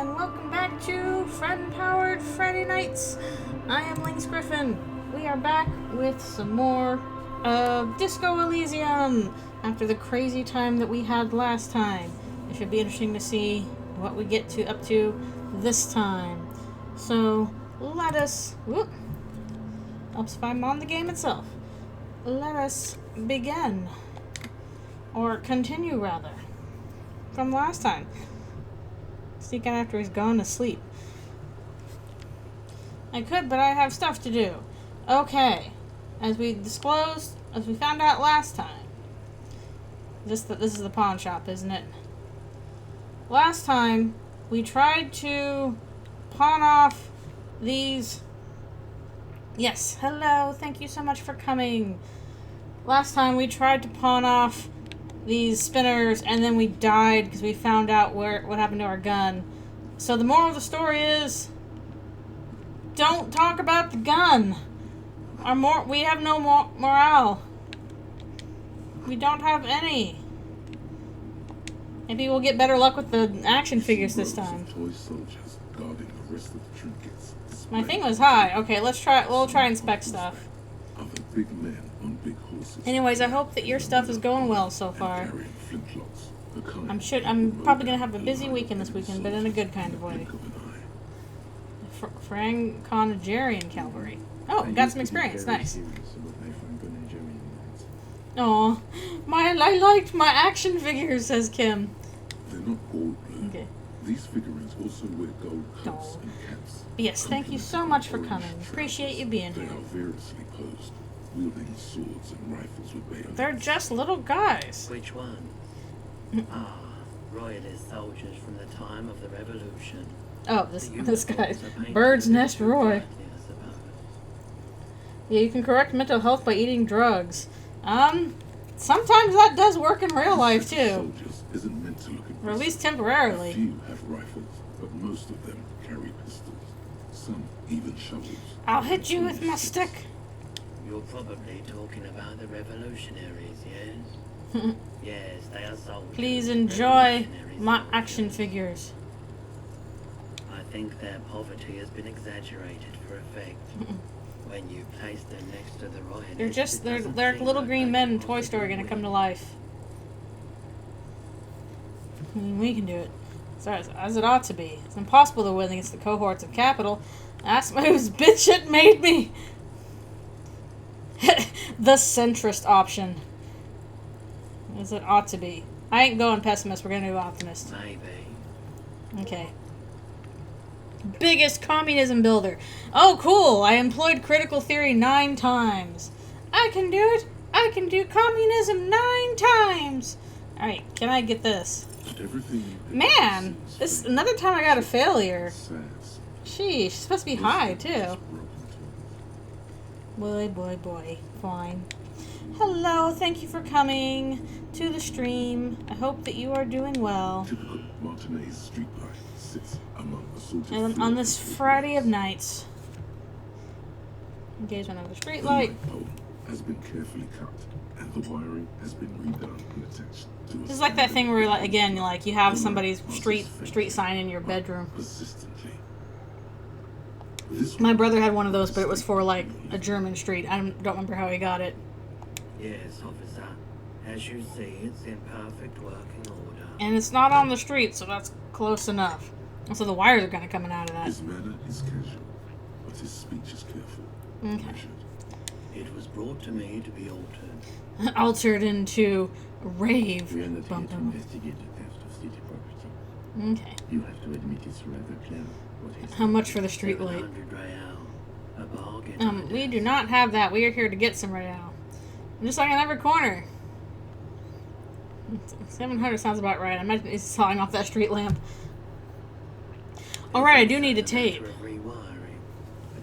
and welcome back to Friend-Powered Friday Nights. I am LynxGriffin. We are back with some more of Disco Elysium after the crazy time that we had last time. It should be interesting to see what we get up to this time. So, let us... helps if I'm on the game itself. Let us begin. Or continue, rather. From last time. Sneak out after he's gone to sleep. I could, but I have stuff to do. Okay. As we found out last time. This is the pawn shop, isn't it? Last time, we tried to pawn off these... Yes, hello, thank you so much for coming. Last time, we tried to pawn off these spinners, and then we died because we found out what happened to our gun. So the moral of the story is, don't talk about the gun. We have no morale. We don't have any. Maybe we'll get better luck with the action figures this time. My thing was high. Okay, we'll try and spec stuff. Anyways, I hope that your stuff is going well so far. I'm probably gonna have a busy weekend this weekend, but in a good kind of way. Franconigerian cavalry. Oh, got some experience. Nice. Oh, I liked my action figures, says Kim. They're not gold blue. Okay. These figurines also wear gold cuffs and caps. Yes, thank you so much for coming. Appreciate you being here. They are variously posed, wielding swords and rifles with bayonets. They're just little guys. Which one? Royalist soldiers from the time of the Revolution. Oh, this guy. Bird's Nest Roy. Yeah, you can correct mental health by eating drugs. Sometimes that does work in real life, too. Soldiers isn't meant to look impressive. Or at least temporarily. A few have rifles, but most of them carry pistols. Some even shovels. I'll hit you with my stick. You're probably talking about the revolutionaries, yes? Yes, they are soldiers. Please enjoy my action figures. I think their poverty has been exaggerated for effect. When you place them next to the royalists, they're little green men in Toy Story gonna come to life. We can do it. As it ought to be. It's impossible to win against the cohorts of capital. That's whose bitch it made me. The centrist option. As it ought to be. I ain't going pessimist, we're gonna do optimist. Maybe. Okay. Biggest communism builder. Oh, cool. I employed critical theory 9 times. I can do it. I can do communism 9 times. Alright, can I get this? Man, this another time I got a failure. Sheesh, she's supposed to be high, too. Boy. Fine. Hello, thank you for coming to the stream. I hope that you are doing well. And on this Friday of nights, engagement of the street light. Has been carefully cut, and the wiring has been redone and attached to this is like that thing where, like, again, like you have somebody's street sign in your bedroom. My brother had one of those, but it was for like a German street. I don't remember how he got it. Yes, officer. As you see, it's in perfect working order. And it's not on the street, so that's close enough. So the wires are kind of coming out of that. His manner is casual, but his speech is careful. Okay. It was brought to me to be altered. Altered into rave. We are not here to investigate the theft of city property. Okay. You have to admit it's rather clever. How much for the street light? 700 real. A bargain. We do not have that. We are here to get some real. Just like on every corner. 700 sounds about right. I imagine he's sawing off that street lamp. Alright, I do need a tape.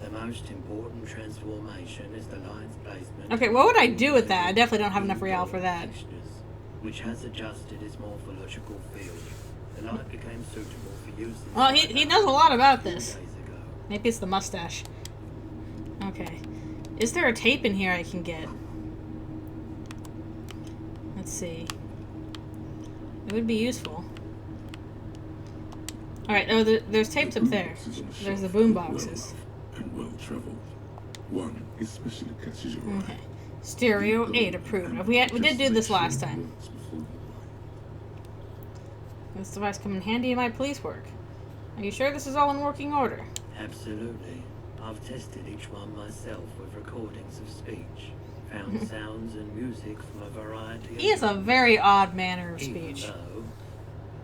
The most important transformation is the light's placement. Okay, what would I do with that? I definitely don't have enough real for that. Which has adjusted its morphological field. The light became suitable for use. Well, he knows a lot about this. Maybe it's the mustache. Okay. Is there a tape in here I can get? Let's see. It would be useful. Alright, oh, there's tapes up there. Boomboxes on the There's the shelf boom look well boxes. loved and well traveled. One especially catches your Okay. eye. Stereo Go 8 approved. and We just did do make this sure last it time. works before you buy. This device come in handy in my police work. Are you sure this is all in working order? Absolutely. I've tested each one myself with recordings of speech. Found sounds and music from a variety of He has a very odd manner of Even speech. though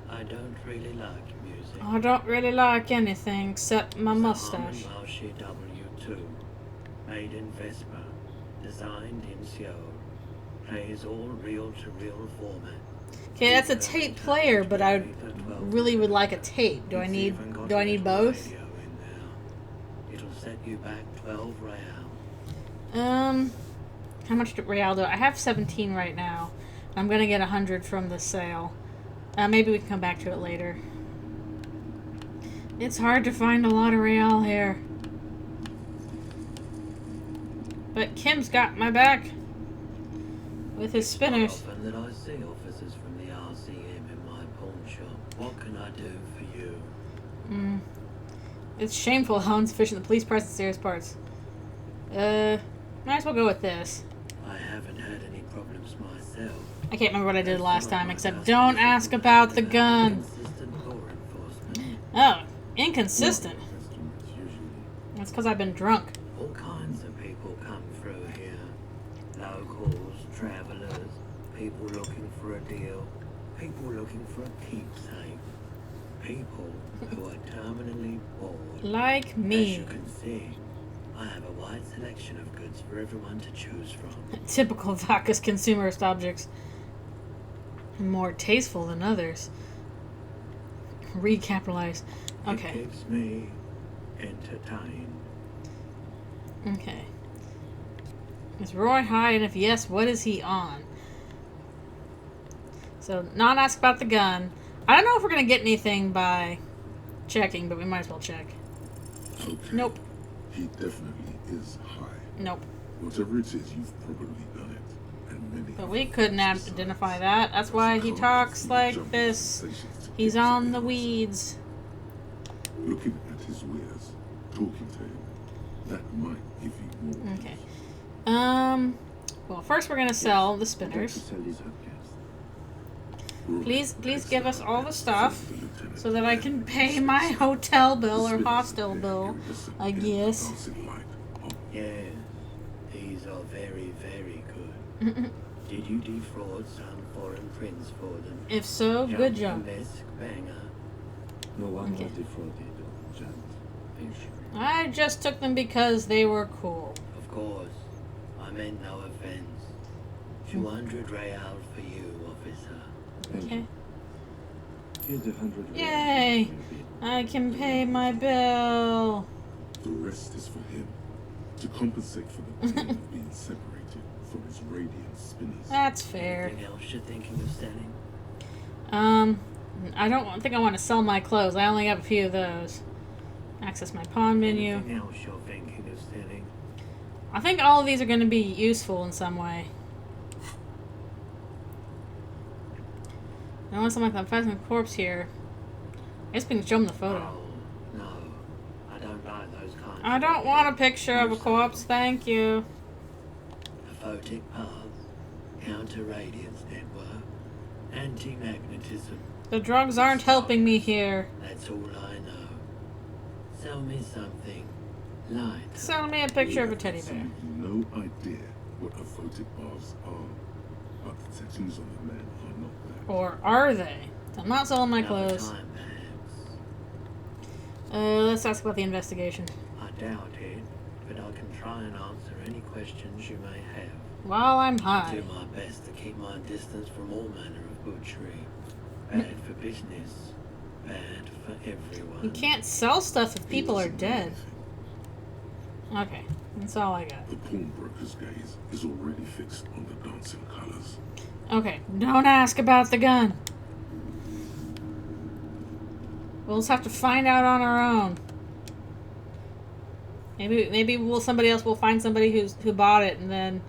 I don't really like music. I don't really like anything except my mustache. Harman W2, made in Vespa, designed in Seoul, plays all reel-to-reel format. Okay, that's a tape player, but I really would like a tape. Do I need both? It'll set you back 12 real. How much real do I have? 17 right now. I'm gonna get 100 from the sale. Maybe we can come back to it later. It's hard to find a lot of real here. But Kim's got my back with his spinners. It's not often that I see officers from the RCM in my pawn shop. What can I do for you? It's shameful how insufficient the police press in serious parts. Might as well go with this. I haven't had any problems myself. I can't remember what I did last time, except don't ask about the gun. Consistent law enforcement. Oh, inconsistent. Customers usually. That's because I've been drunk. All kinds of people come through here. Locals, travelers, people looking for a deal, people looking for a keepsake, people who are terminally bored. Like As me. you can see, I have a wide selection of goods for everyone to choose from. Typical Vacas consumerist objects. More tasteful than others. Recapitalize. It Okay. keeps me entertained. Okay. Is Roy high? And if yes, what is he on? So, not ask about the gun. I don't know if we're going to get anything by checking, but we might as well check. Okay. Nope. He definitely is high. Nope. Whatever it is, you've probably done it. And many But we couldn't identify that. That's why he talks like this. He's on the weeds. Looking at his wares, talking to him, that might give you more. Okay. Well, first we're going to sell the I'd like to spinners. sell these hubcaps. Please give us all the stuff so that I can pay my hotel bill or hostel bill, I guess. Yeah, these are very, very good. Did you defraud some foreign prince for them? If so, good job. Jumping-esque banger. No one Okay. was defrauded or jammed. I just took them because they were cool. Of course, I meant no offense. 200 real for you, officer. Thank Okay. you. Here's the 100 real. Yay! I can pay my bill. The rest is for him, to compensate for the pain of being separated from his radiant spinners. That's fair. Anything else you're thinking of selling? I don't think I want to sell my clothes. I only have a few of those. Access my pawn menu. Anything else you're thinking of selling? I think all of these are going to be useful in some way. I want something like the pheasant corpse here. I guess we can show them the photo. Oh, no. I don't like those kinds I of don't want a objects. picture of a corpse, thank you. A photic path, counter-radiance network, anti-magnetism. The drugs aren't helping me here. That's all I know. Sell me something light. Sell me a picture of a teddy We bear. have no idea what aphotic bars are, but the tattoos on the man are not that. Or are they? I'm not selling my Another clothes. time, perhaps. Let's ask about the investigation. I doubt it, but I can try and answer any questions you may have. While I'm I high. do my best to keep my distance from all manner of butchery. Bad for business, bad for everyone. You can't sell stuff if people are dead. Okay, that's all I got. The pawnbroker's gaze is already fixed on the dancing colors. Okay, don't ask about the gun. We'll just have to find out on our own. Maybe somebody else will find somebody who bought it, and then,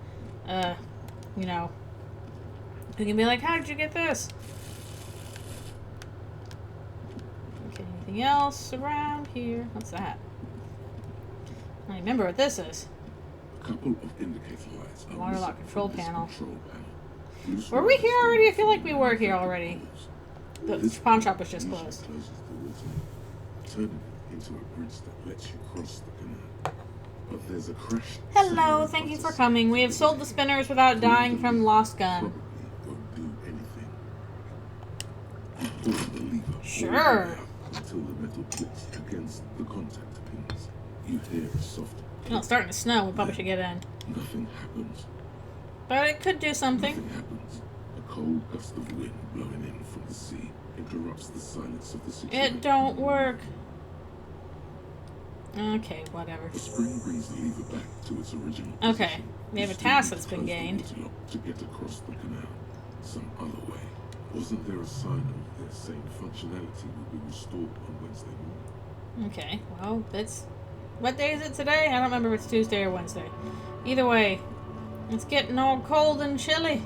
you know, who can be like, how did you get this? Okay, anything Anything else around here? What's that? I remember what this is. A couple of indicator lights. are Water missing lock control from this panel. control panel. Loose Were we wires here already? I feel like we then were here affect already. doors. The This pawn shop was just usually closed. closes the water, turning it into a bridge that lets you cross the canal. But there's a crash. Hello, thank you for coming. We have sold the spinners without dying from lost gun. Probably won't do anything. You pull the lever all the Sure. way up until the metal clicks against the contact pins. You hear a soft Well, it's starting to snow. We probably should get in. Nothing happens. But it could do something. Nothing happens. A cold gust of wind blowing in from the sea interrupts the silence of the situation. It don't work. Okay, whatever. The spring brings the lever back to its original Okay, position. we have a You task still that's need been to close the gained. water lock to get across the canal. Some other way. Wasn't there a sign of their same functionality will be restored on Wednesday morning? Okay, well, it's... What day is it today? I don't remember if it's Tuesday or Wednesday. Either way, it's getting all cold and chilly.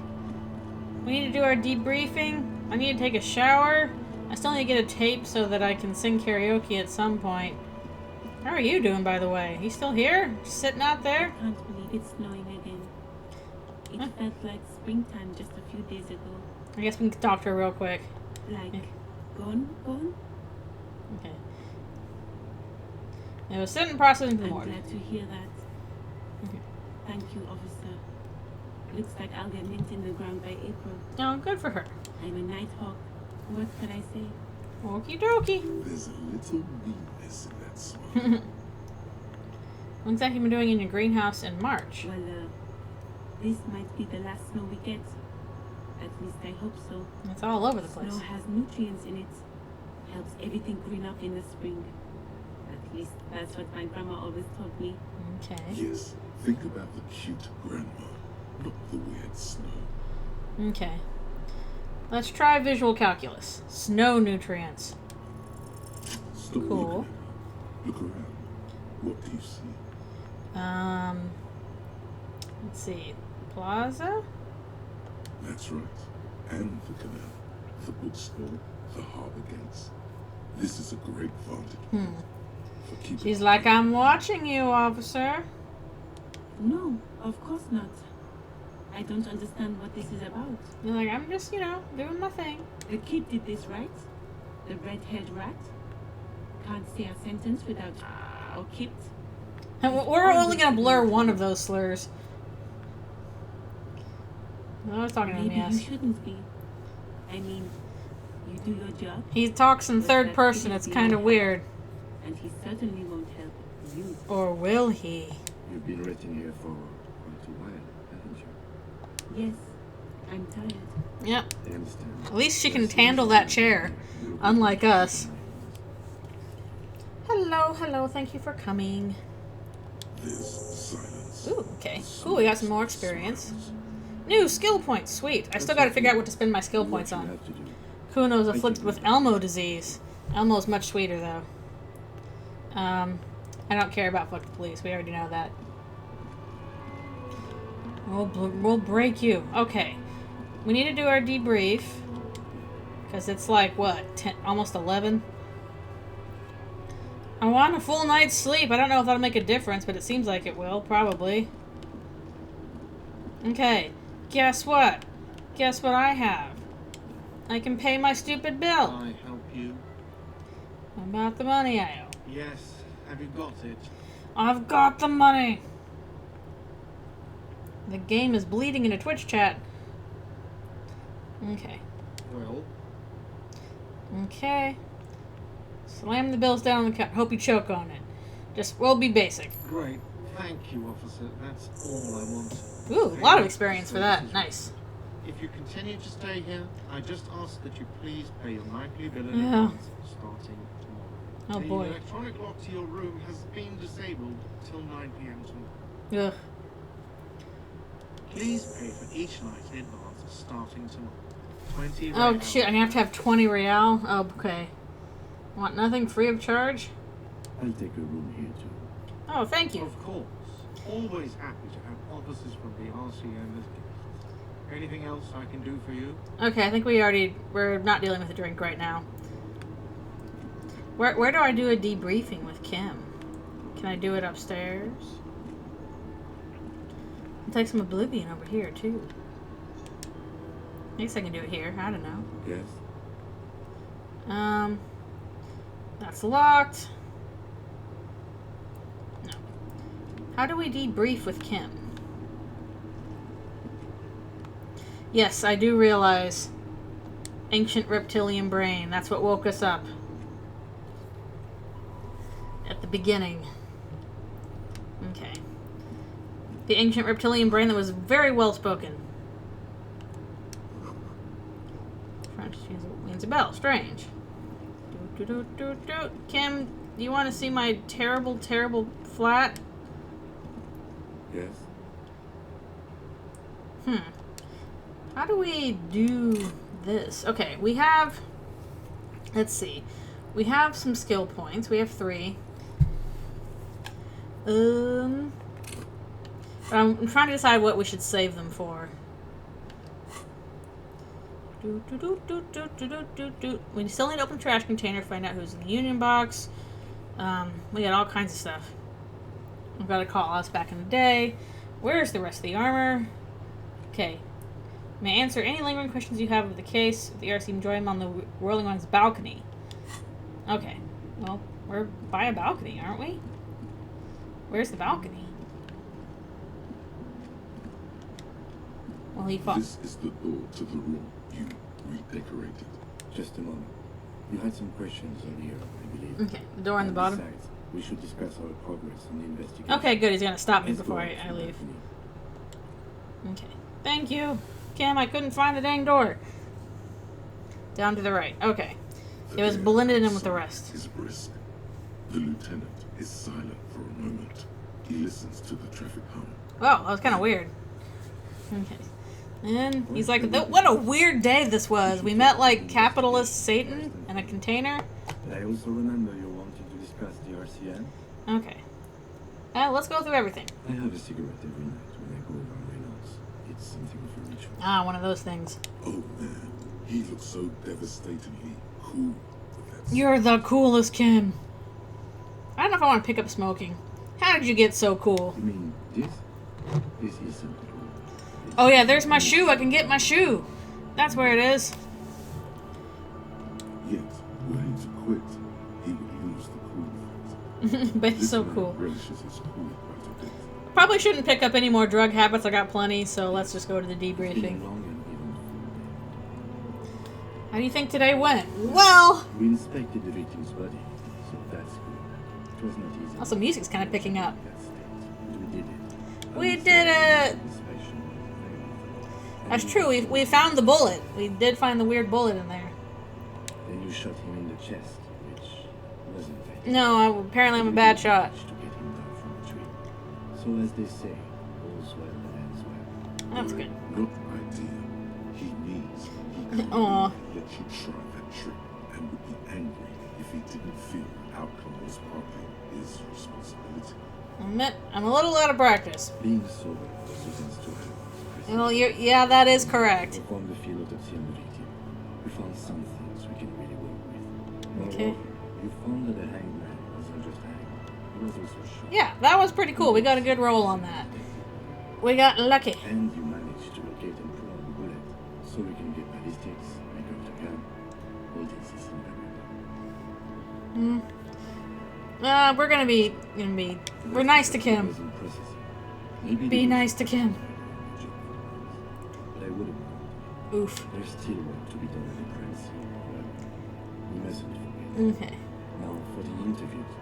We need to do our debriefing. I need to take a shower. I still need to get a tape so that I can sing karaoke at some point. How are you doing, by the way? You still here? Just sitting out there? I can't believe it's snowing again. It felt like springtime just a few days ago. I guess we can talk to her real quick. Like, Yeah. gone? Okay. It was sitting processing the I'm morning. glad to hear that. Okay. Thank you, officer. Looks like I'll get linked in the ground by April. Oh, good for her. I'm a nighthawk. What can I say? Okie dokie. There's a little meanness in that smile. Looks like you've been doing in your greenhouse in March. Well, this might be the last snow we get. At least I hope so. It's all over the place. Snow has nutrients in it. Helps everything green up in the spring. At least that's what my grandma always told me. Okay. Yes, think about the cute grandma, not the weird snow. Okay. Let's try visual calculus. Snow nutrients. Stop Cool. looking at her. Look around. What do you see? Let's see. Plaza? That's right. And the canal, the bookstore, the harbor gates. This is a great vantage point for keeping. She's like, I'm watching you, officer. No, of course not. I don't understand what this is about. You're like, I'm just, doing my thing. The kid did this, right? The red-haired rat? Can't say a sentence without or kipped. And we're only gonna blur one of those slurs. I was talking to him, Maybe you yes. shouldn't be. I mean, you do your job, He talks in But third that person. kid It's is kind of behind. weird. and he certainly won't help you. Or will he? You've been resting here for quite a while, haven't you? Yes, I'm tired. Yep. I understand. At least she can handle that chair. Unlike us. Hello. Thank you for coming. There's silence. Ooh, okay. Cool, we got some more experience. New skill points. Sweet. I still gotta figure out what to spend my skill What points you on. have to do. Kuno's afflicted with Elmo disease. Elmo's much sweeter, though. I don't care about fuck the police. We already know that. We'll break you. Okay. We need to do our debrief. Because it's like, what? 10, almost 11? I want a full night's sleep. I don't know if that'll make a difference, but it seems like it will. Probably. Okay. Guess what? Guess what I have? I can pay my stupid bill. I help you? How about the money I owe? Yes. Have you got it? I've got the money! The game is bleeding into Twitch chat. Okay. Well, Okay. Slam the bills down on the cut. Hope you choke on it. We'll be basic. great. Thank you, officer. That's all I want. Ooh, a lot of experience for that. Nice. If you continue to stay here, I just ask that you please pay your nightly bill in Yeah. advance starting tomorrow. Oh the boy. electronic lock to your room has been disabled till 9 p.m. tomorrow. Ugh. Please pay for each night in advance starting tomorrow. 20 Oh real. shit, I have to have 20 real? Oh, okay. Want nothing free of charge? I'll take a room here too. Oh, thank you. Of course. Always happy to have officers from the RCM as guests. Anything else I can do for you? Okay, I think we're not dealing with a drink right now. Where do I do a debriefing with Kim? Can I do it upstairs? I'll take some Oblivion over here, too. I guess I can do it here. I don't know. Yes. That's locked. No. How do we debrief with Kim? Yes, I do realize. Ancient reptilian brain. That's what woke us up. At the beginning. Okay. The ancient reptilian brain that was very well spoken. French means a bell. Strange. Kim, do you want to see my terrible, terrible flat? Yes. How do we do this? Okay, we have... Let's see. We have some skill points. We have 3. But I'm trying to decide what we should save them for. We still need to open trash container, find out who's in the union box. We got all kinds of stuff. We've got to call us back in the day. Where's the rest of the armor? Okay. May answer any lingering questions you have of the case. The RC enjoy him on the Whirling One's balcony. Okay. Well, we're by a balcony, aren't we? Where's the balcony? Well, he fought. This is the door to the room you redecorated. Just a moment. You had some questions earlier, I believe. Okay, the door on the bottom. Besides, we should discuss our progress on the investigation. Okay, good. He's gonna stop me Let's before go I to leave. balcony. Okay. Thank you. Kim, I couldn't find the dang door. Down to the right. Okay. It was blended in with the rest. Is brisk. The lieutenant is silent for a moment. He listens to the traffic hum. Oh, that was kind of weird. Okay. And he's like, what a weird day this was. We met like capitalist Satan in a container. But I also remember you wanting to discuss the RCN. Okay. Let's go through everything. I have a cigarette every night when I go over my notes. It's something of a ritual. Ah, one of those things. Oh man, he looks so devastatingly cool. You're the coolest, Kim. I don't know if I want to pick up smoking. How did you get so cool? You mean this? This is something cool. Oh yeah, there's my shoe. I can get my shoe. That's where it is. Yet, were he to quit, he would lose the cool effect. But it's This so man cool. relishes his cool quite a bit. Probably shouldn't pick up any more drug habits. I got plenty, so let's just go to the It's been debriefing. a long and even How do you think today went? Well, we inspected the victim's body, so that's good. It was not easy. also music's kind of picking up. That state, but we did it. We did it! Inspection was very That's true. We found the bullet. We did find the weird bullet in there. Then you shot him in the chest, which wasn't fatal. No, apparently I'm a bad shot. To get him down from the tree. So as they say, all's well that ends well. That's good. Good idea. He needs. He could Aw. let you try that trick and would be angry if he didn't feel the outcome was partly his responsibility. I'm a little out of practice. Being sober also tends to help. Well, yeah, that is correct. Performed the field autopsy on the victim. We found some things we can really work with. Okay. Moreover, you found that the hanged man wasn't just hanged. He was also shot. Yeah, that was pretty cool. We got a good roll on that. We got lucky. And you managed to locate and pull out the bullet, so we can get ballistics, recover the gun. All this is invaluable. We're nice to It Kim. was in processing. Maybe Be they nice to Kim. But I would have known. Oof. There's still work to be done on the prince. Well, we mustn't forget. Okay. Now for the interviews.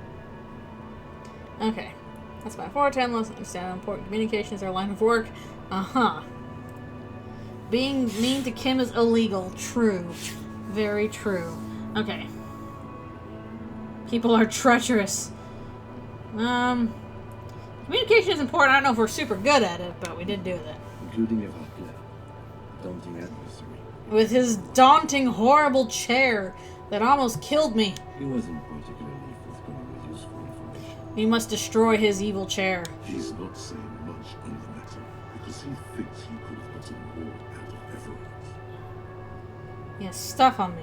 Okay. That's my 410. Let's understand how important communication is our line of work. Uh-huh. Being mean to Kim is illegal. True. Very true. Okay. People are treacherous. Communication is important. I don't know if we're super good at it, but we did do that. Including a Vakla, daunting adversary. With his daunting, horrible chair that almost killed me. He wasn't particularly forthcoming with useful information. We must destroy his evil chair. He's not saying much on the matter because he thinks he could have gotten more out of Everett. He has stuff on me.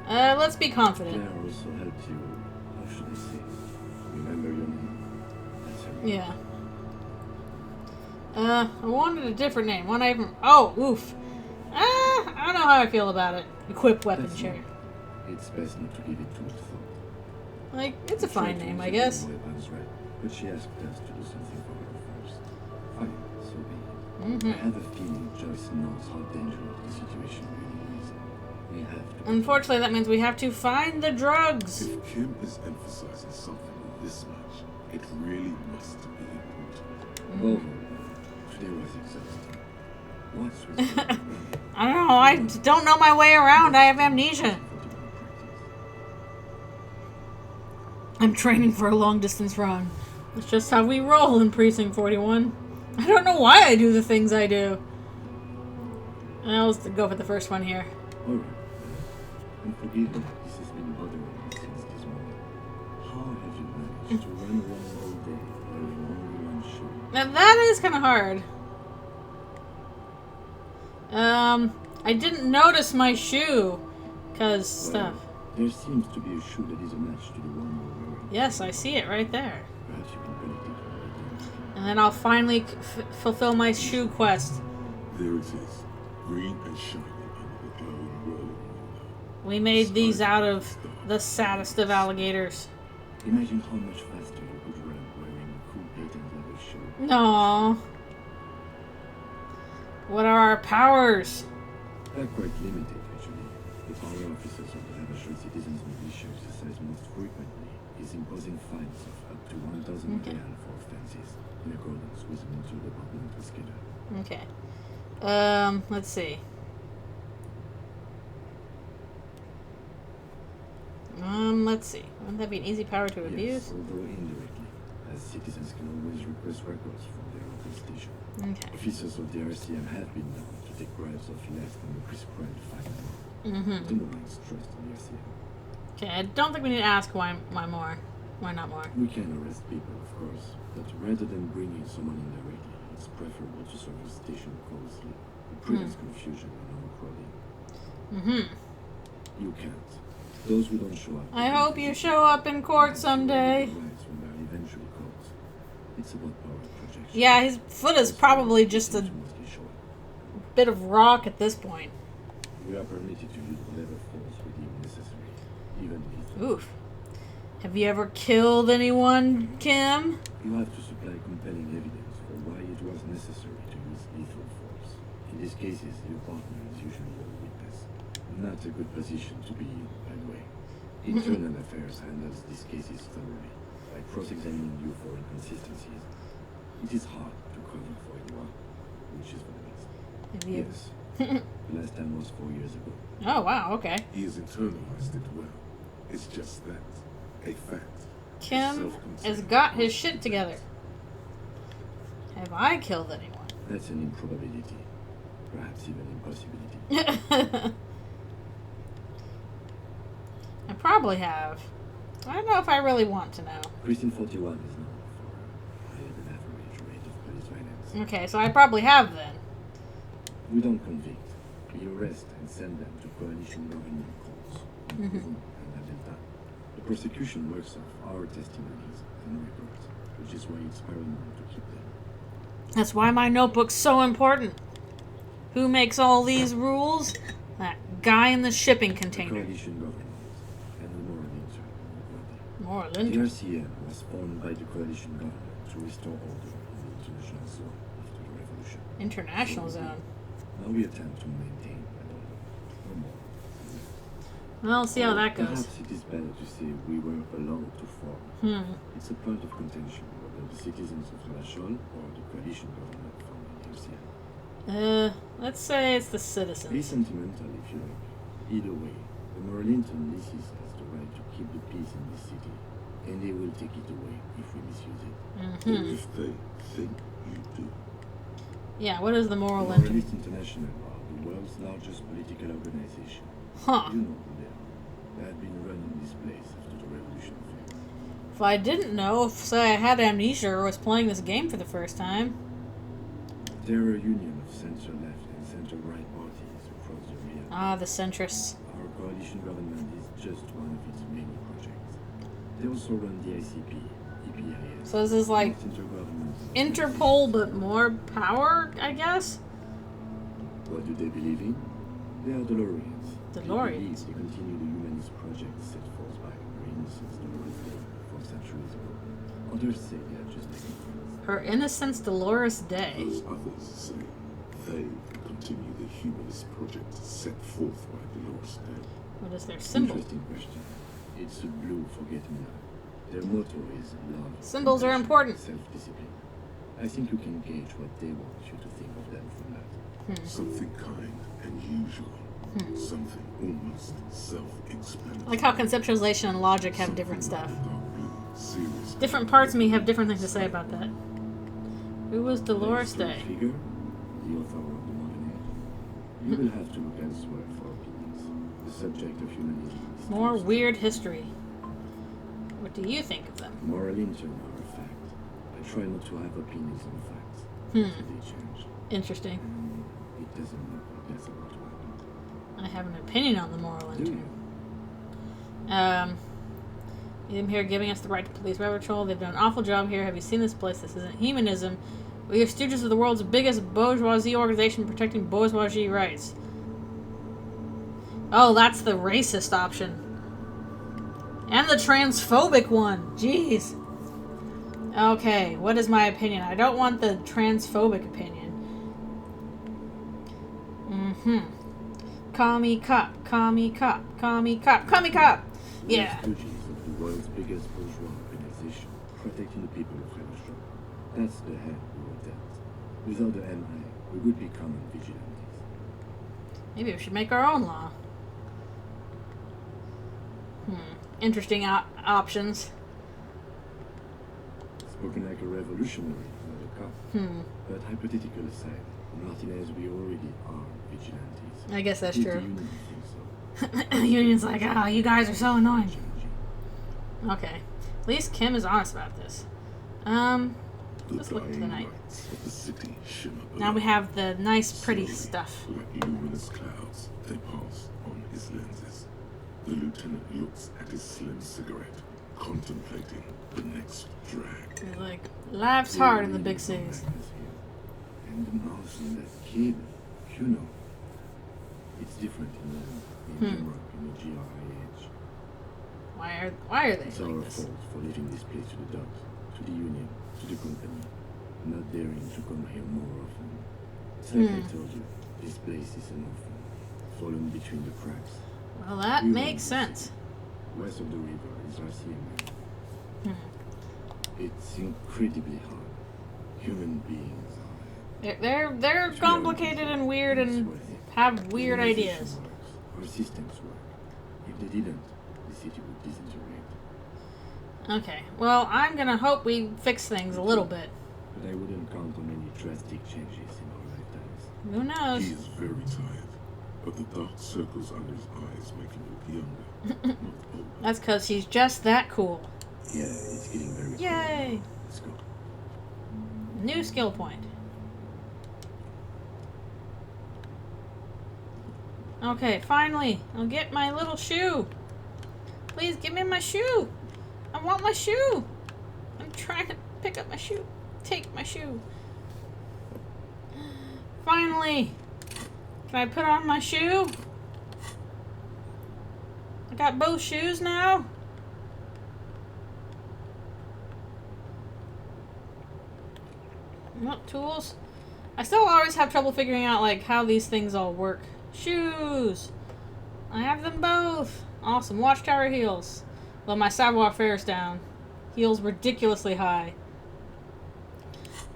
Let's be confident. Claire also helped you, how should I say, remember your name. That's her. Yeah. I wanted a different name. One I even... Oh, oof. I don't know how I feel about it. Equip weapon That's chair. not- It's best not to give it too much thought. Like, it's a We tried fine to name, I use it guess. in weapons, right? But she asked us to do something for her first. Fine, so be it. I have a feeling Joyce knows how dangerous the situation really is. We have to. Unfortunately, that means we have to find the drugs. If Kim is emphasizing something this much, it really must be important. Overall, today was exhausting. What's with I don't know. I don't know my way around. I have amnesia. I'm training for a long-distance run. That's just how we roll in Precinct 41. I don't know why I do the things I do. Let's go for the first one here. Alright. And forgive me, this has been bothering me since this morning. How have you managed to run around all day wearing only one shoe? Now that is kind of hard. I didn't notice my shoe. Cause stuff. There seems to be a shoe that is a match to the one you're wearing. Yes, I see it right there. Perhaps you can connect it already. And then I'll finally fulfill my shoe quest. There it is, green and shiny under the glowing rolling window. We made these out of the saddest of alligators. Imagine how much faster you could run wearing a cool patent leather shoe. No. What are our powers? They're quite limited, actually. The power officers of the Havishire Citizens Militia exercise most frequently is imposing fines of up to 1,000 Okay. yen for offenses, in accordance with the inter-departmental schedule. Okay. Let's see. Let's see. Wouldn't that be an easy power to Yes, abuse? although indirectly, as citizens can always request records from their local station. Okay. Officers of the RCM have been known to take bribes of less than the prescribed fine amount. Mm-hmm. It undermines trust in the RCM. Okay, I don't think we need to ask why more. Why not more? We can arrest people, of course, but rather than bringing someone in directly, it's preferable to serve the station closely. It prevents confusion and overcrowding. Mm-hmm. You can't. Those who don't show up. I hope you show up in court someday. Rights when they're eventually caught. It's about power projection. Yeah, his foot is probably just a Must be show up. bit of rock at this point. We are permitted to use whatever force we deem necessary, even lethal. Oof. Have you ever killed anyone, Kim? You have to supply compelling evidence for why it was necessary to use lethal force. In these cases, your partner is usually a witness. Not a good position to be in, by the way. Internal Affairs handles these cases thoroughly, by cross-examining you for inconsistencies. It is hard to cover for anyone, which is for the best. Have you? Yes. The last time was 4 years ago. Oh, wow, okay. He has internalized it well. It's just that. A fact. Kim Self-contained. has got his shit together. Have I killed anyone? That's an improbability. Perhaps even impossibility. I probably have. I don't know if I really want to know. Precinct 41 is known for a higher than average rate of police violence. Okay, so I probably have then. We don't convict. We arrest and send them to coalition government courts. And that is done. The prosecution works off our testimonies and records, which is why it's paramount to keep them. That's why my notebook's so important. Who makes all these rules? That guy in the shipping The container. coalition government and the moral inter. More The Linda. RCM was formed by the coalition government to restore order in the international zone after the revolution. International zone. Now we attempt to maintain that order. No more. Well, let's see how that goes. Perhaps it is better to say we were allowed to form. It's a point of contention whether the citizens of Marshall or the coalition government founded the RCM. Let's say it's the Be citizens. sentimental if you like. Either way, the Merlinton leases us the right to keep the peace in this city, and they will take it away if we misuse it. If they think you do. Yeah, what is the moral The Linton? Moralist International are the world's largest political organization. Huh. You know who they are. They have been running this place after the revolution failed. If I didn't know, if say I had amnesia or was playing this game for the first time. They're a union of center-left and center-right parties who across the realm. Ah, the centrists. Our coalition government is just one of its many projects. They also run the ICP, EPIS. So this is like intergovernmental Interpol, but more power, I guess? What do they believe in? They are DeLoreans. DeLoreans? They believe they continue the humanist project set forth by her innocence Dolores Day 4 centuries ago. Others say they are just making friends. Her Innocence Dolores Day. Those others say they continue the humanist project set forth by Dolores Day. What is their symbol? Interesting question. It's a blue forget-me-not. Their motto is love. Symbols are compassion, important. Self-discipline. I think you can gauge what they want you to think of them from that. Something kind and usual. Something almost self-explanatory. Like how conceptualization and logic have different Something stuff. like the dark blue, serious Different parts of me have different things to say about that. Who was Dolores Historic Day? figure, the author of the modern age. You will have to look elsewhere for opinions. The subject of humanism is More too weird history. What do you think of them? moral internal are a fact. I try not to have opinions on facts. So they change. Interesting. It doesn't look like that's about to happen. I have an opinion on the moral Do internal. you? I'm here giving us the right to police railroad patrol. They've done an awful job here. Have you seen this place? This isn't humanism. We are stooges of the world's biggest bourgeoisie organization protecting bourgeoisie rights. Oh, that's the racist option. And the transphobic one. Jeez. Okay, what is my opinion? I don't want the transphobic opinion. Call me cop, call me cop, call me cop, call me cop! Yeah. We're stooges of the world's biggest bourgeois organization, protecting the people of Revolution. That's the head we were dealt. Without the MI, we would be common vigilantes. Maybe we should make our own law. Interesting options. Spoken like a revolutionary, not a cop. But hypothetical aside, Martinez, we already are vigilantes. I guess that's Did the true. union think so? The union's like, oh, you guys are so annoying. Challenging. Okay. At least Kim is honest about this. The Let's look at the dying night. lights of the city shimmer Now we below. have the nice, pretty Slowly, stuff. Like luminous clouds, they pass on his lenses. The lieutenant looks at his slim cigarette, contemplating the next drag. He's like, life's hard in the big cities. And the mouse and that kid, you know. It's different in Europe, in the GRIH. Why are they It's our like this? fault for leaving this place to the dogs, to the union, to the company, not daring to come here more often. It's like I told you, this place is an orphan, fallen between the cracks. Well, that We makes run sense. West of the river is RCM. It's incredibly hard. Human beings are. They're complicated and weird and have weird The organization ideas. works. Our systems work. If they didn't, the city would disintegrate. Okay, well, I'm gonna hope we fix things a little bit. But I wouldn't count on any drastic changes in our lifetimes. Who knows? He is very tired, but the dark circles under his eyes make him look younger, not older. That's because he's just that cool. Yeah, it's getting very cold. Yay! Let's go. New skill point. Okay, finally, I'll get my little shoe. Please give me my shoe. I want my shoe. I'm trying to pick up my shoe. Take my shoe. Finally. Can I put on my shoe? I got both shoes now. What tools? I still always have trouble figuring out like how these things all work. Shoes. I have them both. Awesome. Watchtower heels. Well, my savoir-faire's down. Heels ridiculously high.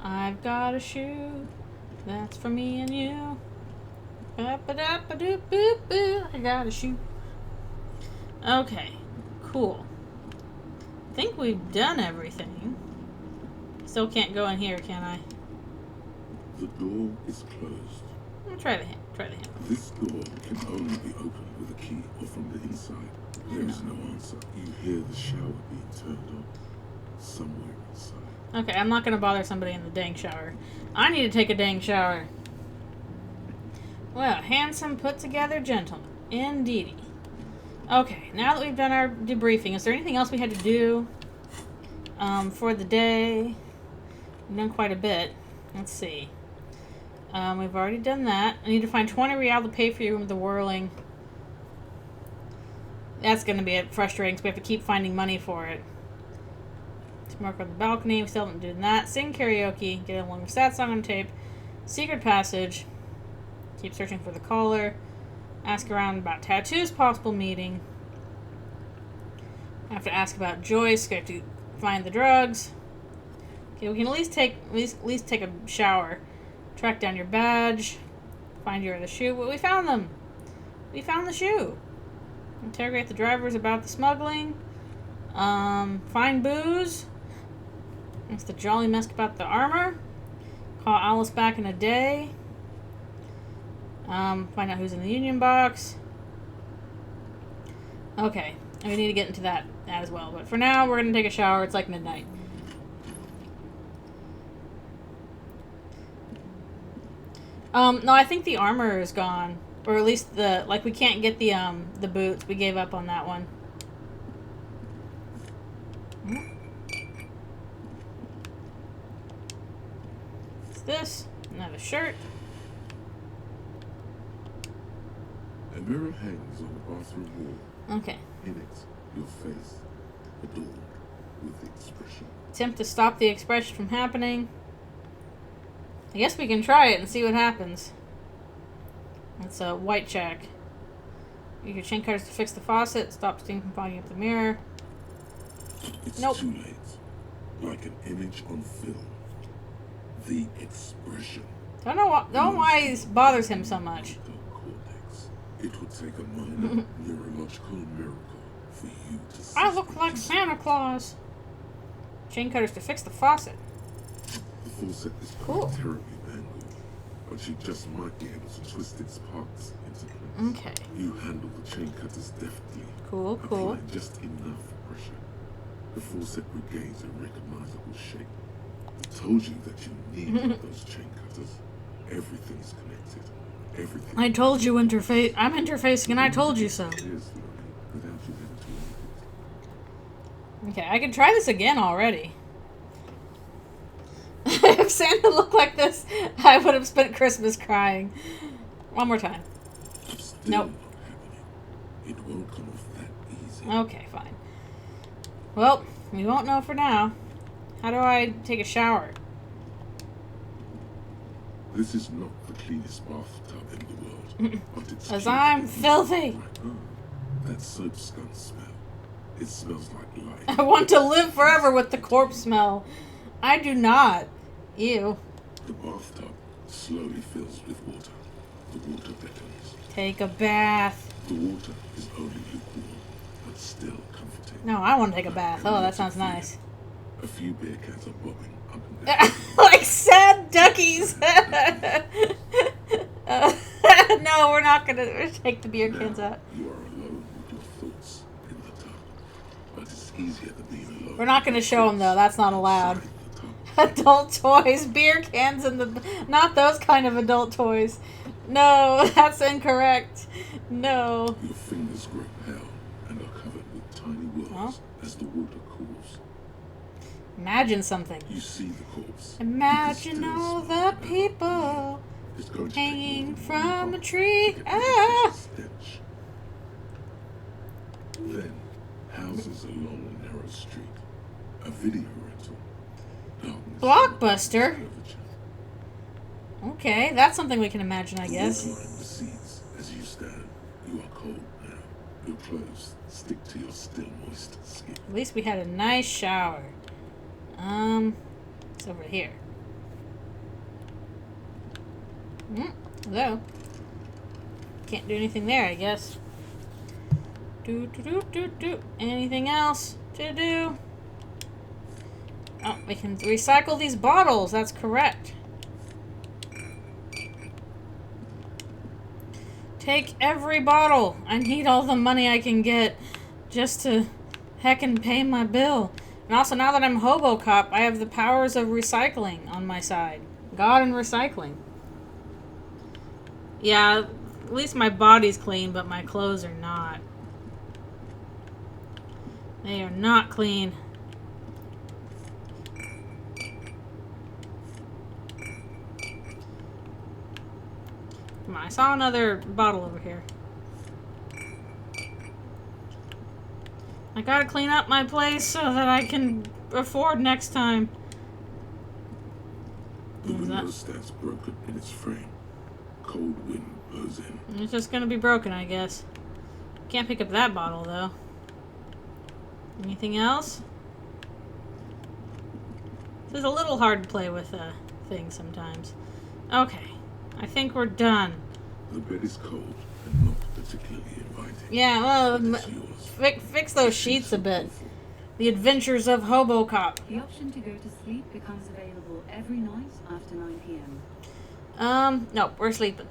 I've got a shoe. That's for me and you. Ba-ba-da-ba-doo-boo-boo. I got a shoe. Okay. Cool. I think we've done everything. Still can't go in here, can I? The door is closed. I'll try the hand. Try the hand. This door can only be opened with a key or from the inside. There is no answer. You hear the shower being turned on somewhere inside. Okay, I'm not gonna bother somebody in the dang shower. I need to take a dang shower. Well, handsome, put-together gentleman. Indeedy. Okay, now that we've done our debriefing, is there anything else we had to do for the day? We've done quite a bit. Let's see. We've already done that. I need to find 20 real to pay for your room with the whirling. That's going to be frustrating because we have to keep finding money for it. To mark on the balcony. We still haven't done that. Sing karaoke. Get a long sad song on tape. Secret passage. Keep searching for the caller. Ask around about tattoos. Possible meeting. I have to ask about Joyce. We have to find the drugs. Okay, we can at least take a shower. Track down your badge. Find your other shoe. Well, we found them. We found the shoe. Interrogate the drivers about the smuggling. Find booze. Ask the jolly mess about the armor. Call Alice back in a day. Find out who's in the union box. Okay, and we need to get into that as well. But for now, we're going to take a shower. It's like midnight. No, I think the armor is gone. Or at least we can't get the boots. We gave up on that one. What's this? Another shirt. A mirror hangs on the bathroom wall. Okay. In it, your face, adorned with expression. Attempt to stop the expression from happening. I guess we can try it and see what happens. That's a white check. Use your chain cutters to fix the faucet. Stop steam from fogging up the mirror. It's Nope. too late. Like an image on film. The expression. Don't know why this bothers him so much. Cortex. It would take a minor neurological miracle for you to see. I look like Santa Claus. Chain cutters to fix the faucet. The faucet is Cool. quite terribly mangled, but you just might be able to twist its parts into place. Okay. You handle the chain cutters deftly. Cool. Apply just enough pressure. The faucet regains a recognizable shape. I told you that you needed those chain cutters. Everything's connected. Everything. I told you interface. I'm interfacing and I told you so. Is learning without you having to. Okay, I can try this again already. If Santa looked like this, I would have spent Christmas crying. One more time. Still Nope. not happening. It won't come off that easy. Okay, fine. Well, we won't know for now. How do I take a shower? This is not the cleanest bathtub in the world, but it's Because clean. I'm filthy. Right. That soap skunk smell. It smells like life. I want to live forever with the corpse smell. I do not. Ew. The bathtub slowly fills with water. The water beckons. Take a bath. The water is only lukewarm, but still comforting. No, I want to take a bath. Oh, that sounds nice. A few beer cans are bobbing up and down. Like sad duckies. No, we're not going to take the beer cans out. You are alone with your thoughts in the tub. But it's easier than being alone. We're not going to show them, though. That's not allowed. inside the tub. Adult toys, beer cans, and the... Not those kind of adult toys. No, that's incorrect. No. Your fingers grow pale and are covered with tiny whirls as the water cools. Imagine something. You see the corpse. Imagine It is all still the smells people It's going to take hanging more than from one a tree. to get rid of Ah! the stench. Then, houses along a narrow street. A video rental. Darkness. Blockbuster? Curvature. Okay, that's something we can imagine, I The guess. water line recedes as you stand. You are cold now. Your clothes stick to your still moist skin. At least we had a nice shower. It's over here. Hello. Can't do anything there, I guess. Do. Anything else to do? Oh, we can recycle these bottles. That's correct. Take every bottle. I need all the money I can get just to heckin' pay my bill. And also, now that I'm HoboCop, I have the powers of recycling on my side. God and recycling. Yeah, at least my body's clean, but my clothes are not. They are not clean. Come on, I saw another bottle over here. I gotta clean up my place so that I can afford next time. The window stands broken in its frame. Cold wind blows in. It's just gonna be broken, I guess. Can't pick up that bottle, though. Anything else? This is a little hard to play with things sometimes. Okay, I think we're done. The bed is cold and not particularly inviting. Yeah, well, It's yours. fix those sheets a bit. The Adventures of Hobocop. The option to go to sleep becomes available every night after 9 p.m. No, we're sleeping.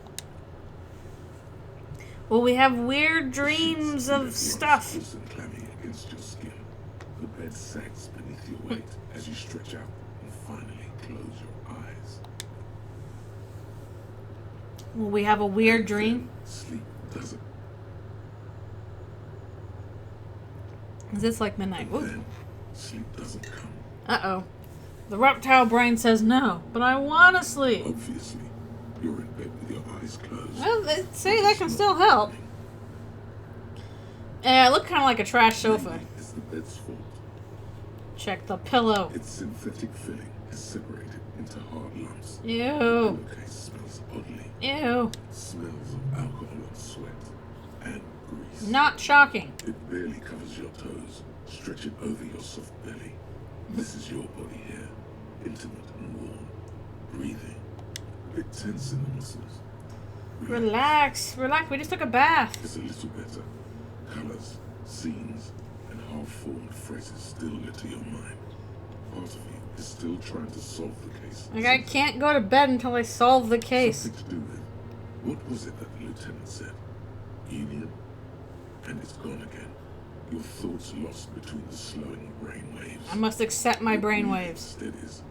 Well, we have weird dreams of stuff. Loose and clammy against your skin. The bed sags beneath your weight as you stretch out and finally close your eyes. Well, we have a weird And dream. then sleep doesn't. Is this like midnight? And then sleep doesn't come. Uh-oh. The reptile brain says no, but I want to sleep. Obviously, you're in bed with your eyes closed. Well, they say that can still help. Yeah, it looked kind of like a trash sofa. Maybe it's the bed's fault. Check the pillow. Its synthetic filling is separated into hard lumps. The Ew. pillowcase smells oddly. Ew. It smells of alcohol and sweat and grease. Not shocking. It barely covers your toes. Stretch it over your soft belly. This is your body here, intimate and warm, breathing, a bit tense in the muscles. Relax. Relax. We just took a bath. It's a little better. Colors, scenes, and half-formed phrases still litter your mind. Part of you is still trying to solve the case. Like, I can't go to bed until I solve the case. Something to do with, what was it that the lieutenant said? Helium? And it's gone again. Your thoughts lost between the slowing brain waves. I must accept my brain waves. Steadies.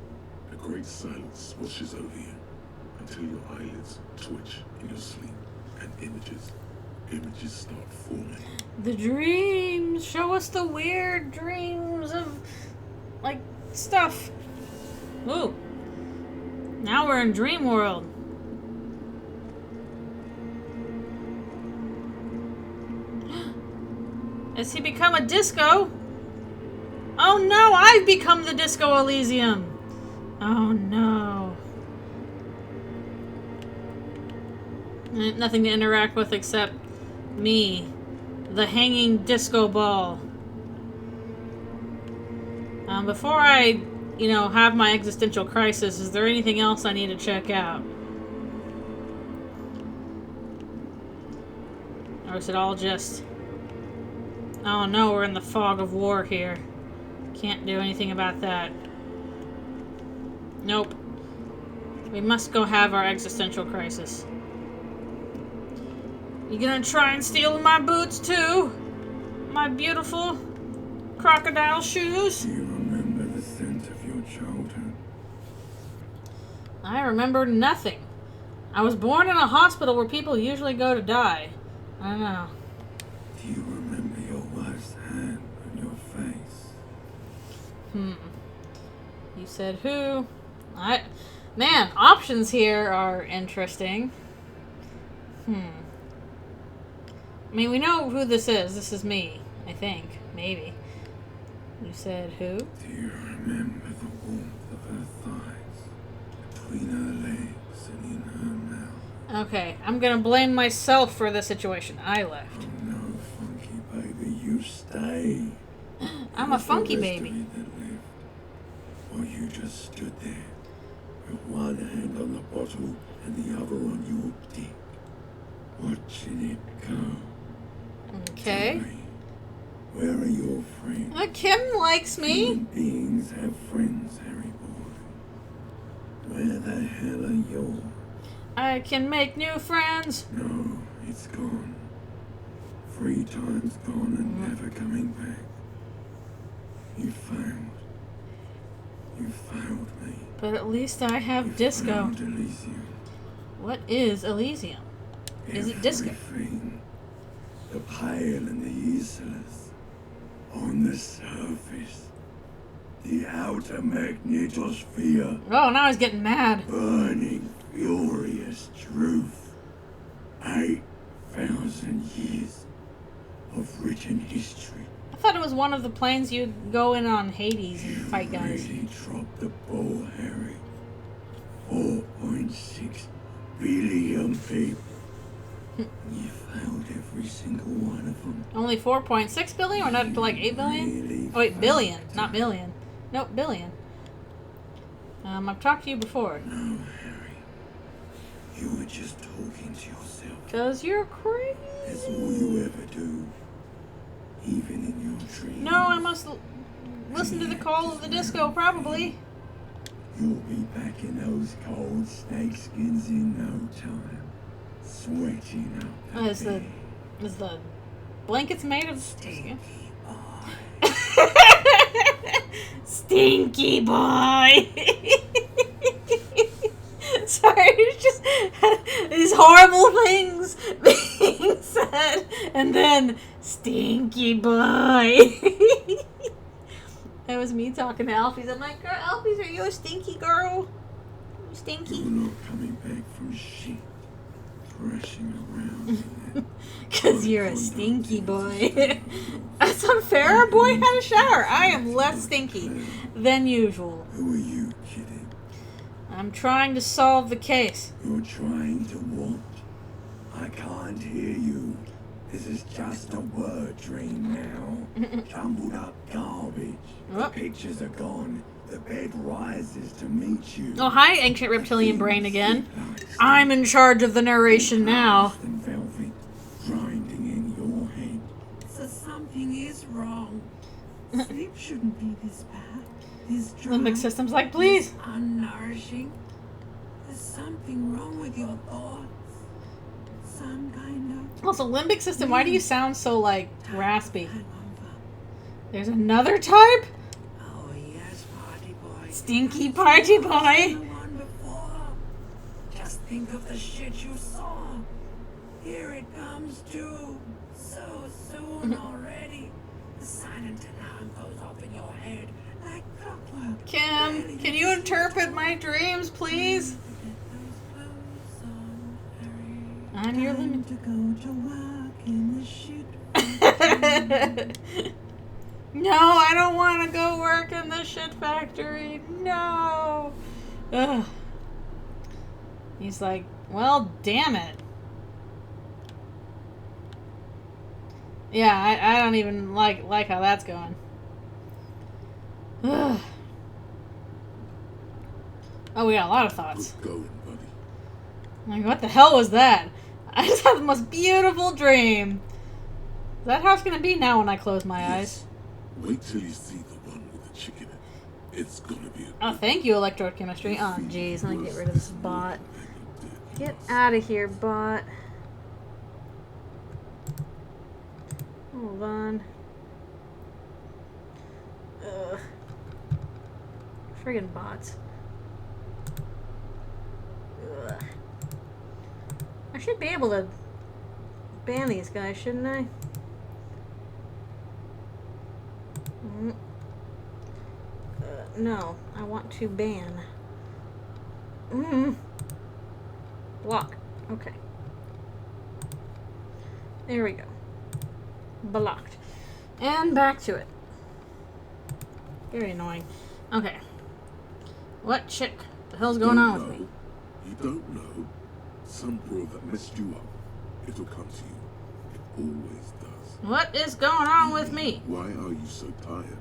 A great silence washes over you until your eyelids twitch in your sleep and images start forming. The dreams. Show us the weird dreams of, like, stuff. Ooh. Now we're in dream world. Has he become a disco? Oh no, I've become the Disco Elysium. Oh no. Nothing to interact with except me, the hanging disco ball. Before I, have my existential crisis, is there anything else I need to check out? Or is it all just... Oh no, we're in the fog of war here. Can't do anything about that. Nope. We must go have our existential crisis. You gonna try and steal my boots too? My beautiful crocodile shoes? Do you remember the scent of your childhood? I remember nothing. I was born in a hospital where people usually go to die. I don't know. Do you remember your wife's hand on your face? You said who? Man, options here are interesting. I mean, we know who this is. This is me, I think. Maybe. You said who? Do you remember the warmth of her thighs, between her legs and in her mouth? Okay, I'm gonna blame myself for the situation. I left. Oh no, funky baby, you stay. I'm a funky baby. That left. Or you just stood there, with one hand on the bottle and the other on your dick, watching it go. Okay. Tell me, where are your friends? Kim likes me. Human beings have friends, Harry boy. Where the hell are yours? I can make new friends. No, it's gone. 3 times gone and never coming back. You failed. You failed me. But at least I have You disco. failed Elysium. What is Elysium? Is it disco? Everything. The pale and the useless. On the surface. The outer magnetosphere. Oh, now he's getting mad. Burning, furious truth. 8,000 years of written history. I thought it was one of the planes you'd go in on Hades and fight guys. Really dropped the ball, Harry. 4.6 billion people. You failed every single one of them. Only 4.6 billion or not to like 8 billion? Really Oh wait, billion, failed. not billion. Nope, billion. I've talked to you before. No, Harry. You were just talking to yourself. Cause you're crazy. That's all you ever do. Even in your dreams. No, I must listen to the call of the disco, probably. You'll be back in those cold snakeskins in no time. Sweating up the Is bed. the blankets made of skin? Stinky boy. Sorry, it's just these horrible things being said, and then stinky boy. That was me talking to Alfies. I'm like, girl, Alfies, are you a stinky girl? You stinky? You're not coming back from shit. Thrashing around in that. Cause you're a stinky boy. That's unfair. A boy had a shower. I am less stinky than usual. Who are you, kidding? I'm trying to solve the case. You're trying to what? I can't hear you. This is just a word dream now. Jumbled up garbage. The Oh. pictures are gone. The bed rises to meet you. Oh, hi, ancient reptilian brain again. I'm in charge of the narration now. And velvet grinding in your head. So something is wrong. Sleep shouldn't be this bad. This dry, Limbic system's like, please. unnourishing. There's something wrong with your thoughts. Some kind of Also, limbic system, why do you sound so, like, raspy? hangover. There's another type? Oh yes, party boy. Stinky party boy. The one before. Just think of the shit you saw. Here it comes too. So soon already. The silent alarm goes off in your head like clockwork. Kim, can you interpret my dreams, please? Get those clothes on, Harry. I'm your Time limit. to go to work in the shit. No, I don't want to go work in the shit factory. No. Ugh. He's like, well, damn it. Yeah, I don't even like how that's going. Ugh. Oh, we got a lot of thoughts. Good going, buddy. Like, what the hell was that? I just had the most beautiful dream. Is that how it's gonna be now when I close my eyes? Wait till you see the one with the chicken in it. It's gonna be a Oh, thank you, electrochemistry. Oh, jeez, let me get rid of this bot. Get out of here, bot. Hold on. Ugh. Friggin' bots. Ugh. I should be able to ban these guys, shouldn't I? No, I want to ban. Block. Okay. There we go. Blocked. And back to it. Very annoying. Okay. What chick the hell's going on with me? You don't know. Some girl that messed you up. It'll come to you. It always does. What is going on with me? Why are you so tired?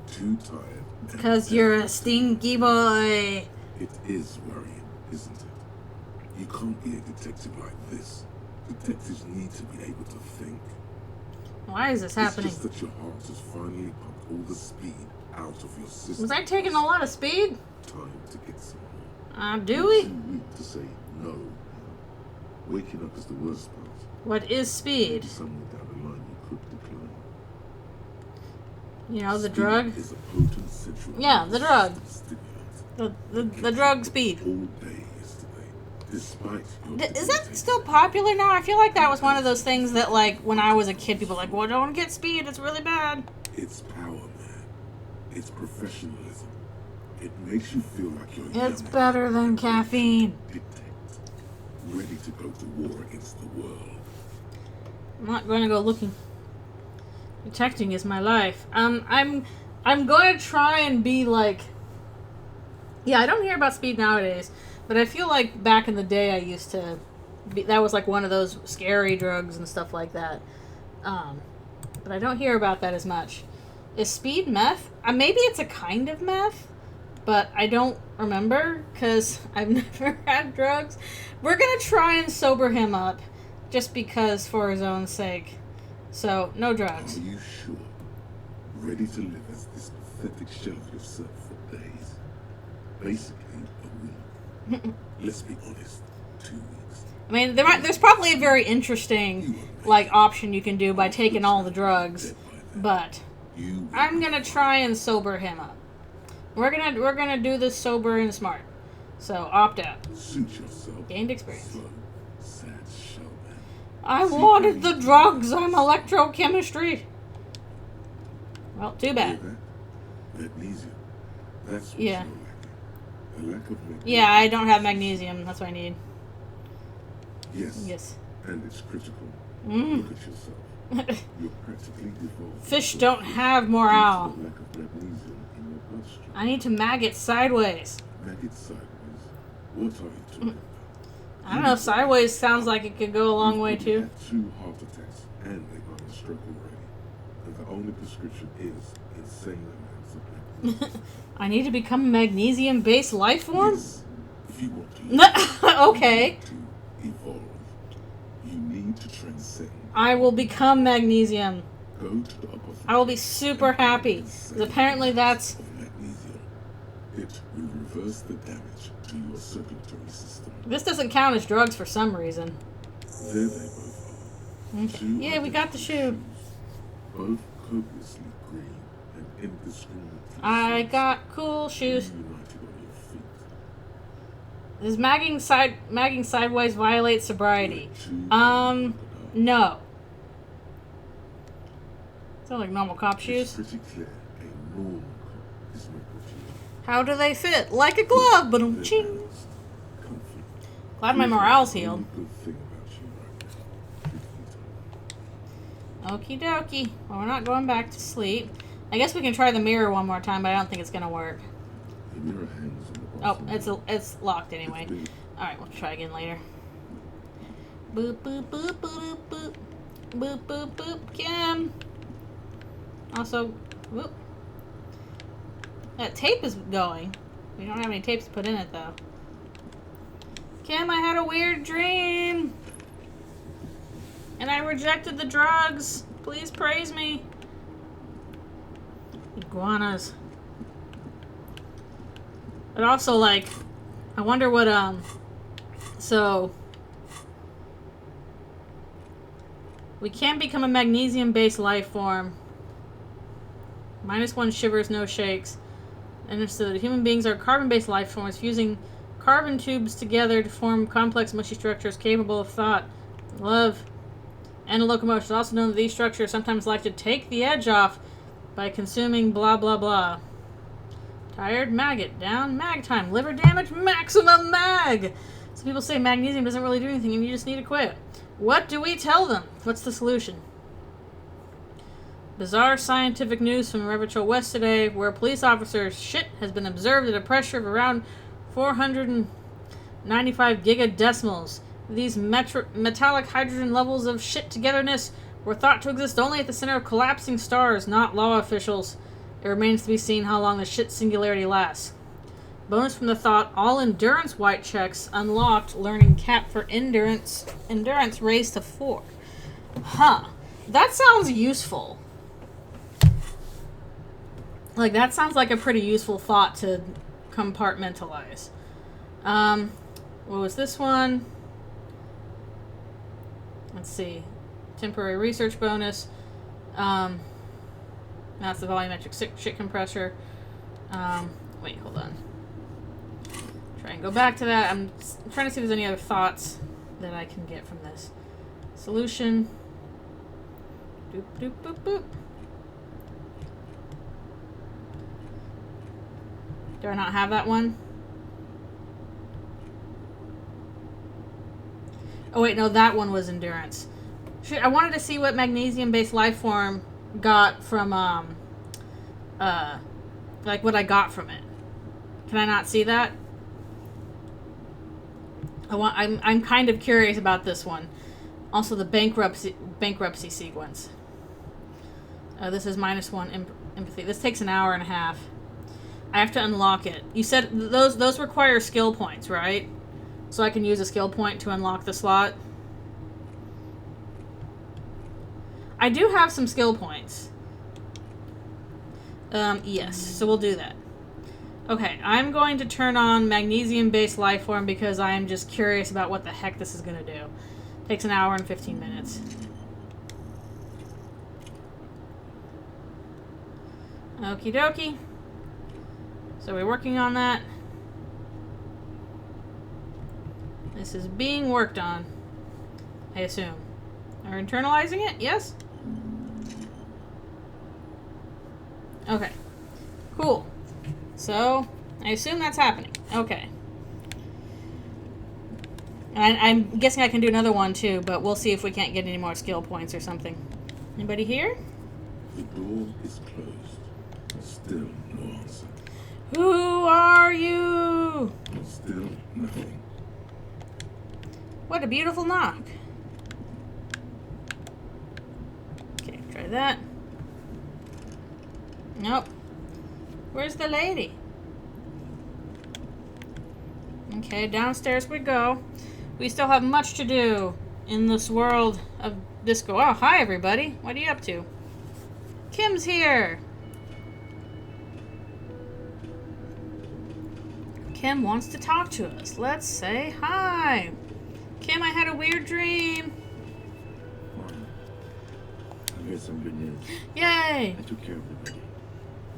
Too tired. Because you're a stinky boy. It is worrying, isn't it? You can't be a detective like this. Detectives need to be able to think. Why is this happening? It's just that your heart has finally pumped all the speed out of your system. Was I taking a lot of speed? Time to get some more. Do You're we? too weak to say no. Waking up is the worst part. What is speed? Maybe somewhere down the line you could decline. You know, the Speed drug? is a potent central Yeah, the drug. stimulant. The drug speed. All day yesterday. Despite your Is that still popular now? I feel like that was one of those things that, like, when I was a kid, people were like, well, don't get speed, it's really bad. It's power, man. It's professionalism. It makes you feel like you're It's young, better than caffeine. dictate, ready to go to war against the world. I'm not going to go looking. Detecting is my life. I'm going to try and be like... Yeah, I don't hear about speed nowadays, but I feel like back in the day I used to... that was like one of those scary drugs and stuff like that. But I don't hear about that as much. Is speed meth? Maybe it's a kind of meth, but I don't remember because I've never had drugs. We're going to try and sober him up just because for his own sake. So, no drugs. Are you sure? Ready to live as this pathetic shell of yourself for days? Basically, a week. Let's be honest, 2 weeks. I mean, there's probably a very interesting, like, option you can do by taking all the drugs, but I'm gonna try and sober him up. We're gonna do this sober and smart. So opt out. Suit yourself. Gained experience. Slow, sad shell, man. I wanted the drugs. I'm electrochemistry. Well, too bad. Hear that? Magnesium. That's what Yeah. you're lacking. A lack of magnesium. Yeah, I don't have magnesium. That's what I need. Yes. Yes. And it's critical. Mm. Look at yourself. You're practically devolved. Fish don't have morale. Due to the lack of magnesium in your bloodstream. I need to maggot sideways. Maggot sideways. What are you talking about? I don't know. Sideways sounds like it could go a long way You've too. had 2 heart attacks and they got a stroke already. And the only prescription is insane amounts of magnesium. I need to become a magnesium-based life form. Yes, if you want to Okay. to evolve, you need to transcend. I will become magnesium. Go to the upper I will be super happy. 'Cause apparently that's... of magnesium. It will reverse the damage to your circulatory system. This doesn't count as drugs for some reason. There they both are. Okay. 2 Yeah, we got the shoe. shoes, both copiously green and indiscriminately. I shaped, got cool shoes. reunited on your feet. Does magging sideways violate sobriety? Two No. Sound like normal cop It's shoes. pretty clear a normal cop is not what you are. How do they fit? Like a glove, but They're ching. balanced, comfy. Glad my Here's the morale's only healed. good thing about you right now. Truth be told. Okie dokie. Well, we're not going back to sleep. I guess we can try the mirror one more time, but I don't think it's gonna work. The mirror hangs on the Oh, bottom. it's locked anyway. It's big. Alright, we'll try again later. Boop, boop, boop, boop, boop. Boop, boop, boop, Kim. Also, whoop. That tape is going. We don't have any tapes to put in it, though. Kim, I had a weird dream. And I rejected the drugs. Please praise me. Iguanas. But also, like, I wonder what, so, we can't become a magnesium-based life form. -1 shivers, no shakes. Understood. Human beings are carbon-based life forms, fusing carbon tubes together to form complex, mushy structures capable of thought, love, and locomotion. Also known that these structures sometimes like to take the edge off by consuming blah blah blah. Tired maggot, down mag time, liver damage, maximum mag. Some people say magnesium doesn't really do anything and you just need to quit. What do we tell them? What's the solution? Bizarre scientific news from Revachol West today, where a police officer's shit has been observed at a pressure of around 495 gigadecimals. These metallic hydrogen levels of shit togetherness were thought to exist only at the center of collapsing stars, not law officials. It remains to be seen how long the shit singularity lasts. Bonus from the thought, all endurance white checks unlocked, learning cap for endurance raised to 4. Huh. That sounds useful. Like, that sounds like a pretty useful thought to compartmentalize. What was this one? Let's see. Temporary research bonus. That's the volumetric shit compressor. Wait, hold on. Try and go back to that. I'm trying to see if there's any other thoughts that I can get from this. Solution. Doop, doop, boop, boop. Do I not have that one? Oh wait, no, that one was endurance. Shit, I wanted to see what magnesium-based life form got from, like what I got from it. Can I not see that? I'm kind of curious about this one. Also, the bankruptcy sequence. This is -1 empathy. This takes an hour and a half. I have to unlock it. You said those require skill points, right? So I can use a skill point to unlock the slot. I do have some skill points. Yes, so we'll do that. Okay, I'm going to turn on magnesium-based life form because I am just curious about what the heck this is going to do. Takes an hour and 15 minutes. Okie dokie. So we're working on that. This is being worked on, I assume. Are internalizing it? Yes? Okay. Cool. So, I assume that's happening. Okay. And I'm guessing I can do another one too, but we'll see if we can't get any more skill points or something. Anybody here? The door is closed. Still no answer. Who are you? Still nothing. What a beautiful knock. Okay, try that. Nope. Where's the lady? Okay, downstairs we go. We still have much to do in this world of disco. Oh, hi everybody. What are you up to? Kim's here. Kim wants to talk to us. Let's say hi. Kim, I had a weird dream. I've got some good news. Yay! I took care of the body.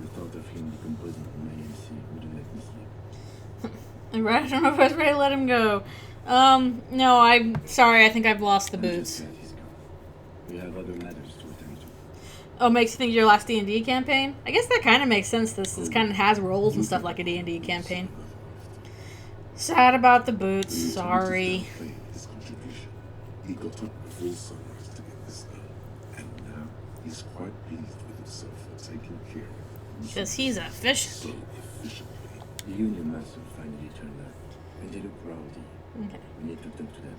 The thought of him decomposing in my AC wouldn't let me sleep. Right, I don't know if I was ready to let him go. No, I'm sorry. I think I've lost the I'm boots. just glad he's gone. We have other matters to attend to. Oh, makes you think your last D&D campaign? I guess that kind of makes sense. This kind of has roles and stuff like a D&D campaign. Sad about the boots. Sorry. His contribution. He got up before sunrise to get this done, and now he's quite pleased with himself for taking care of it. Because he's efficient. So efficiently. The union master finally turned up, and they look rowdy. Okay. We need to talk to them.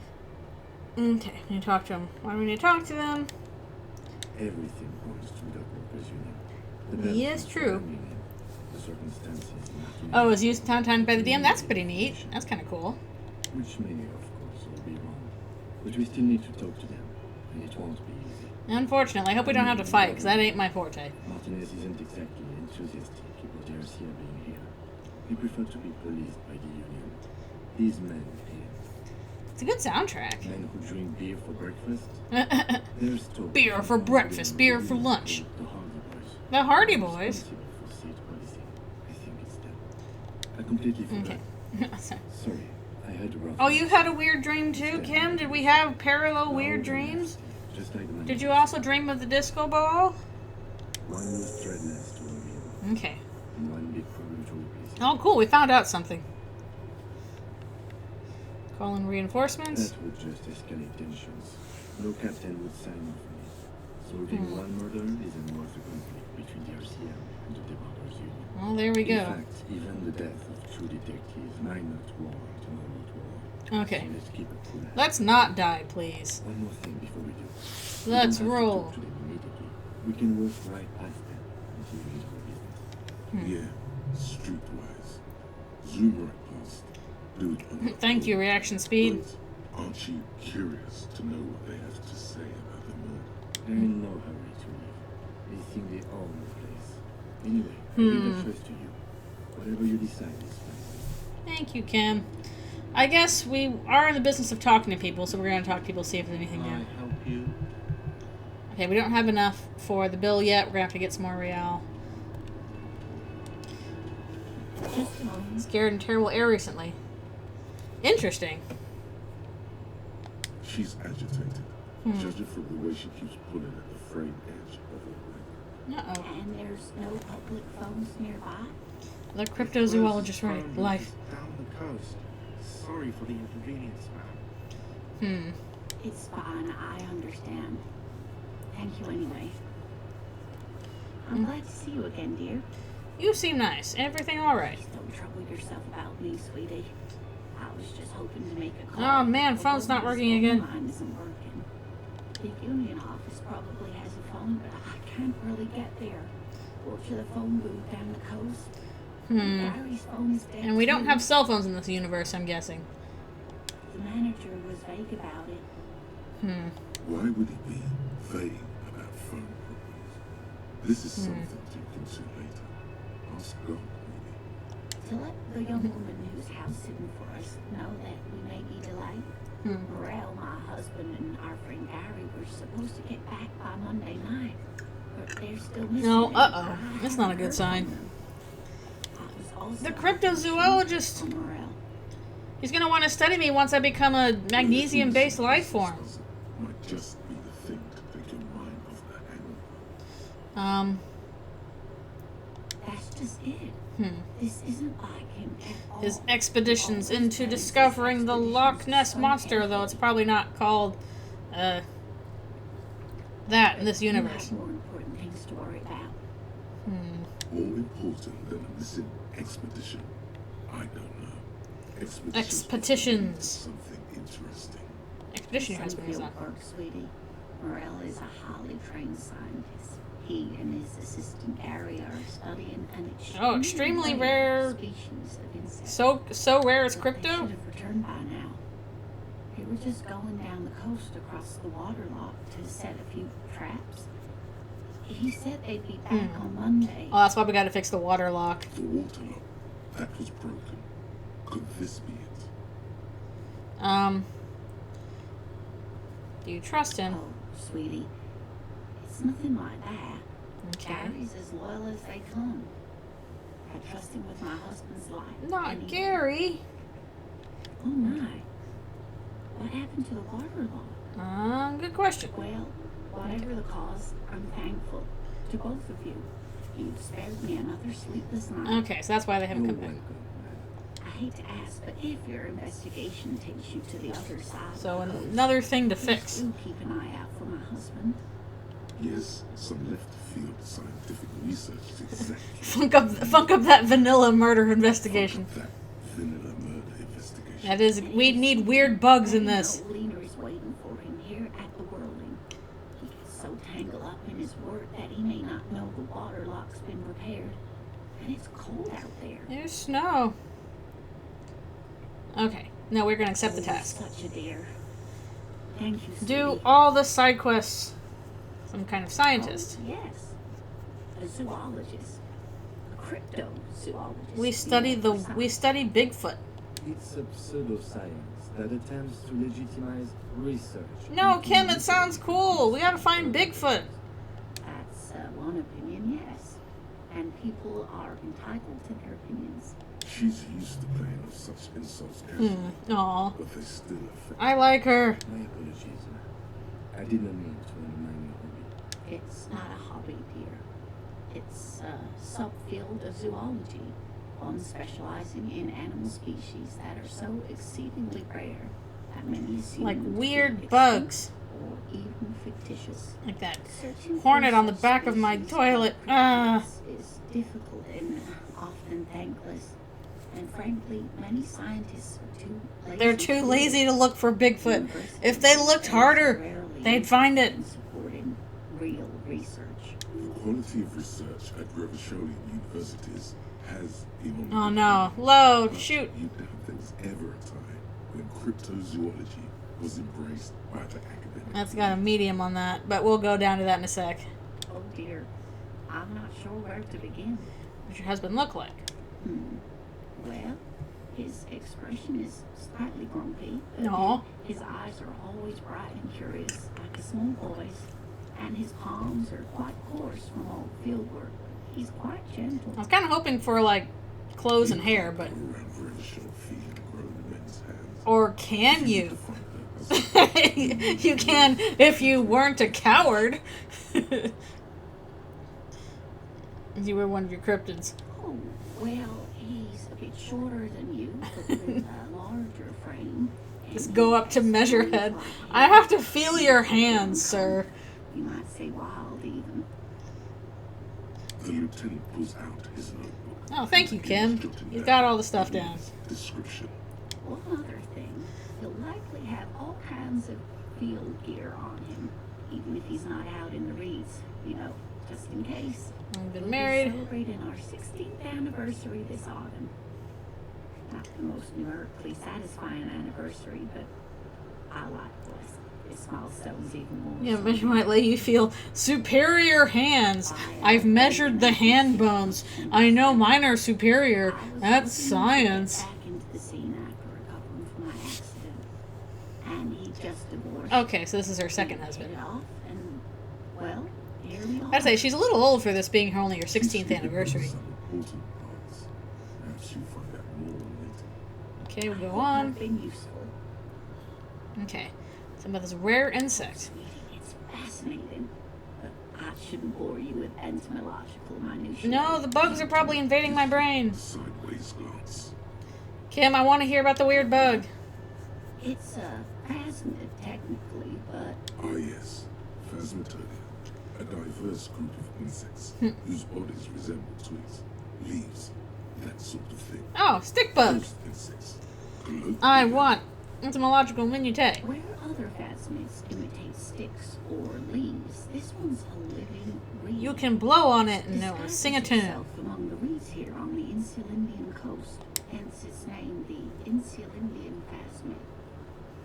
Okay, we need to talk to them. Why do we need to talk to them? Everything points to the workers' union. The best Yes, is true. the union. The circumstances not Oh, it was used time by the DM? That's pretty neat. That's kind of cool. Which may, of course, all be wrong. But we still need to talk to them, and it won't be easy. Unfortunately, I hope we don't have to fight, because that ain't my forte. Martinez isn't exactly enthusiastic about the RCA being here. He preferred to be policed by the union. These men here, It's a good soundtrack. men who drink beer for breakfast, they're stoked. Beer for breakfast, beer for lunch. The Hardy Boys. The Hardy Boys? Responsible for state policy. I think it's them. I completely forgot. Okay. Sorry, I had a rough Oh, you had a weird dream too, Kim? Did we have parallel weird dreams? Just like the man. Did you also dream of the disco ball? One was threadless to a meal, Okay. and one big problem to replace. Oh, cool. We found out something. Call in reinforcements. That would just escalate tensions. No captain would sign off on it. Solving one murder isn't worth a conflict between the RCM and the Debugger's Union. Well, there we In go. fact, even the death of true detectives might not warrant an all-out war. Okay. So let's keep it cool. Let's not die, please. One more thing before we do. Let's We don't have to roll. talk to them immediately. We can work right past them until we get our business. Yeah, streetwise. Zoom right past. Do it on your Thank you, own. reaction speed. But aren't you curious to know what they have to say about the murder? They're in no hurry to leave. They think they own the place. Anyway, I leave the choice to you. Whatever you decide is fine. Thank you, Kim. I guess we are in the business of talking to people, so we're going to talk to people, see if there's anything Can I new. help you? Okay, we don't have enough for the bill yet. We're going to have to get some more real. Just a moment. Scared in terrible air recently. Interesting. She's agitated, judging from the way she keeps pulling at the frayed edge of her ring. Uh-oh. And there's no public phones nearby? The cryptozoologist right. Phone Life. is down the coast. Sorry for the inconvenience, ma'am. It's fine, I understand. Thank you anyway. I'm glad to see you again, dear. You seem nice. Everything alright? Please don't trouble yourself about me, sweetie. I was just hoping to make a call. Oh man, phone's not working again. Mine isn't working. The union office probably has a phone, but I can't really get there. Or to the phone booth down the coast. Gary's phone is dead. And we don't too. have cell phones in this universe, I'm guessing. The manager was vague about it. Why would he be vague about phone problems? This is something to consider later. Ask God, maybe. To let the young woman whose house hidden for us know that we may be delayed. Morel, my husband, and our friend Gary were supposed to get back by Monday night. But they're still missing. No, and uh-oh. I That's not a haven't good heard sign. from them. I was also The cryptozoologist. on Morel. He's gonna want to study me once I become a magnesium-based life form. Might just be the thing to take your mind off the hangover. That's just it. This isn't like him at all. His expeditions into discovering the Loch Ness Monster, though it's probably not called, that in this You universe. have more important things to worry about. More important than a missing expedition? I don't know. Expeditions. Something interesting. Expedition, your Some husband is field on. work, sweetie. Morel is a highly trained scientist. He and his assistant Gary are studying an extremely rare species of insect. So rare as But crypto? They should have returned by now. They were just going down the coast across the water lock to set a few traps. He said they'd be back on Monday. Oh, that's why we gotta fix the water lock. The water lock. That was broken. Could this be it? Do you trust him? Oh, sweetie, it's nothing like that. Okay. Gary's as loyal as they come. I trust him with my husband's life. Not And he- Gary. Oh my. What happened to the water lock? Good question. Well, whatever the cause, I'm thankful to both of you. You've spared me another sleepless night. Okay, so that's why they haven't You're come back. welcome, madam. I hate to ask, but if your investigation takes you to the other side So of the coast, another thing to please fix. do keep an eye out for my husband. Yes, some left field scientific research is exactly Funk up that vanilla murder investigation. that vanilla murder investigation. That is, we need weird bugs in this. Lena is waiting for him here at the whirling. He gets so tangled up in his work that he may not know the water lock's been repaired. And it's cold out there. There's snow. Okay, now we're gonna accept the task. Such a dear. Thank you, Do sweetie. all the side quests. Some kind of scientist. Oh, yes. A zoologist. A cryptozoologist. We study Bigfoot. It's a pseudoscience that attempts to legitimize research. No, Kim, it sounds cool. We gotta find Bigfoot. That's one opinion, yes. And people are entitled to their opinions. She's used to playing off such insults casually, Aw, but they still affect. I like her. My apologies. I did not mean to undermine your hobby. It's not a hobby, dear. It's a subfield of zoology, one specializing in animal species that are so exceedingly rare that many assume Like to be weird extinct bugs. or even fictitious. Like that Searching for hornet on the such back of my species toilet. is difficult and often thankless. And frankly, many scientists are too lazy. They're too to lazy to look for Bigfoot. Universities If they looked harder, rarely they'd find it. in supporting real research. The quality of research at Revacholian universities has been Oh no. Load. But Shoot. You doubt there was ever a time when cryptozoology was embraced by the academic. That's got a medium on that, but we'll go down to that in a sec. Oh dear, I'm not sure where to begin. What's your husband look like? Well, his expression is slightly grumpy. But Aw. his eyes are always bright and curious, like a small boy's. And his palms are quite coarse from all field work. He's quite gentle. I was kind of hoping for, like, clothes and hair, but... Go around Revachol feeling grown men's hands. Or can You you? need to find her husband. You can if you weren't a coward. You were one of your cryptids. Oh, well, he's a bit shorter than you, but with a larger frame. Just and go he up to has measure eyes head. like I his. have to feel your hands, sir. You might say wild, even. The lieutenant pulls out his notebook. Oh, thank you, Kim. He's got all the stuff down. Description. One other thing, he'll likely have all kinds of field gear on him, even if he's not out in the reeds, you know, just in case. I've been We're married. celebrating our 16th anniversary this autumn. Not the most numerically satisfying anniversary, but I like this milestone's even more. Yeah, so. but she might let you feel superior hands. I've measured the hand bones. I know mine are superior. I was That's looking to get science. back into the scene after recovering from my accident, and he just divorced. Okay, so this is her second Hit husband. it off, and well, here we are. I'd say she's a little old for this being her only her 16th anniversary. Some important parts. Perhaps you'll find out more later. Okay, we'll go Hope on. I've been useful. Okay, something about this rare insect. Sweetie, it's fascinating, but I shouldn't bore you with entomological minutiae. No, the bugs are probably invading my brain. Sideways glance. Kim, I want to hear about the weird bug. It's a phasmid technically, but Ah yes, Phasmatodea. A diverse group of insects whose bodies resemble twigs, leaves, that sort of thing. Oh, stick bug. Most insects. Colloquially, I want entomological minutiae. where other phasmids imitate sticks or leaves, this one's a living reed. You can blow on it and it will Disguises sing a tune. itself among the reeds here on the Insulindian coast, hence its name, the Insulindian phasmid.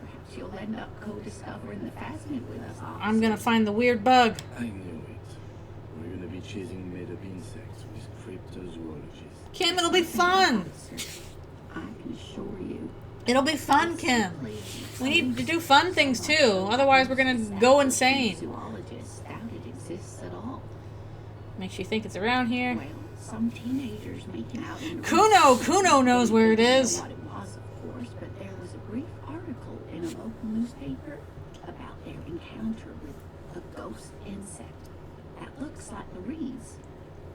Perhaps you'll end up co-discovering the phasmid with us all. I'm gonna find the weird bug. I knew it. We're gonna be chasing made-up insects with cryptozoologists. Kim, it'll be fun. I can assure you. It'll be fun, Kim. We need to do fun things too. Otherwise, we're gonna go insane. Zoologists doubt it exists at all. Makes you think it's around here. Well, some teenagers making out in the Kuno knows where it I is. don't know what it was, of course, but there was a brief article in a local newspaper about their encounter with a ghost insect that looks like the reeds.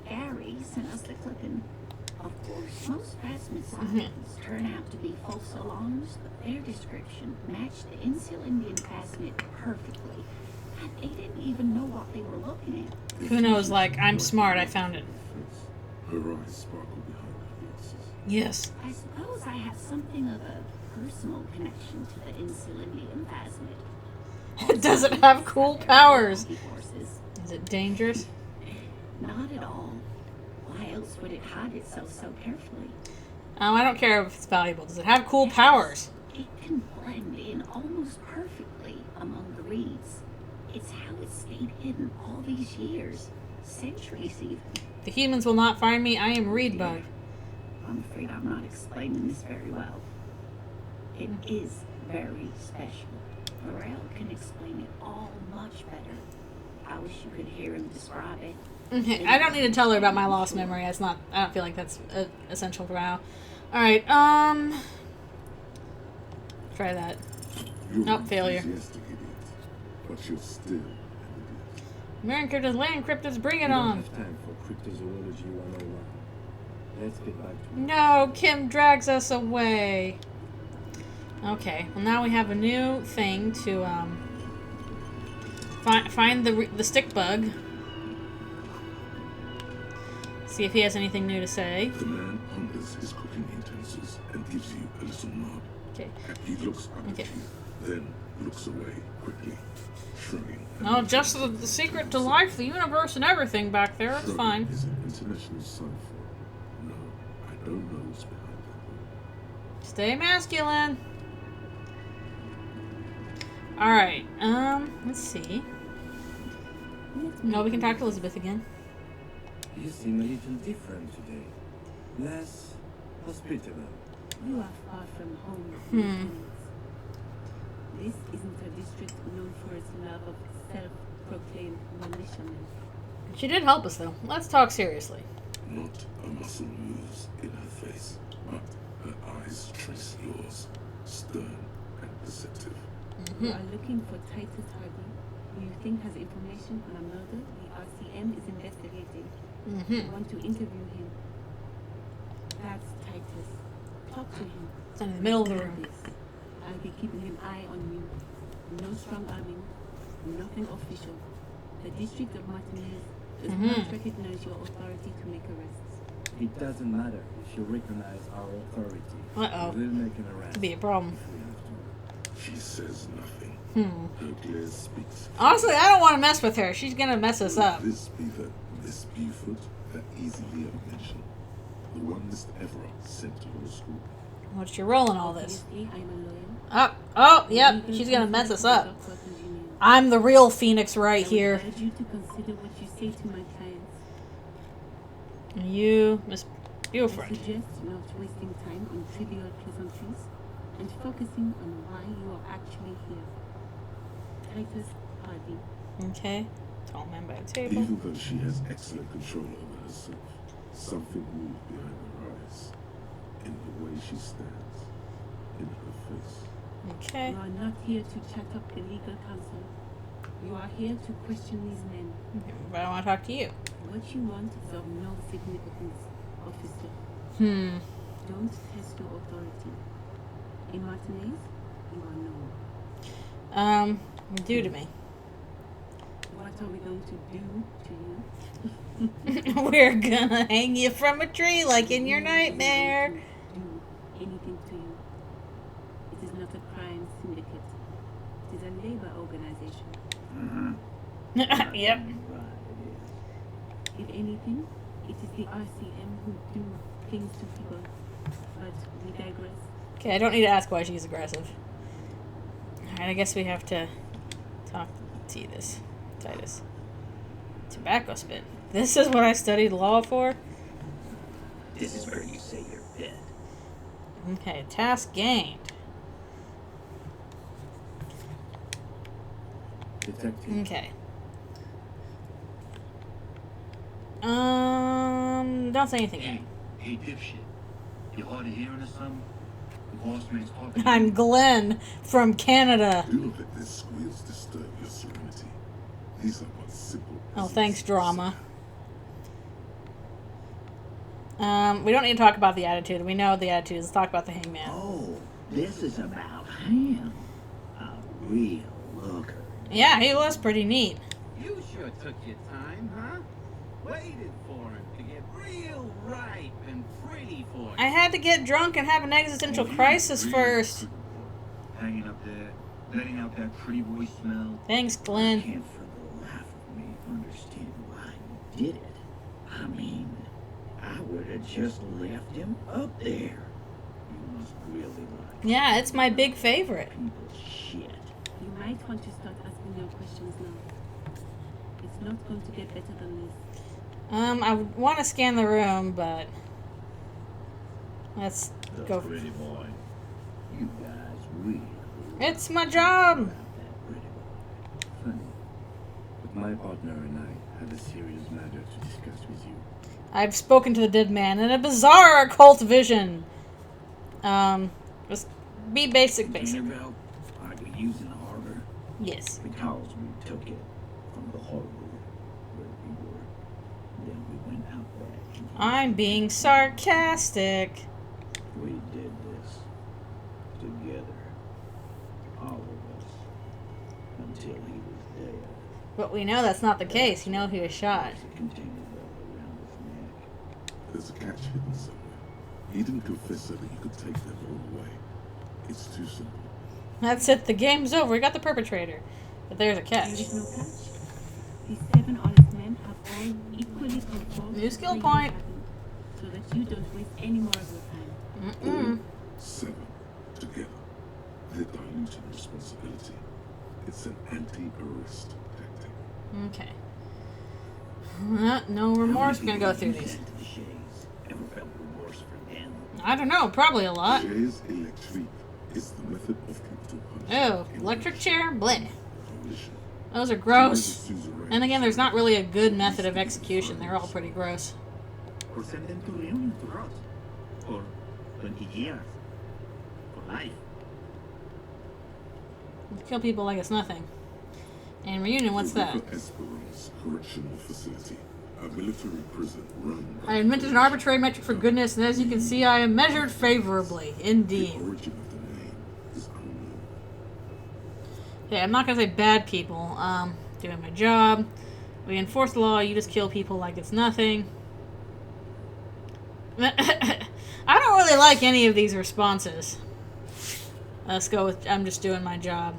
Gary sent us the clipping. Of course, most phasmid sightings turn out to be false alarms, but their description matched the Insulindian phasmid perfectly, and they didn't even know what they were looking at. Kuno's like, I'm smart, I found it. Her eyes sparkle behind her glasses. Yes. I suppose I have something of a personal connection to the Insulindian phasmid. Does it have cool powers? Horses. Is it dangerous? Not at all. Why else would it hide itself so carefully? Oh, I don't care if it's valuable. Does it have cool powers? It can blend in almost perfectly among the reeds. It's how it stayed hidden all these years, centuries even. The humans will not find me. I am reed bug. I'm afraid I'm not explaining this very well. It is very special. Morel can explain it all much better. I wish you could hear him describe it. Okay, I don't need to tell her about my lost memory. That's not. I don't feel like that's essential for now. All right. Try that. You're Nope, failure. enthusiastic, idiot, but you're still an idiot. American cryptids, land cryptids, bring it We don't on. have time for cryptozoology 101. Let's get back to it. No, Kim drags us away. Okay. Well, now we have a new thing to find the stick bug. See if he has anything new to say. The man ponders his cooking utensils and gives you a little nod. Okay. He looks up Okay. at you, then looks away quickly, shrugging. Oh, just the secret to life, the universe, and everything back there. It's Shrugging fine. is an international sign for no, I don't know what's behind that. Stay masculine. Alright, let's see. No, we can talk to Elizabeth again. You seem a little different today. Less hospitable. You are far from home. Hmm. This isn't a district known for its love of self-proclaimed militiamen. She did help us, though. Let's talk seriously. Not a muscle moves in her face, but her eyes trace yours. stern and deceptive. You are looking for Titus Hardy, who you think has information on a murder the RCM is investigating. You want to interview him. That's Titus. Talk to him. It's in the middle of the Tell room. this. I'll be keeping an eye on you. No strong arming. Nothing official. The District of Martinez does not recognize your authority to make arrests. It doesn't matter if you recognize our authority. Uh-oh. We'll make an arrest. Could be a problem. if we have to. She says nothing. Her glare speaks. Honestly, I don't want to mess with her. She's gonna mess us up. Could this be the Miss Buford that easily mentioned? The one Mr. Everett sent to her school? What's your role in all this? Obviously, I'm a lawyer. Oh, yep. She's gonna mess us up. I'm the real Phoenix right here. I would urge you to consider what you say to my clients. And you, Miss I Buford. suggest not wasting time on trivial pleasantries and focusing on why you are actually here. Titus Hardy. Okay. Tall man by the table. Even though she has excellent control over herself, something moved behind her eyes, in the way she stands, in her face. Okay. You are not here to chat up illegal counsel. You are here to question these men. But I want to talk to you. What you want is of no significance, officer. Don't test your authority. In Martinez, you are known. Do to me. What are we going to do to you? We're gonna hang you from a tree like in your We are going nightmare. to do anything to you. It is not a crime syndicate. It is a labor organization. Yep. If anything, it is the RCM who do things to people. But we digress. Okay, I don't need to ask why she's aggressive. Alright, I guess we have to talk to Titus. Tobacco spit. This is what I studied law for? This is where you say your bit. Okay, task gained. Detective. Okay. Don't say anything yet. Hey, dipshit. You hard of hearing or something? The boss man's talking. I'm Glenn from Canada. Do not let their squeals disturb your serenity. These are but simple. Oh, thanks, drama. We don't need to talk about the attitude. We know the attitude. Let's talk about the hangman. Oh, this is about him. A real looker. Yeah, he was pretty neat. You sure took your time, huh? Waited for him to get real ripe and pretty for you. I had to get drunk and have an existential crisis first. Hanging up there, letting out that pretty boy smell. Thanks, I Glenn. can't for the life of me understand why you did it. I mean, I would have just left him up there. You must really like Yeah, it's my big favorite. people's shit. You might want to start asking your questions now. It's not going to get better than this. I would want to scan the room, but let's go. Pretty boy. You guys really It's my job. that pretty boy. Funny. But my partner and I have a serious matter to discuss with you. I've spoken to the dead man in a bizarre occult vision. Just be basic. Container belt, like we use in the harbor, Yes. because we took it from the harbor where we were. Then we went out back. I'm being sarcastic. We did this together, all of us, until he was dead. But we know that's not the case. You know he was shot. There's a container belt around his neck. There's a catch hidden somewhere. He didn't confess so that you could take them all away. It's too simple. That's it. The game's over. We got the perpetrator. But there's a There catch. is no catch. These 7 honest men have all equally controlled New skill the point. pattern, so that you don't waste any more of your time. Mm-mm. 7 together. They're diluting responsibility. It's an anti-arrest tactic. Okay. No remorse. We're gonna go through these. Sent to the shades. Ever felt remorse for them? I don't know. Probably a lot. Chaise électrique is the method of capital punishment. Oh, electric chair? Bleh. Coalition. Those are gross. And again, there's not really a good method of execution. They're all pretty gross. Or send them to reunion to rot. Or 20 years. For life. Kill people like it's nothing. And reunion, what's that? River Esperance Correctional Facility, a military prison run by I invented an arbitrary metric for goodness, and as you can see, I am measured favorably. The Indeed. origin of the name is unknown. Okay, I'm not gonna say bad people. Doing my job. We enforce the law, you just kill people like it's nothing. I don't really like any of these responses. Let's go with, I'm just doing my job.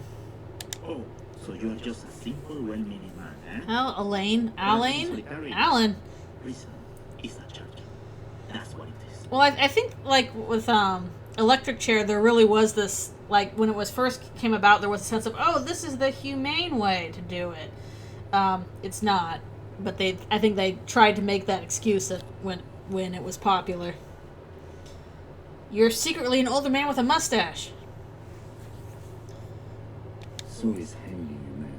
Oh, so you're just a simple, well-meaning man, eh? Hell, Elaine? Alan? Prison is a church. That's what it is. Well, I think, like, with Electric Chair, there really was this, like, when it was first came about, there was a sense of, oh, this is the humane way to do it. It's not. But I think they tried to make that excuse when it was popular. You're secretly an older man with a mustache. So is hanging you, man.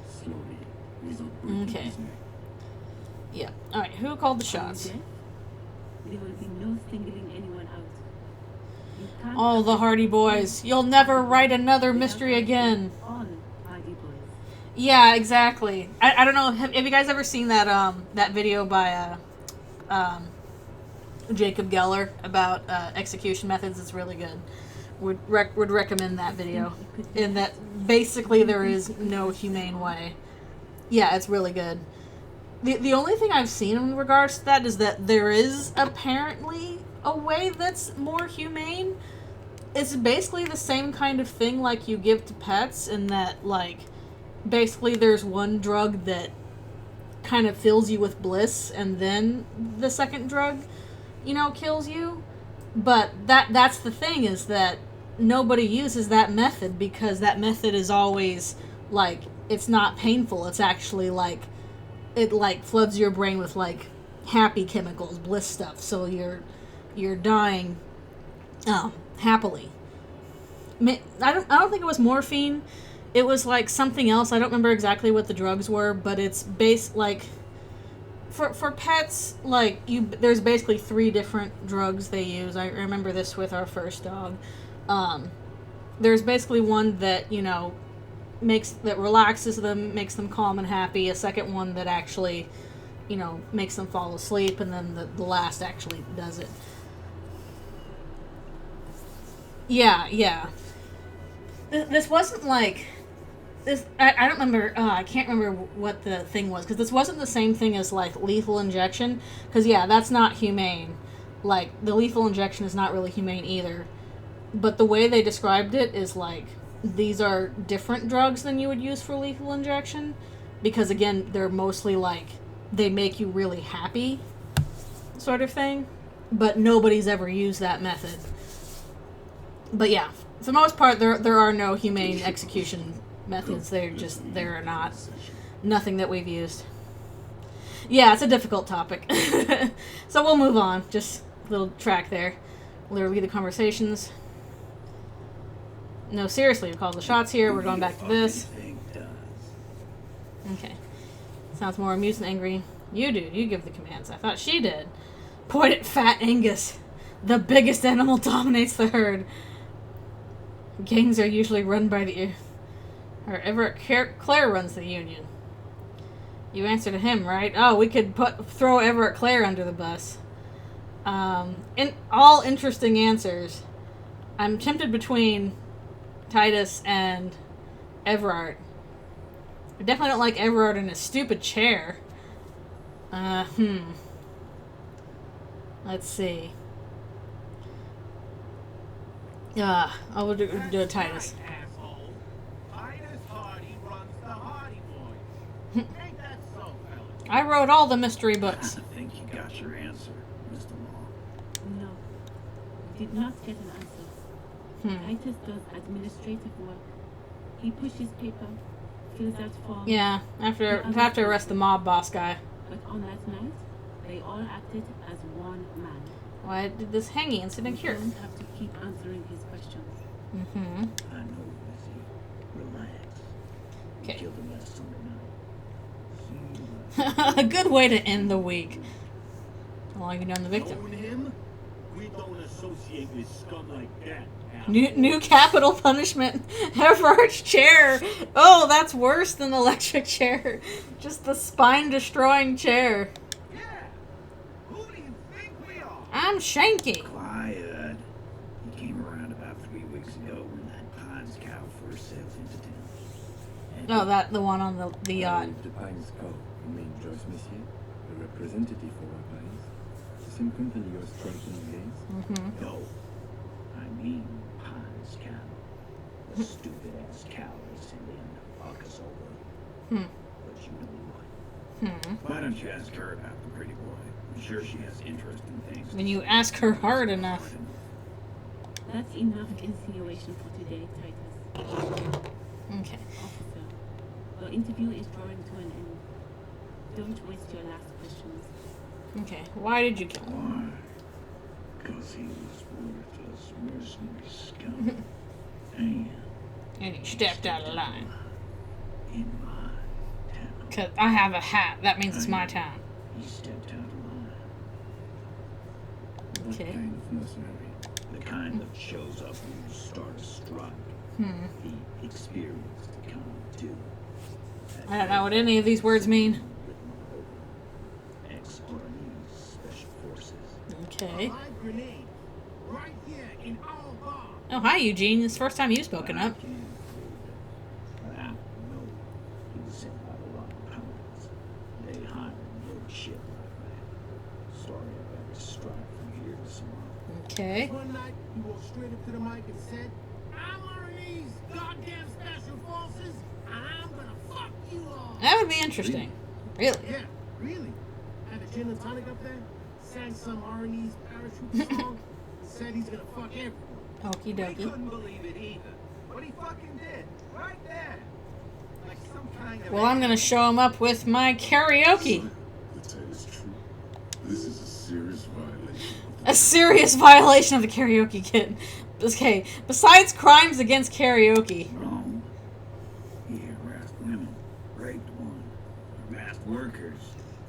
Slowly, without breaking Okay. his neck. Yeah. Alright, who called the shots? There will be no singling anyone out. You can't Oh, the Hardy Boys. You'll never write another mystery again. all Hardy Boys. Yeah, exactly. I don't know. Have you guys ever seen that video by Jacob Geller about execution methods? It's really good. Would recommend that video. In that basically there is no humane way. Yeah, it's really good. The only thing I've seen in regards to that is that there is apparently a way that's more humane. It's basically the same kind of thing like you give to pets, in that, like, basically there's one drug that kind of fills you with bliss, and then the second drug, kills you. But that's the thing, is that nobody uses that method, because that method is always, like, it's not painful. It's actually, like, it, like, floods your brain with, like, happy chemicals, bliss stuff, so you're dying happily. I don't think it was morphine. It was, like, something else. I don't remember exactly what the drugs were, but it's like, for pets, like, there's basically 3 different drugs they use. I remember this with our first dog. There's basically one that, that relaxes them, makes them calm and happy. A second one that actually, makes them fall asleep, and then the last actually does it. Yeah. This wasn't like... I don't remember, I can't remember what the thing was, because this wasn't the same thing as, like, lethal injection, because, yeah, that's not humane. Like, the lethal injection is not really humane either, but the way they described it is, like, these are different drugs than you would use for lethal injection, because, again, they're mostly, like, they make you really happy, sort of thing, but nobody's ever used that method. But, yeah, for the most part, there are no humane execution methods. There are not. Nothing that we've used. Yeah, it's a difficult topic. So we'll move on. Just a little track there. Literally the conversations. No, seriously, we called the shots here. We're going back to this. Okay. Sounds more amused than angry. You do. You give the commands. I thought she did. Point at Fat Angus. The biggest animal dominates the herd. Gangs are usually run by the... Or Everett Clare runs the union. You answer to him, right? Oh, we could throw Everett Clare under the bus. In all interesting answers. I'm tempted between Titus and Everard. I definitely don't like Everard in a stupid chair. Let's see. I'll do a Titus. I wrote all the mystery books. I think you got your answer, Mr. Law. No, you did not get an answer. Titus does administrative work. He pushes paper, fills out forms. Yeah, have to arrest the mob boss guy. But on that night, they all acted as one man. Why did this hanging incident You occur? don't have to keep answering his questions. Mm-hmm. I know, Missy. Relax. You Okay. killed him last Sunday night. A good way to end the week. How long have you known the victim? Known him? We don't associate with scum like that. New capital punishment. Average chair. Oh, that's worse than electric chair. Just the spine-destroying chair. Yeah. Who do you think we are? I'm Shanky. Quiet. He came around about 3 weeks ago when that Pines cow first sailed into town. Oh, the one on the yacht. The Pines cow, you mean Joyce Messier, the representative for our Pines? The same company you're striking against? Mm-hmm. No. I mean Pines cow. The stupid ass cow they sent in to fuck us over. But you know what? Why don't you ask her about the pretty boy? I'm sure she has interesting things. When you ask her hard enough. That's enough insinuation for today, Titus. Okay. Officer, the interview is drawing to an end. Don't waste your last questions. Okay. Why did you kill him? Why? Because he was worthless mercenary scum. And he stepped out of line. In my town. Cause I have a hat. That means it's my town. He stepped out of line. What Okay. kind of mercenary? The kind that shows up when you start a strike. The experienced kind, too. I don't know what any of these words mean. Ex-Army Special Forces. Okay. Live grenade. Right here in our bar. Oh, hi, Eugene. It's the first time you've spoken up. I know he was sent by the wrong opponents. They hired little shit like that. Sorry I got to strike from here to tomorrow. Okay. One night, he walked straight up to the mic and said, I'm Arnie's goddamn special forces, and I'm gonna fuck you all. That would be interesting. Really? Yeah, really. Had a gin and tonic up there, sang some Arnie's parachute song, said he's gonna fuck everyone. Okie We dokie. couldn't believe it either. But he fucking did. Right there. Like some kind of... Well, I'm gonna show him up with my karaoke. The tale is true. This is a serious violation of the A serious violation of the karaoke kit. Okay, besides crimes against karaoke. Wrong. He harassed women, raped one, harassed workers,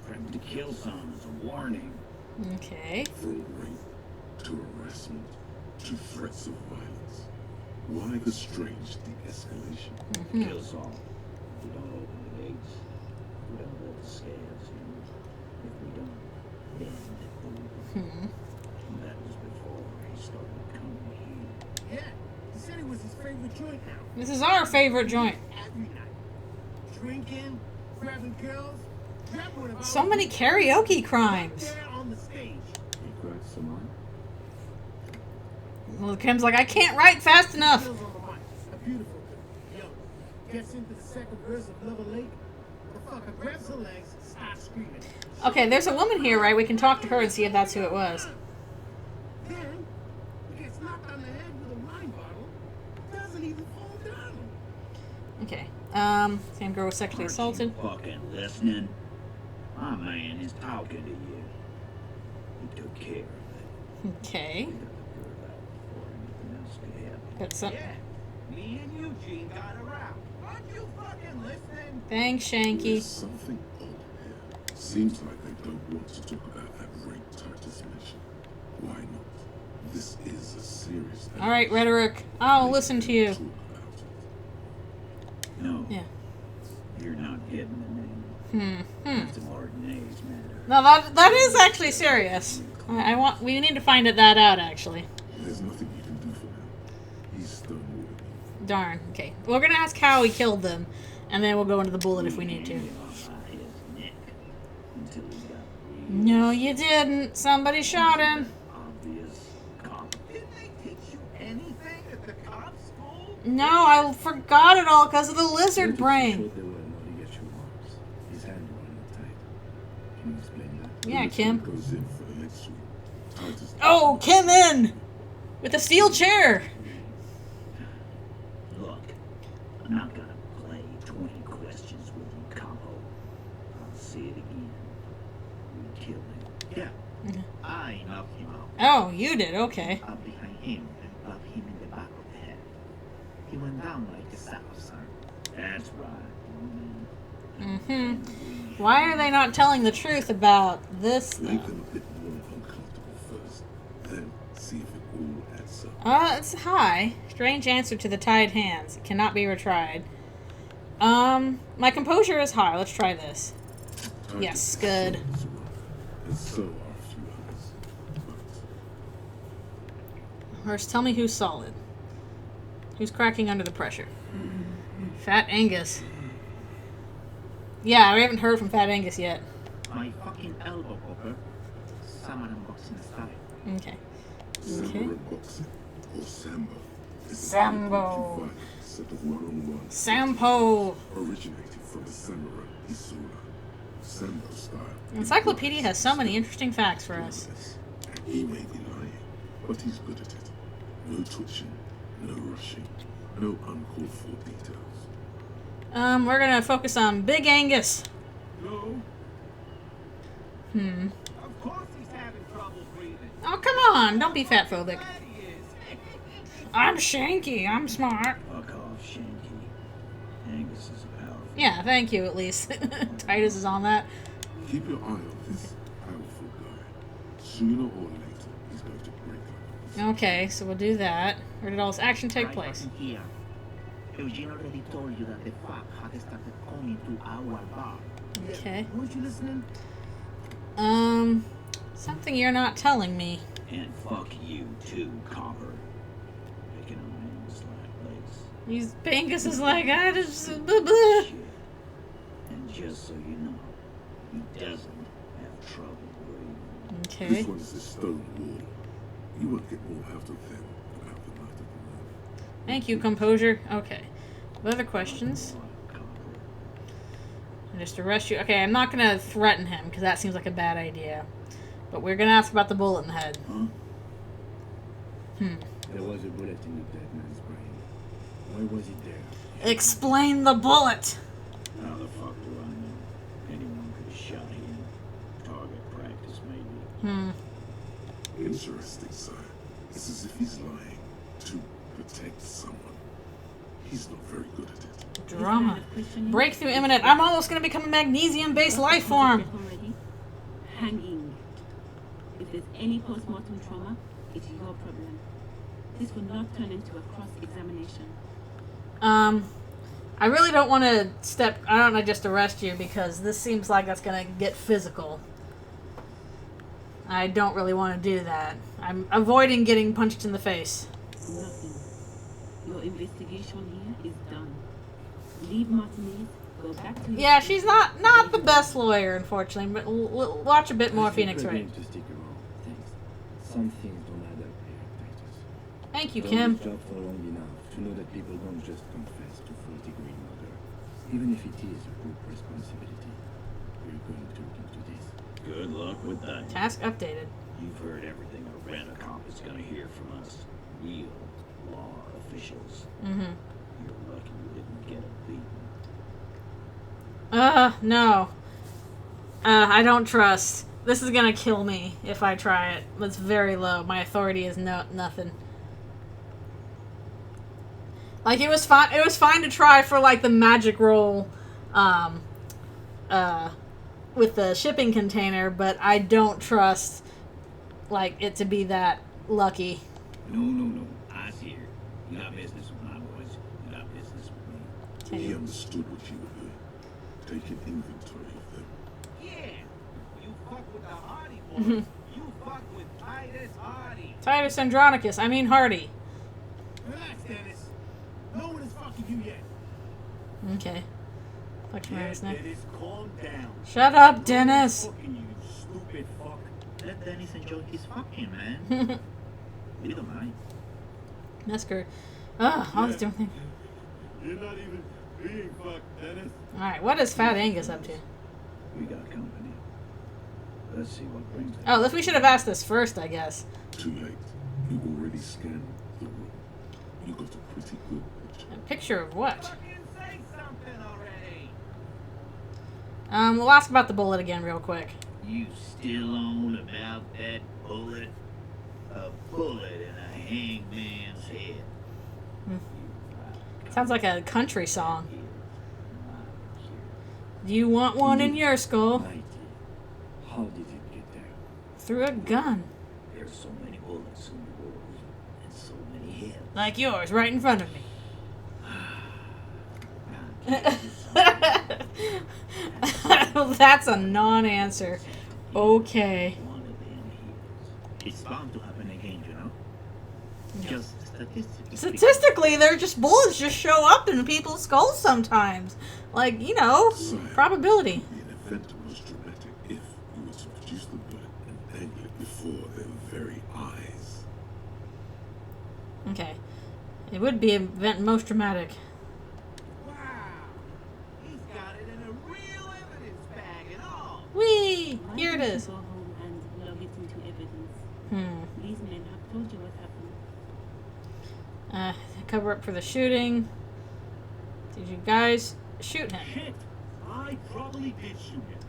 threatened to kill some as a warning. Okay. from rape to harassment to threats of violence. Why the strange de-escalation? Kill Saul. If we don't open the gates, if we don't let the scales in, if we don't bend the rules. That was before he started coming here. Yeah, he said it was his favorite joint now. This is our favorite joint. Every night. Drinking, grabbing girls, grabbing one of So our- many karaoke crimes. There on the stage. He cried someone? Well, Kim's like, I can't write fast enough. Girls on the mic. A beautiful girl. Yo, gets into the second verse of Lover Lake. The fucker grabs her legs, starts screaming. Okay, there's a woman here, right? We can talk to her and see if that's who it was. Then, he gets knocked on the head with a wine bottle. Doesn't even fall down. Okay. Same girl was sexually assaulted. Aren't you fucking listening? My man is talking to you. He took care of it. Okay. We got the girl out before anything else could happen. But some. Yeah, me and Eugene got her out. Aren't you fucking listening? Thanks, There's Shanky. something odd here. Seems like they don't want to talk about that rape Titus mentioned. Why not? This is a serious... All right, Rhetoric. I'll listen to you. Talk about it. No, Yeah. you're not getting the name. It's a Martinez matter. No, that is actually serious. We need to find that out, actually. There's nothing you can do for now. He's stonewalling you. Darn. Okay. We're gonna ask how he killed them, and then we'll go into the bullet if we need to. Hanging off by his neck until he got No, you didn't. Somebody shot him. obvious cop. Did they teach you anything at the cop school? No, I forgot it all because of the lizard brain. Sure there were no ligature marks. His hand were not tied. Can you explain that? Yeah, When the Kim. team goes in for the next sweep, Titus... Oh, Kim in! With a steel chair! Look, I'm not gonna play 20 questions with you, Capo. I'll say it again. We killed him. Yeah. I knocked him out. Oh, you did, okay. Up behind him and bumped him in the back of the head. He went down like a sack of sand. That's right. Why are they not telling the truth about this, though? Make them a bit more uncomfortable first. Then It's high. Strange answer to the tied hands. It cannot be retried. My composure is high. Let's try this. Yes, good. And so are a few others. First, tell me who's solid. Who's cracking under the pressure? Fat Angus. Yeah, we haven't heard from Fat Angus yet. My fucking elbow popper. Someone unboxing style. Okay. Samurai boxing, or Sambo. is a Sambo. violent set of one-on-one Sampo. originated from the samurai Isura. Sambo style. Encyclopedia has so many interesting facts for us. And he may be lying, but he's good at it. No twitching, no rushing, no uncalled for details. We're gonna focus on Big Angus. No. Hmm. Of course he's having trouble breathing. Oh, come on. Don't be fatphobic. Glad he is. I'm Shanky. I'm smart. Fuck off, Shanky. Angus is powerful. Yeah, thank you, at least. Titus is on that. Keep your eye on this powerful guy. Sooner or later, he's going to break up. Okay, so we'll do that. Where did all this action take Right place? fucking here. Eugene already told you that the fuck had started coming to our bar. Okay. Weren't you listening? Something you're not telling me. And fuck you too, copper. Picking on Angus like legs. He's Angus is like, I just. Shit. And just so you know, he doesn't have trouble breathing. Okay. This one's the stone wall. You won't get more out of them than out the night of the moon. Thank you, composure. Okay. What other questions? I just arrest you. Okay, I'm not gonna threaten him because that seems like a bad idea. But we're gonna ask about the bullet in the head. Huh? There was a bullet in the dead man's brain. Why was it there? Explain the bullet. How the fuck do I know? Anyone could have shot him. Target practice, maybe. Interesting, sir. It's as if he's lying to protect someone. He's not very good at it. Drama. Breakthrough imminent. I'm almost gonna become a magnesium-based life form. Already. Hanging. If there's any post-mortem trauma, it's your problem. This will not turn into a cross-examination. I really don't want to step. I don't want to just arrest you because this seems like that's gonna get physical. I don't really want to do that. I'm avoiding getting punched in the face. Nothing. Your investigation here is done. Leave Martinez, go back to your... Yeah, she's not the best lawyer, unfortunately. But watch a bit more I think Phoenix we're Wright. going to stick around. Thanks. Some things don't add up here, Titus. Thank you, Done Kim. this job for long enough to know that people don't just confess to first-degree murder, even if it is a group responsibility. We're going to look into this. Good luck with that. Task updated. You've heard everything a rent-a-cop is gonna hear from us. Real law officials. Mm-hmm. You're lucky you didn't get a beating. No. I don't trust. This is gonna kill me if I try it. It's very low. My authority is nothing. Like, it was fine. It was fine to try for like the magic roll, with the shipping container, but I don't trust like it to be that lucky. No. Eyes here. You got business with my boys. You got business with me. He understood what you were doing. Taking inventory of them. Yeah. You fuck with the Hardy boys. You fuck with Titus Hardy. Titus Andronicus. I mean Hardy. Relax, Dennis. No one is fucking you yet. Okay. Fuck my ass now. Dennis, calm down. Shut up, Dennis. Fucking you, stupid fuck. Let Dennis enjoy his fucking, man. We don't mind. That's good. Ugh, all this different thing. You're not even being fucked, Dennis. Alright, what is Fat Angus up to? We got company. Let's see what brings it. Oh, we should have asked this first, I guess. Too late. You already scanned the room. You got a pretty good picture. A picture of what? Fucking say something already. We'll ask about the bullet again real quick. You still on about that bullet? A bullet in a hangman's head. Sounds like a country song. Do you want one in your skull? Mighty. How did it get there? Through a gun. There's so many bullets in the world, and so many Like yours, right in front of me. That's a non-answer. Okay. One of them heals. It's bound to happen again, you know? Just statistically. Statistically, they're just bullets just show up in people's skulls sometimes. Like, you know, probability. It would be an event most dramatic if you were to produce the bullet and angle it before their very eyes. Okay. It would be an event most dramatic. Wow. He's got it in a real evidence bag and all. Whee! Why Here it don't you is. go home and log it into evidence? These men have told you what happened. Cover up for the shooting. Did you guys shoot him? Shit! I probably did shoot him.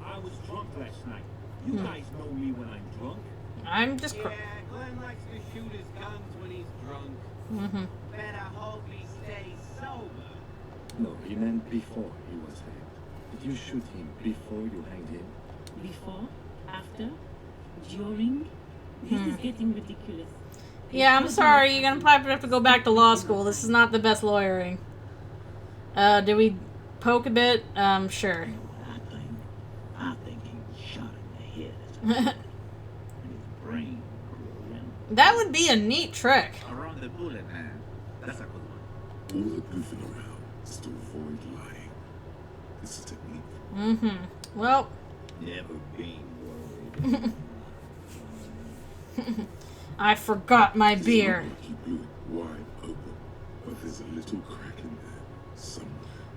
I was drunk last night. You guys know me when I'm drunk. I'm just... Yeah, Glenn likes to shoot his guns when he's drunk. Mm-hmm. Better hope he stays sober. No, he meant before he was hanged. Did you shoot him before you hanged him? Before? After? During? This is getting ridiculous. Yeah, I'm sorry. You're gonna probably have to go back to law school. This is not the best lawyering. Did we poke a bit? Sure. I think he was shot in the head and his brain grew around. That would be a neat trick. Around the bullet, man. That's a good one. All the goofing around is to avoid lying. It's a technique. Mm-hmm. Well... Never been worried. I forgot my It's beer. not like you blew it wide open, but there's a little crack in there somewhere.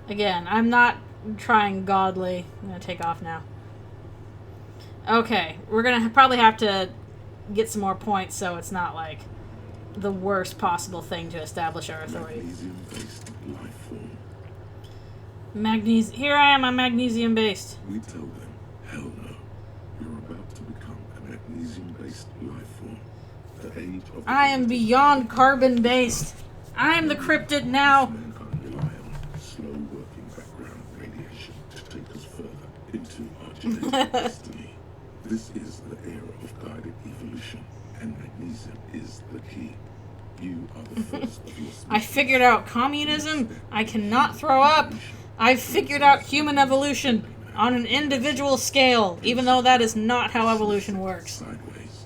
Again, I'm not trying godly. I'm gonna take off now. Okay, we're gonna probably have to get some more points so it's not like the worst possible thing to establish our authority. Magnesium-based life form. Here I am, I'm magnesium-based. We tell them, hell no. You're about to become a magnesium-based life form. The age of I am beyond carbon-based. I am the cryptid now. Mankind rely on slow-working background radiation to take us further into our genetic destiny. This is the era of guided evolution, and magnesium is the key. You are the first of your species. I figured out communism. I cannot throw up. I've figured out human evolution on an individual scale, even though that is not how evolution works. Sideways.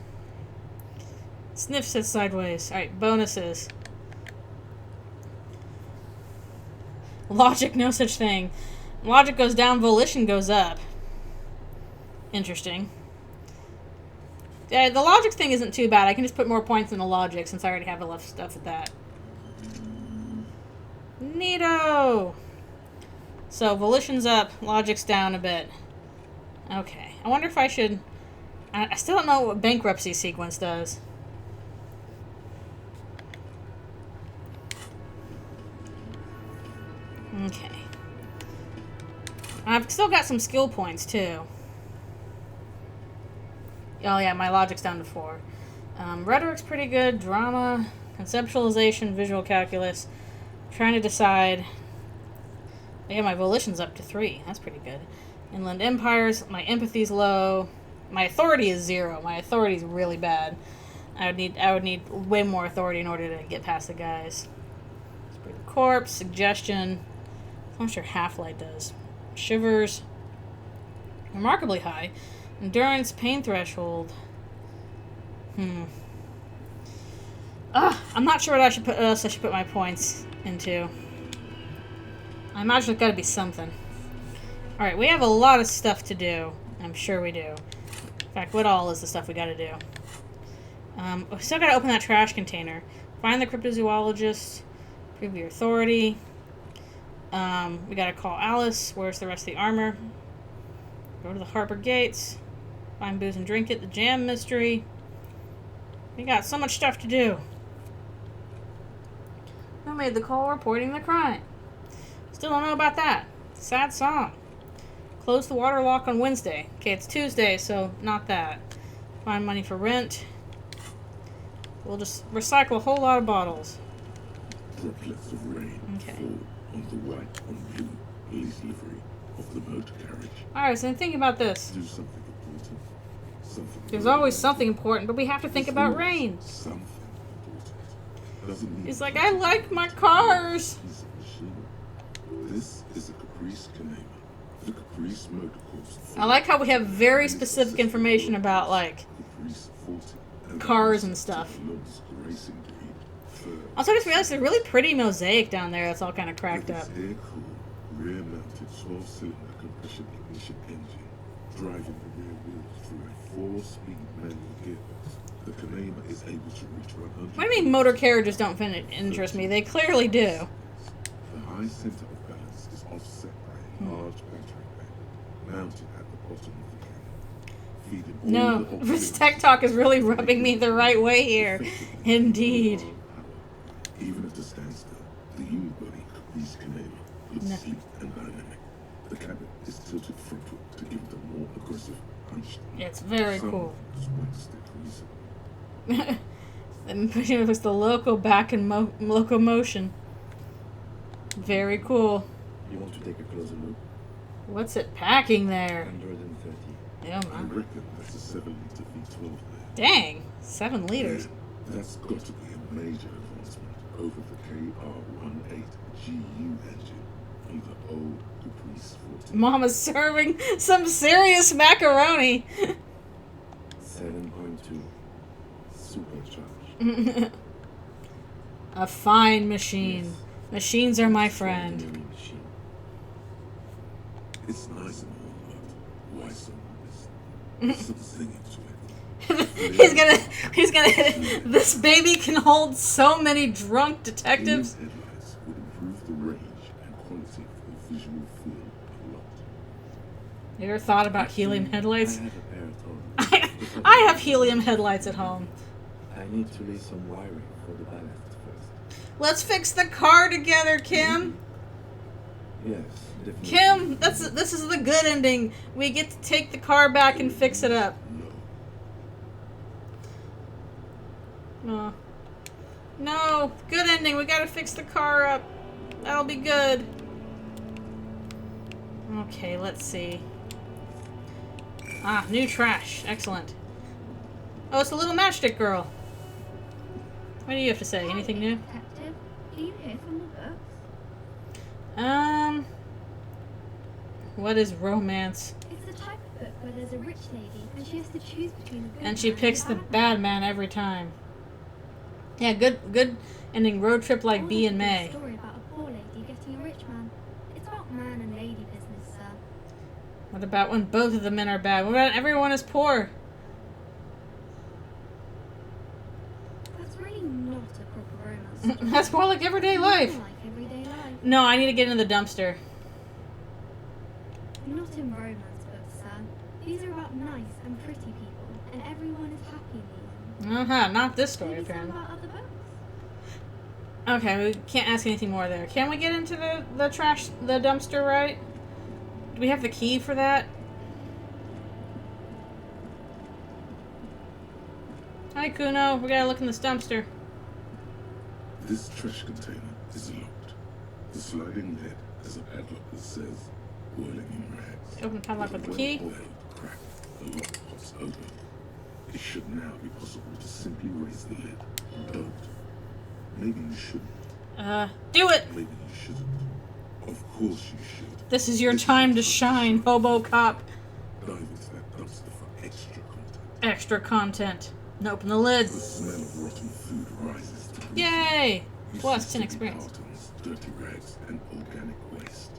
Sniff says sideways. Alright, bonuses. Logic, no such thing. Logic goes down, volition goes up. Interesting. Yeah, the logic thing isn't too bad. I can just put more points in the logic since I already have enough stuff at that. Neato! So, volition's up, logic's down a bit. Okay. I wonder if I should... I still don't know what bankruptcy sequence does. Okay. I've still got some skill points, too. Oh, yeah, my logic's down to 4. Rhetoric's pretty good. Drama, conceptualization, visual calculus. Trying to decide... Yeah, my volition's up to 3. That's pretty good. Inland empires, my empathy's low. My authority is 0. My authority's really bad. I would need way more authority in order to get past the guys. Spirit of corpse, suggestion. I'm not sure half-light does. Shivers. Remarkably high. Endurance, pain threshold. I'm not sure what else I should put my points into. I imagine it's got to be something. Alright, we have a lot of stuff to do. I'm sure we do. In fact, what all is the stuff we got to do? We still got to open that trash container. Find the cryptozoologist. Prove your authority. We got to call Alice. Where's the rest of the armor? Go to the harbor gates. Find booze and drink it. The jam mystery. We got so much stuff to do. Who made the call reporting the crime? Still don't know about that. Sad song. Close the water lock on Wednesday. Okay, it's Tuesday, so not that. Find money for rent. We'll just recycle a whole lot of bottles. Droplets of rain fall on the white on blue police livery of the motor carriage. Alright, so think about this. Do something important. Something There's very always important. something important, but we have to think There's about always rain. Something important. A doesn't need He's like, I like my cars. piece of machinery. This is a Caprice Canema. The Caprice Motor Course. I like how we have very specific information about, like, Caprice 40 and cars and Caprice stuff. Looks racing breed. Third, Also, I just realized there's a really pretty mosaic down there that's all kind of cracked with up. its air-cooled, rear-mounted 12-cylinder compression ignition engine driving the rear wheels through a 4-speed manual gearbox. The Canema is able to reach 100. What do you mean motor carriages don't interest me? They clearly do. The high center of balance is offset by a large battery pack mounted at the bottom of the cannon, feeding all No, the auxiliary this tech talk is really rubbing me the right way here. Indeed. Even at a standstill, the unibody Caprice Canema looks No. sleek and dynamic. The cabin is tilted frontward to give it a more aggressive punch. It's very Some cool. just went to stick reason. And it was the loco back in locomotion. Very cool. You want to take a closer look? What's it packing there? 130. Yeah, I man. reckon that's a 7-liter V12 there. Dang, 7 liters. That's got to be a major advancement over the KR18GU engine from the old Caprice 14. Mama's serving some serious macaroni. 7.2. Supercharged. A fine machine. Yes. Machines are my friend. Extraordinary machine. It's nice and all, but why so modest? There's some singing to it. he's gonna, this baby can hold so many drunk detectives. These headlights would improve the range and quality of the visual field a lot. You ever thought about helium headlights? I have a pair of those. I have helium headlights at home. I need to lay some wiring for the ballast first. Let's fix the car together, Kim. Yes, definitely. Kim, this is the good ending. We get to take the car back and fix it up. No. Oh. No, good ending. We gotta fix the car up. That'll be good. Okay, let's see. Ah, new trash. Excellent. Oh, it's the little matchstick girl. What do you have to say? Anything new? Detective, do you hear from the books? What is romance? It's the type of book where there's a rich lady and she has to choose between a good And she man picks and the a bad bad man every time. Yeah, good ending. Road trip like man. B and It's a May. story about a poor lady getting a rich man. It's about man and lady business, sir. What about when both of the men are bad? What about everyone is poor? That's really not a proper romance story. That's more like everyday life. More like everyday life. No, I need to get in the dumpster. Not in romance books, sir. These are about nice and pretty people, and everyone is happy in the end. Not this story, Maybe some apparently. about other books. Okay, we can't ask anything more there. Can we get into the trash, the dumpster, right? Do we have the key for that? Hi, Kuno. We gotta look in this dumpster. This trash container is locked. The sliding lid has a padlock that says boiling in rags. Open the padlock with the When key. oiled, cracked, the lock pops open. It should now be possible to simply raise the lid. Don't. Maybe you shouldn't. Do it! Maybe you shouldn't. Of course you should. This is your time to shine, Hobo Cop. Dive into that dumpster for extra content. Extra content. And open the The lid. smell of rotten food rises to the Yay! You Plus see 10 sticky experience. cartons, dirty rags, and organic waste.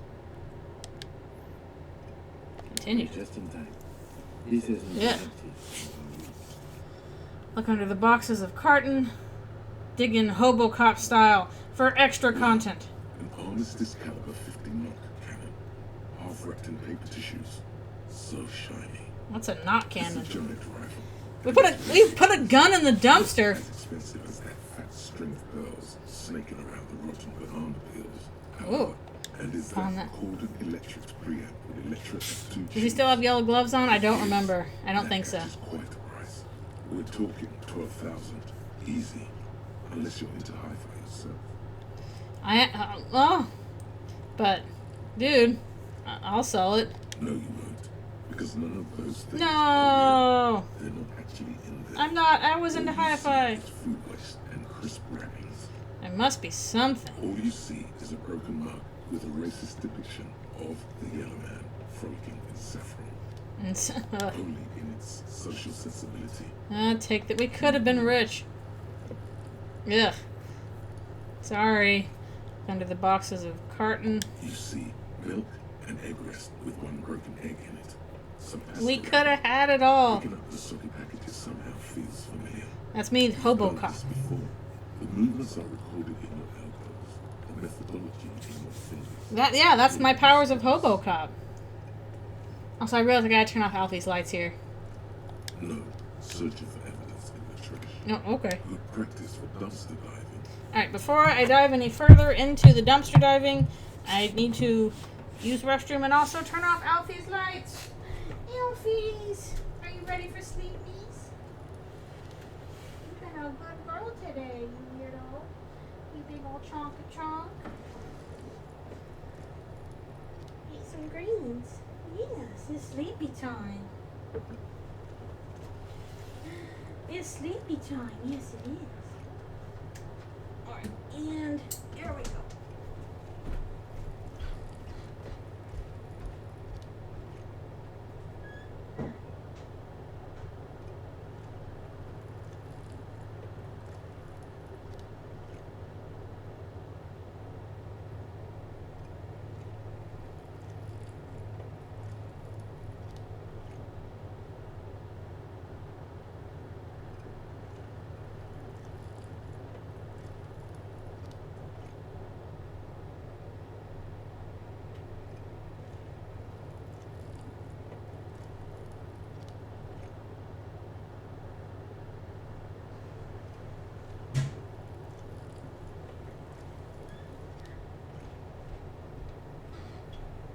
Continue. Just in time. This isn't Yeah. empty. Look under the boxes of carton. Dig in Hobo Cop style for extra content. An Armistice caliber 50 knock cannon, half wrapped in paper tissues. So shiny. What's a knot It's cannon? a giant rifle. We put a gun in the dumpster. As expensive as that fat string of pearls snaking around the rotten banana peels. Ooh. And is On that that. Corden Electric preamp with electric two Does he still have yellow gloves on? I don't remember. I don't think so. That is quite a price. We're talking 12,000 easy, unless you're into hi-fi yourself. But, dude, I'll sell it. No, you won't, because none of those things. No, They're not actually in there. I'm not. I was into All you see hi-fi. is food waste and crisp wrappings. There must be something. All you see is a broken mug with a racist depiction of the yellow man frolicking in saffron. Only in its social sensibility. Take that. We could have been rich. Ugh. Sorry. Under the boxes of carton. You see milk and egg rest with one broken egg in it. Some We could have had it all. Picking up the soggy packages somehow feels familiar. That's me, Hobo You've done Cop. this before. The movements are recorded in your elbows. The methodology in your fingers. Yeah, that's my powers of Hobo Cop. Also, I realized I gotta turn off Alfie's lights here. No, searching for evidence in the trash. Oh, okay. Good practice for dumpster diving. Alright, before I dive any further into the dumpster diving, I need to use restroom and also turn off Alfie's lights. Alfie's! Are you ready for sleepies? You've been a good girl today, you weirdo. You big old chonk. Eat some greens. Yes, it's sleepy time. It's sleepy time. Yes, it is. Alright, and here we go.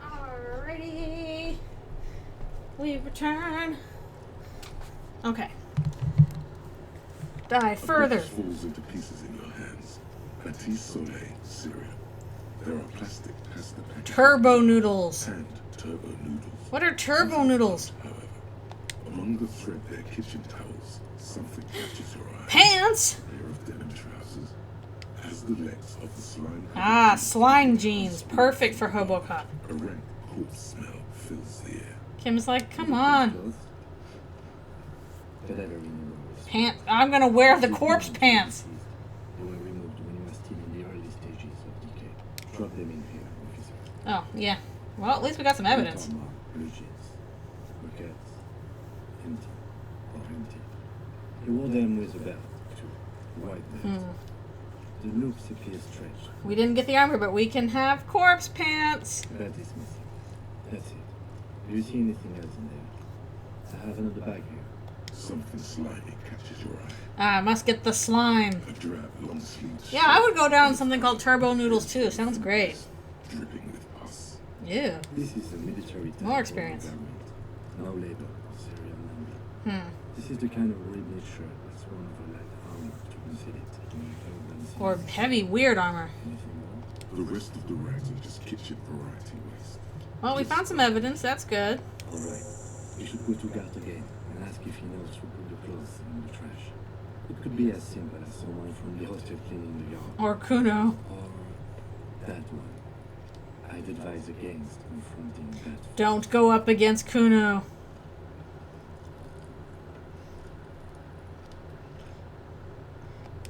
Alrighty. We return. Okay. Dive further. Which falls into pieces in your hands. Patisse Soleil cereal. There are plastic pasta packages. Turbo noodles. And turbo noodles. What are turbo noodles? However, among the threadbare kitchen towels, something catches your eye. Pants? A pair of denim trousers. As the legs of the slime. Ah, slime jeans. Perfect for Hobo Cop. A rank corpse smell fills the air. Kim's like, come on. Clothes? But I don't remember. I'm gonna wear the corpse pants. They were removed when you were still in the early stages of decay. Drop them in here, officer. Oh, yeah. Well, at least we got some evidence. Tom, blue jeans. Rockets. Empty. Or empty. He wore them with a belt, too. White belt. The loops appear stretched. We didn't get the armor, but we can have corpse pants. That is missing. That's it. Do you see anything else in there? I have another bag here. Something slimy catches your eye. Ah, I must get the slime. A drab, long-sleeved Yeah, I would go down something called turbo noodles too. Sounds great. dripping with pus. Yeah. This is a military type More experience. of garment. No label or serial number. This is the kind of ribbed shirt that's worn over light armor to conceal it. in urban cities. Or heavy, weird armor. Anything more? The rest of the rags are just kitchen variety waste. Well, we found some evidence. That's good. All right. We should go to Gart again and ask if he knows who put the clothes in the trash. It could be as simple as someone from the hostel cleaning the yard. Or Kuno. Or that one. I'd advise against confronting that. Don't go up against Kuno.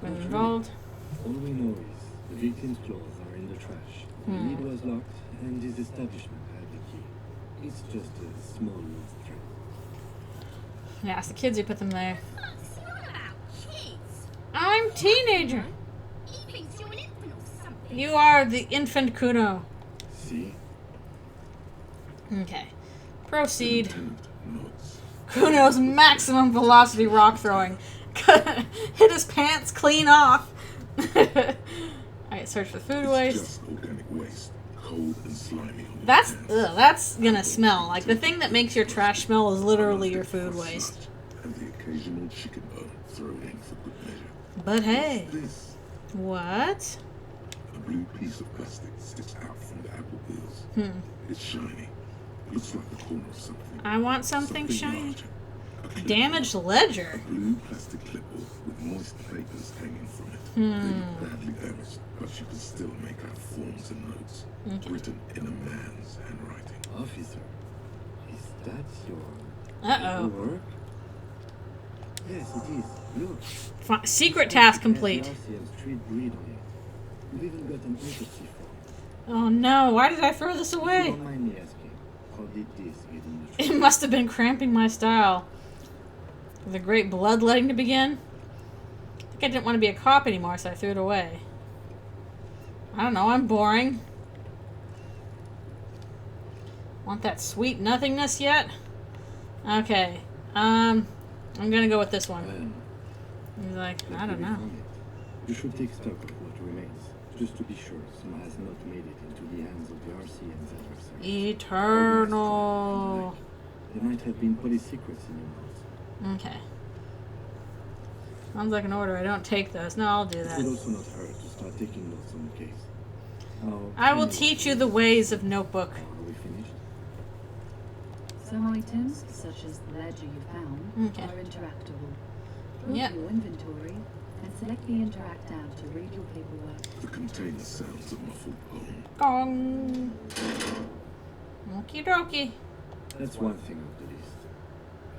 Been involved. All we know is the victim's clothes are in the trash. The lid was locked and his establishment had the key. It's just a small lost thread. Yeah, it's the kids who put them there. It's not about kids. I'm teenager. He thinks you're an infant or something. You are the infant Kuno. See? Okay. Proceed. Lieutenant nods. Kuno's maximum velocity rock throwing. Hit his pants clean off. Alright, search for food It's waste. just organic waste, cold and slimy on your That's hands. that's gonna smell. Like the thing that makes your trash smell is literally your food waste. And the occasional chicken bone thrown in for good measure. But hey, This, what? a blue piece of plastic sticks out from the apple peels. It's shiny. Looks like the corner of something. I want something shiny. larger. Damaged ledger. A blue plastic clipboard with moist papers hanging from it. They were badly damaged, but you could still make out forms and notes written in a man's handwriting. Officer, is that your Uh-oh. work? Yes, it is. Look. Secret task complete. Street breed on it. We've even got an autopsy form. Oh no, why did I throw this If you away? don't mind me asking, how did this get in the It street? must have been cramping my style. The great bloodletting to begin. I think I didn't want to be a cop anymore, so I threw it away. I don't know, I'm boring. Want that sweet nothingness yet? Okay. I'm gonna go with this one. He's like, I don't know. You should take stock of what remains, just to be sure some has not made it into the hands of the RCM's adversaries. Eternal. There might have been police secrets in your notes. Okay. Sounds like an order. I don't take those. No, I'll do It would that. also not hurt to start taking notes on the case. Now, I will teach you the ways of notebook. Are we finished? Some items, such as the ledger you found, Okay. are interactable. Go Yep. to your inventory and select the Interact tab to read your paperwork. The container sounds a muffled gong. Gong. Okie dokie. That's one thing off the list.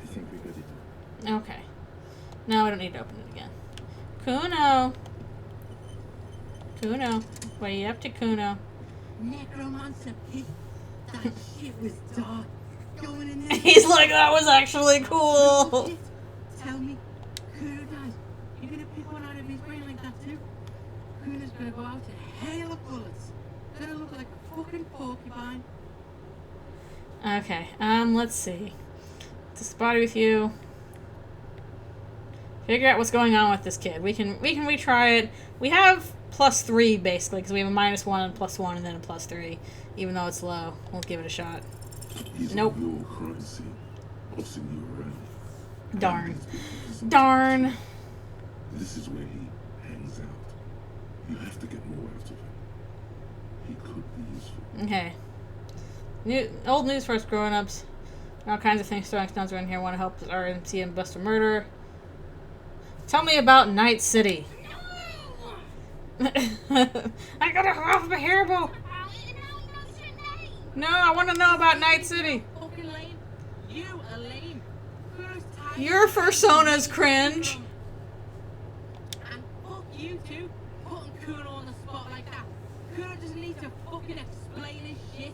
I think we got it all. Okay. Now I don't need to open it again. Kuno. Kuno. What are you up to, Kuno? Necromancer pit. That shit was dark. Going in there. He's like, that was actually cool. Shit. Tell me, Kuno dies. You're gonna pick one out of his brain like that too? Kuno's gonna go out in a hail of bullets. Gonna look like a fucking porcupine. Okay, let's see. To spot with you. Figure out what's going on with this kid. We can retry it. We have +3 basically, because we have a -1 and +1 and then a +3. Even though it's low. We'll give it a shot. He's Nope. on your crime scene, bossing you around. Darn. And he's been for some Darn. time. This is where he hangs out. You have to get more out of him. He could be useful. Okay. Old news for us grown-ups. All kinds of things throwing stones around here. Want to help our RMCM bust a murder. Tell me about Night City. I gotta have a hairbo. No, I want to know about Night City. Fucking lame. You are lame. Kuno's tired. Your persona's cringe. And fuck you too, putting Kuno on the spot like that. Kuno doesn't need to fucking explain his shit.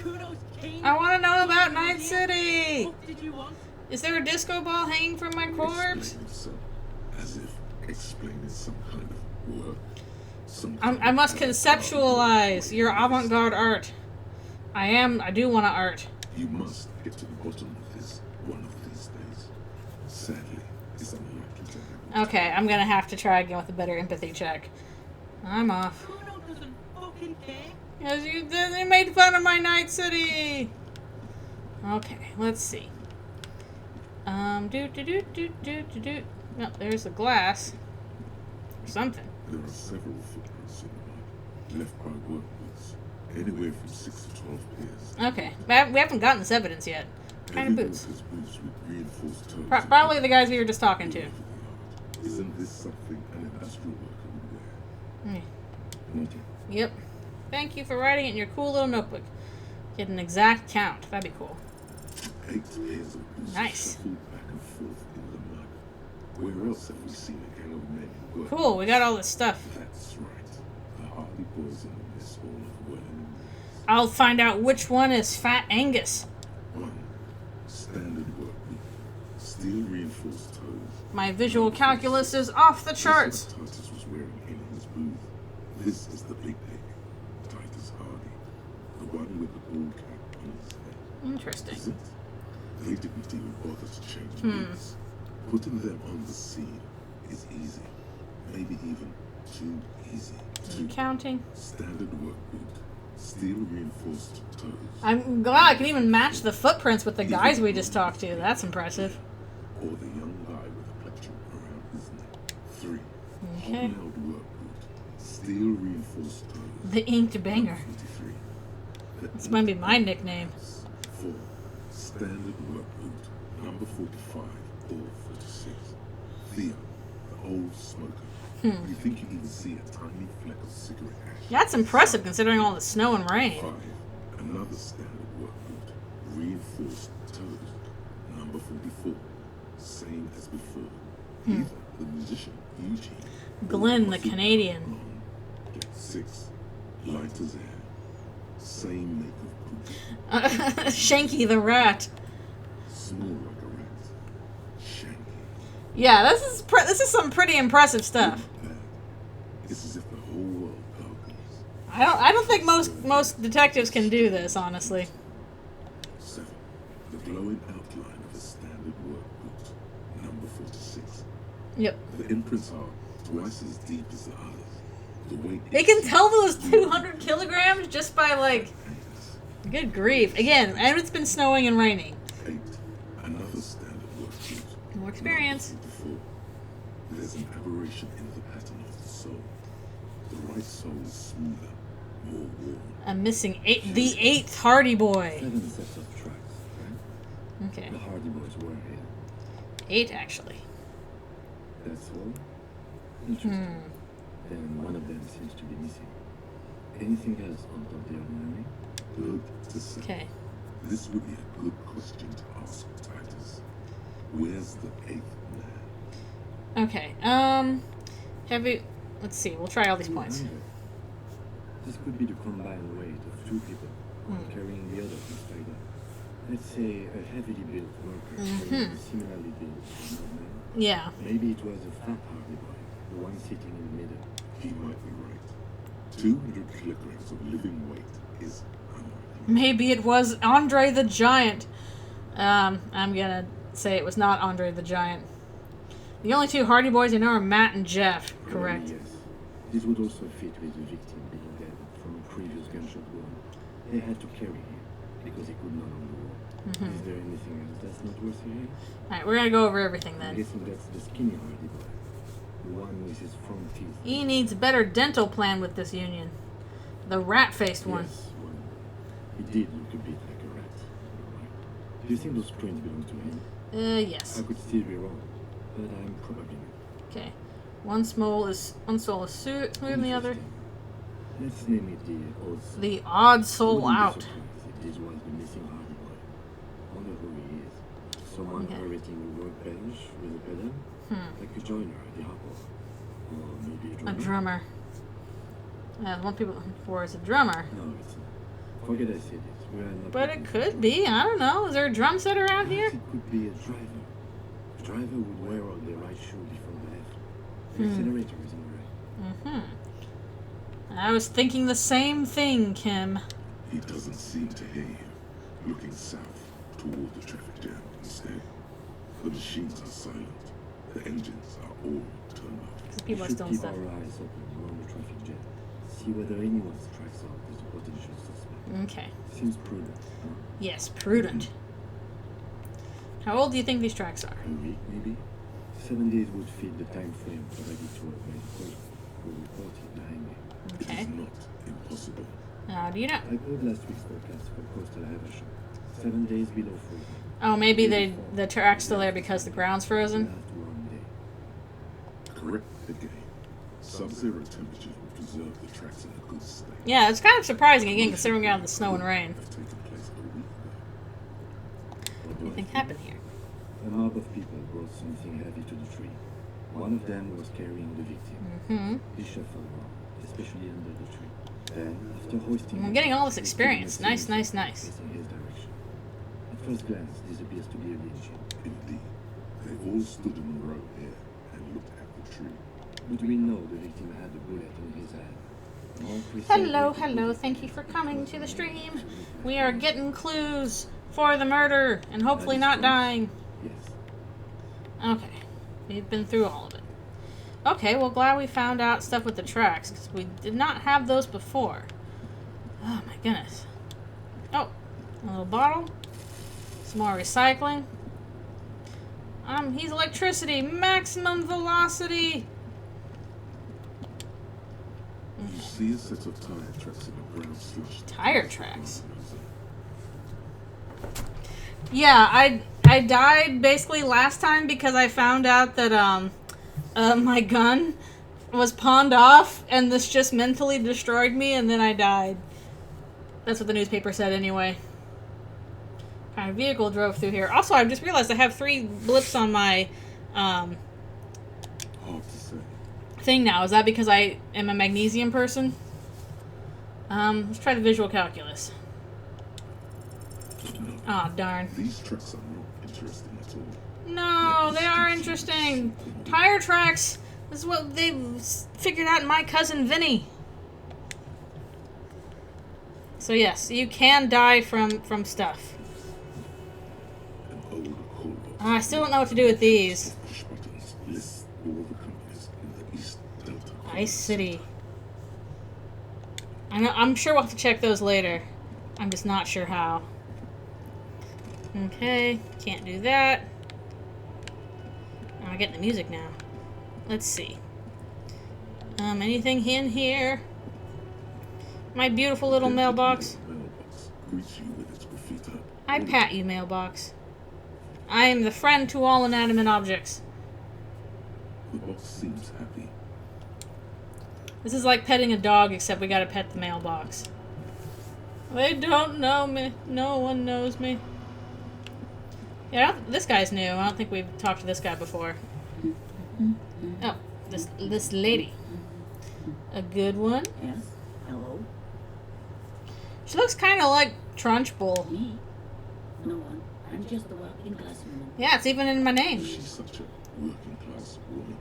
Kuno's king. I want to know about Night City. What did you want? Is there a disco ball hanging from my corpse? Explain himself, as if explaining some kind of work. Some I kind must of conceptualize your avant-garde art. I do want to art. You must get to the bottom of this one of these days. Sadly, it's unlikely to happen. Okay, I'm gonna have to try again with a better empathy check. I'm off. Kuno doesn't fucking care. Because you made fun of my Night City. Okay, let's see. No, there's a glass. Or something. There are several footprints in the mud, left by work boots, anywhere from 6 to 12 pairs. Okay, we haven't gotten this evidence yet. What kind of boots? Every worker's boots with reinforced toes. Probably the guys we were just talking to. Isn't this something an industrial worker would wear? Noted. Yep. Thank you for writing it in your cool little notebook. Get an exact count. That'd be cool. 8 pairs of boots Nice. shuffled back and forth in the mud. Where else have we seen a gang of men work? Cool, we got all this stuff. That's right. The Hardy Boys in the mess hall of Welling. I'll find out which one is Fat Angus. 1. Standard work boot. Steel reinforced toes. My visual calculus is off the charts. This is what Titus was wearing in his booth. This is the big pig. Titus Hardy. The one with the bald cap on his head. Interesting. Is it? They didn't even bother to change boots. Putting them on the scene is easy. Maybe even too easy. 2. Counting. Standard work boot. Steel reinforced toes. I'm glad I can even match the footprints with the guys we just talked to. That's impressive. Or the young guy with a plectrum around his neck. 3. Okay. Hobnailed work boot. Steel reinforced toes. The Inked Banger. 43. This might be my nickname. 4. Standard work boot. Number 45. or 46. Theo, the old smoker. You think you even see a tiny fleck of cigarette ash. That's impressive considering all the snow and rain. 5. Another standard work boot. Reinforced toes. Number 44. Same as before. Either the musician, Eugene. Glenn, the Canadian. 6. Light as air. Same make of boot. Shanky the rat. Small like a rat. Shanky. Yeah, this is some pretty impressive stuff. It's as if the whole world darkens. I don't think most detectives can do this, honestly. 7. The glowing outline of a standard work boot. Number 46. Yep. The imprints are twice as deep as the others. The weight They can tell those 200 kilograms just by, like... Good grief. Again, and it's been snowing and raining. 8. Another standard work boot. More experience. Number 44. There's an aberration in the pattern of the sole. The right sole is smoother, more worn. I'm missing the 8th Hardy Boy. 7 sets of tracks, right? Okay. The Hardy Boys were here. 8, actually. That's all? Interesting. Then one of them seems to be missing. Anything else out of the ordinary? Good to say. Okay. This would be a good question to ask Titus. Where's the 8th man? Okay. Let's see. We'll try all these points. This could be the combined weight of 2 people carrying the other spider. Let's say a heavily built worker carrying a similarly built man. Yeah. Maybe it was a fat Hardy Boy, the one sitting in the middle. He might be right. 200 kilograms of living weight is unlikely. Maybe it was Andre the Giant. I'm gonna say it was not Andre the Giant. The only 2 Hardy Boys I know are Matt and Jeff. Correct. Yes. This would also fit with the victim being dead from a previous gunshot wound. They had to carry him because he could no longer walk. Is there anything else that's not worth hearing? Alright, we're gonna go over everything I'm then. guessing that's the skinny Hardy Boy. The one with his front teeth. He needs a better dental plan with this union. The rat-faced one. Yes, well, he did look a bit like a rat. Right. Do you think those prints belong to him? Yes. I could still be wrong, but I'm probably not. Okay. One sole is smoother than the other. Let's name it the odd soul. The odd soul Wouldn't be out. surprised if this was the missing Hardy Boy. Wonder who he is. Someone operating a workbench with a pedal? Like a joiner at the hopper. Or maybe a A drummer? drummer. One people looking for is a drummer. No, it's not. Forget I said it. We are not But looking it for could be. I don't know. Is there a drum set around here? It could be a driver. A driver would wear on the right shoe before the left. The accelerator is in the right. I was thinking the same thing, Kim. He doesn't seem to hear you. Looking south toward the traffic jam instead. The machines are silent. The engines are all turned off. People are We should still keep stuff. our eyes open around the traffic jam. See whether anyone strikes out as a potential suspect. Okay. Seems prudent, huh? Yes, prudent. How old do you think these tracks are? A week, maybe? 7 days would fit the time frame provided to us by the court who reported behind me. It Okay. is not impossible. How do you know? I called last week's forecast for coastal Havasham. 7 days below freezing. Oh, maybe the track's still there because the ground's frozen? Last one day. Correct again. Sub-zero temperatures will preserve the tracks in a good state. Yeah, it's kind of surprising, again, considering we have the snow and rain. Have taken place a week ago. What do you think happened here? A mob of people brought something heavy to the tree. One of them was carrying the victim. He shuffled around, especially under the tree. Then, after hoisting I'm him, getting all this they experience. took him Nice, nice, nice. facing his direction. At first glance, this appears to be a lynching. Indeed. They all stood in a row here and looked at the tree. But we know the victim had a bullet in his head. More precisely, Hello, the hello. bullet Thank you for coming was to the in stream. the We are getting clues for the murder and hopefully not dying. Yes. Okay. We've been through all of it. Okay, well, glad we found out stuff with the tracks, because we did not have those before. Oh, my goodness. Oh, a little bottle. Some more recycling. He's electricity. Maximum velocity. You see a set of tire tracks in the brown slush. Tire tracks. Yeah, I died basically last time because I found out that my gun was pawned off, and this just mentally destroyed me, and then I died. That's what the newspaper said anyway. What kind of vehicle drove through here? Also, I just realized I have 3 blips on my Hard to say. thing now. Is that because I am a magnesium person? Let's try the visual calculus. No, Oh, darn. these tracks are not interesting at all. No, they are interesting. Tire tracks. This is what they figured out in My Cousin Vinny. So yes, you can die from stuff. An old call box. I still don't know what to do with these. Push buttons lists all the companies in the East Delta. Ice City. I'm sure we'll have to check those later. I'm just not sure how. Okay, can't do that. I'm getting the music now. Let's see. Anything in here? My beautiful little mailbox. Mailbox greets you with its graffiti. I pat you, mailbox. I am the friend to all inanimate objects. The box seems happy. This is like petting a dog, except we gotta pet the mailbox. They don't know me. No one knows me. Yeah, this guy's new. I don't think we've talked to this guy before. Oh, this lady. A good one. Yes. Hello. She looks kind of like Trunchbull. Me? No one. I'm just a working class woman. Yeah, it's even in my name. She's such a working class woman.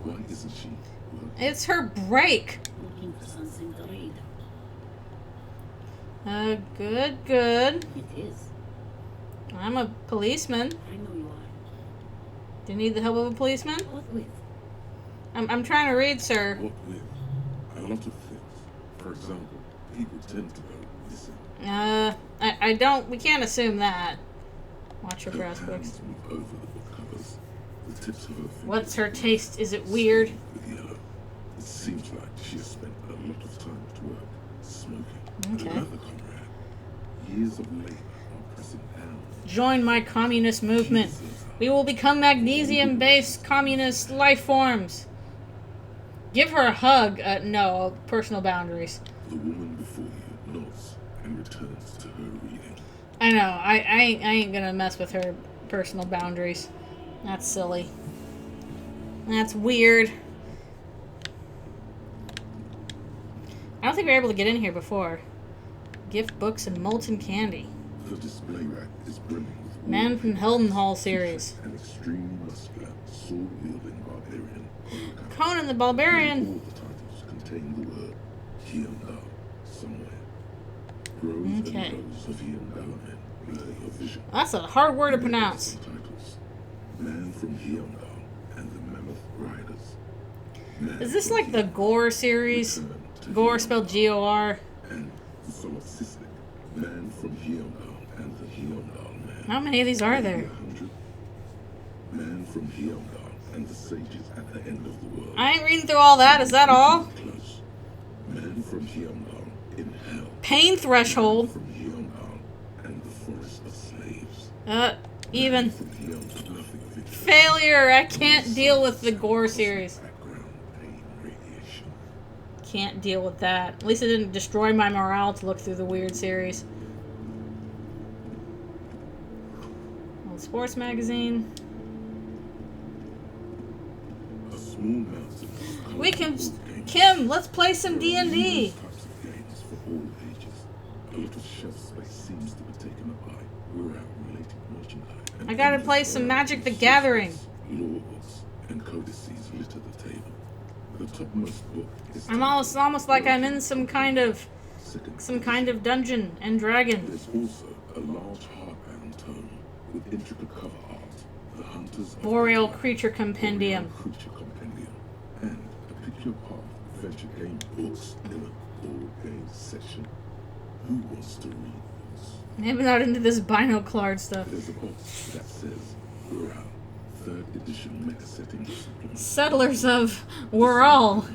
Why isn't she working? It's her break. Looking for something to read. Good. It is. I'm a policeman. I know you are. Do you need the help of a policeman? What with? I'm trying to read, sir. What with? A lot of things. For example, people tend to go missing. I don't. We can't assume that. Watch your Her browse books. hands move over the book covers. The tips of her fingers What's her taste? Is it weird? with yellow. It seems like she has spent a lot of time at work smoking. Okay. Another comrade. Years of labor are pressing down. Join my communist movement. We will become magnesium-based communist life forms. Give her a hug. No, personal boundaries. The woman before you nods and returns to her reading. I know. I ain't gonna mess with her personal boundaries. That's silly. That's weird. I don't think we were able to get in here before. Gift books and molten candy. The display rack is brimming with Man from Hildenhall series. an extremely muscular, sword-wielding barbarian. Conan the Barbarian. All the titles contain the word Hyundai somewhere. Rows Okay. and rows of Hyundai men blur your vision. That's a hard word to pronounce. Titles: Man from Hyundai and the Mammoth Riders. Man Is this from like the Gore series? Return to Gore Hyundai spelled G-O-R. and the solipsistic Man from Hyundai and the Hyundai Man. How many of these are there? 100. Man from Hyundai and the sages at the end of the world. I ain't reading through all that. Is that all? Close. Man from Hyundai in hell. Pain threshold. From Hyundai and the forest of slaves. Even. From Hyundai, nothing of it. Failure. I can't deal with the Gore series. Background pain radiation. Can't deal with that. At least it didn't destroy my morale to look through the weird series. Old sports magazine. A small mountain. of We can... colorful games. Kim, let's play some There are D&D. numerous types of games for all ages. A lot of shelf space seems to be taken up by related merchandise. and I gotta endless play some variety Magic of the Gathering. Law books and codices litter the table. The topmost book is I'm almost like I'm in some kind of second Dungeon and Dragon. There's also a large hardbound tome with intricate cover art. The Hunters of Boreal the Creature Compendium. Boreal Creature Compendium. And a picture path adventure game books in a board game section. Who wants to read this? Maybe not into this binoclard stuff. There's a box that says Rural, 3rd edition meta setting supplement. Settlers of We're all.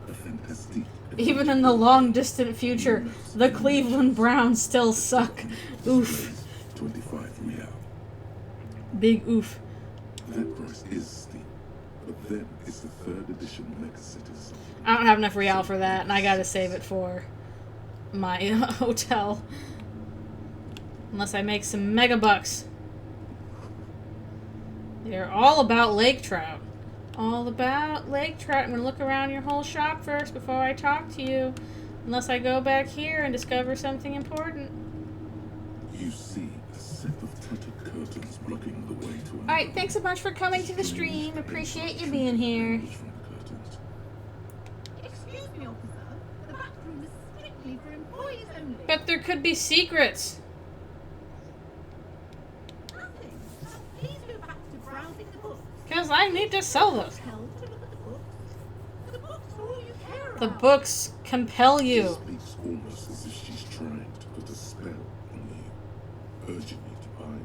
A fantastic Even in the long distant future, the Cleveland Browns still suck. Oof. 25 real. Big oof. That price is steep, but then it's the 3rd edition Mega Cities. I don't have enough real for that, and I gotta save it for my hotel. Unless I make some mega bucks. They're all about lake trout. All about lake trout. I'm gonna look around your whole shop first before I talk to you. Unless I go back here and discover something important. You see a set of tattered curtains blocking the way to another. Alright, thanks a bunch for coming to the stream. Appreciate you being here. From the curtains. Excuse me, officer. The back room is strictly for employees only. But there could be secrets. Nothing. Please go back to browsing the books. Because I need to sell those. Tell to look at the books. The books are all you care about. The books compel She you. speaks almost as if she's trying to put a spell on you, urging you to buy more.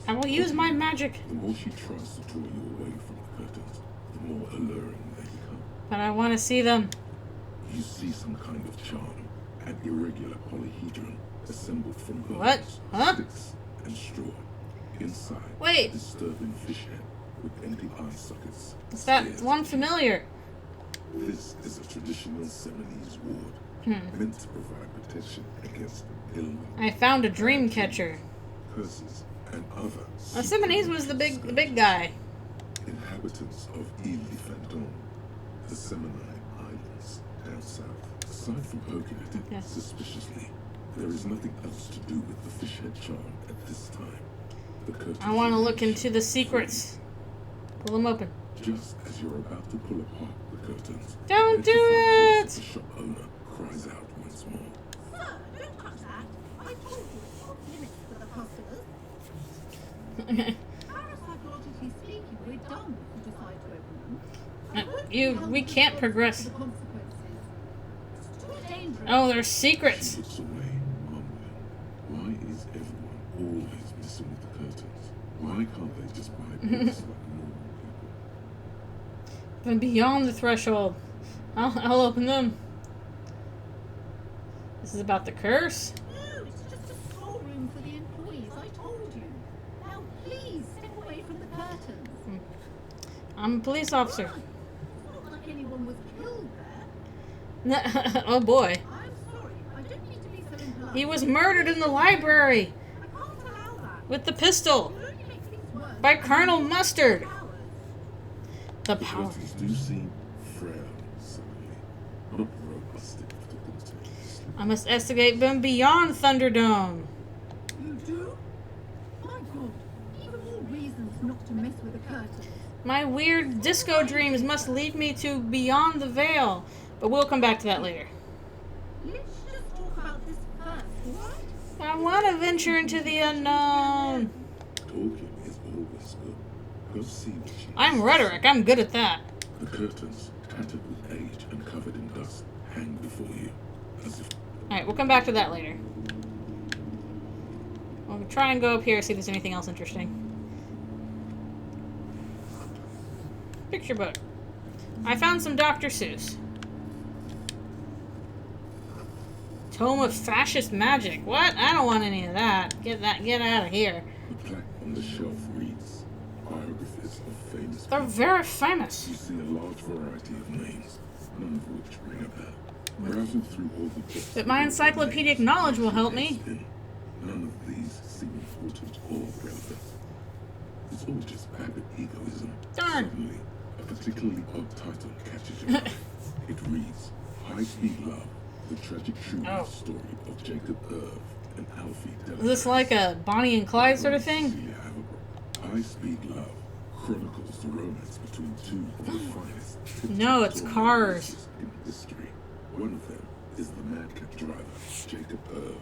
I will use my magic. The more she tries to draw you away from the curtains, the more alluring they become. But I want to see them. You see some kind of charm, an irregular polyhedron assembled from What? bones, Huh? sticks, and straw. Inside, Wait. a disturbing fish head with empty eye sockets. Is that stares one at you. familiar? This is a traditional Seminese ward, meant to provide protection against illness, I found a dream catcher. curses, and other Seminese was the big guy. inhabitants of Ile-Fendon, the Seminine Islands down south. Aside from poking at it Yes. suspiciously, there is nothing else to do with the fish head charm at this time. The curtains I want to look remain into the secrets. Pull them open. just as you're about to pull apart the curtains. Don't do petrified it! voice of The shop owner cries out once more. Sir, don't touch that. I told you it's off limits for the customers. Parapsychologically speaking, we're done if you decide to open them. I won't be held We can't responsible progress. for the consequences. It's too dangerous. Oh, there's She secrets. looks away, mumbling. Why is everyone always messing with the curtains? Why can't they just buy books like normal people? Been beyond the threshold. I'll open them. This is about the curse. No, it's just a storeroom for the employees. I told you. Now, please step away from the curtains. I'm a police officer. It's not like anyone was killed there. Oh boy. I'm sorry. I don't need to be so impolite. He was murdered in the library I can't allow that. with the pistol You only make things worse. by Colonel Mustard. Powers. The The power. curtains do seem frail suddenly, not robust enough to contain this. I must escalate them beyond Thunderdome. You do? My God. Even more reasons not to mess with the curtains. My weird disco dreams must lead me to beyond the veil. But we'll come back to that later. Let's just talk about this first, alright? I want to venture into the unknown. Talking is always good. Go see what she I'm has. rhetoric. I'm good at that. The curtains, tattered with age and covered in dust, hang before you, as if Alright, we'll come back to that later. We'll try and go up here, see if there's anything else interesting. Picture book. I found some Dr. Seuss. Tome of Fascist Magic. What? I don't want any of that. Get out of here. the plaque on the shelf reads, biographies of famous They're people. very famous. You see a large variety of names, none of which ring a bell. Browsing through all the books, But my encyclopedic knowledge will help me. None of these seem important or relevant. It's all just bad egoism. Darn. Suddenly, a particularly odd title catches your eye. It reads, High Speed Love, the tragic true Oh. life story of Jacob Irv and Alfie Is this like a Bonnie and Clyde sort of thing? High Speed Love chronicles the romance between two of the finest. No, it's tip-top cars. racers in history. One of them is the madcap driver, Jacob Irv.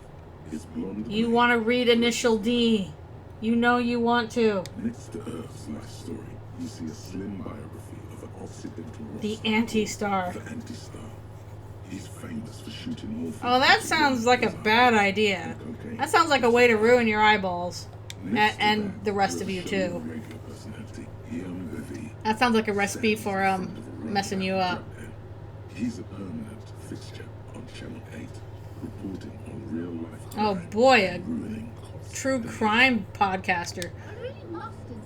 His blonde You blade want to read Initial D. You know you want to. Next to Irv's life story, you see a slim biography of an Occidental The rockstar anti-star. called The Anti-Star. He's famous for shooting more. Oh, that sounds like a bad idea. That sounds like a way to ruin your eyeballs. And the rest of you, too. That sounds like a recipe for, messing you up. He's a permanent fixture on Channel 8, reporting on real-life Oh crime boy, a and ruining cops. true crime podcaster. I really must insist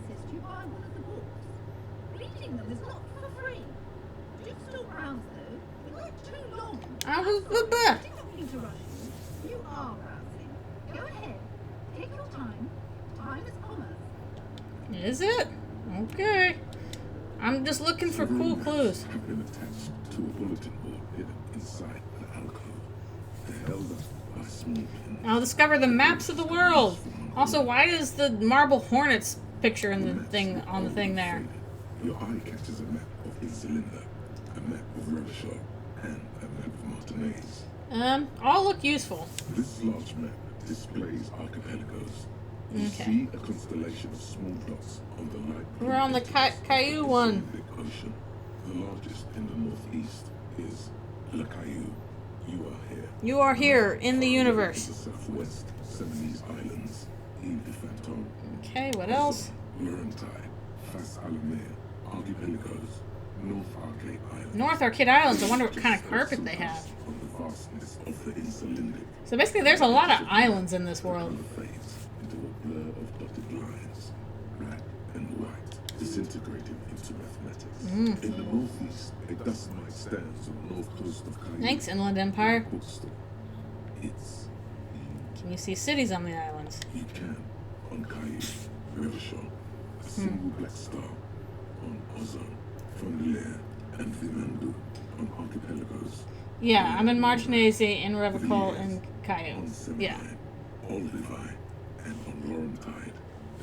I was the I best. didn't mean to rush you. You are browsing. Go ahead. Take your time. Time is commerce. Is it? Okay. I'm just looking for cool clues. Have been attached to a bulletin board hidden inside the alcove. They're held up by small pins. I'll discover the maps of the world. Also, why is the marble hornets picture in the thing on the thing there? Your eye catches a map of Insulinda, a map of Revachol, and a map of Martinez. All look useful. This large map displays archipelagos. You see a constellation of small dots on the light blue We're on the Caillou one. Pacific Ocean. The largest in the northeast is Le Caillou. You are here. You are here in the The universe. southwest, Seminese Islands, Ile de Fantôme, Okay, what else? Laurentide, Fas Alumere, Archipelagos, North Arcade Islands. North Arcade Islands. I wonder what kind of carpet they have. On the vastness of the Insulindic. So basically, there's a lot of islands in this world. Color fades into a blur of dotted lines, black and white, disintegrating into mathematics. In the northeast, a dust mite stands on the north coast of Caillou. Thanks, Inland Empire. Bookstore. It's Can you see cities on the islands? you can on Caillou, Revachol, a single black star on Ozone, Fondulaire, and Vimandu on archipelagos. Yeah, I'm in Martinez, in Revachol, and Caillou. On Seminine, Yeah. Olivai, and on Laurentide,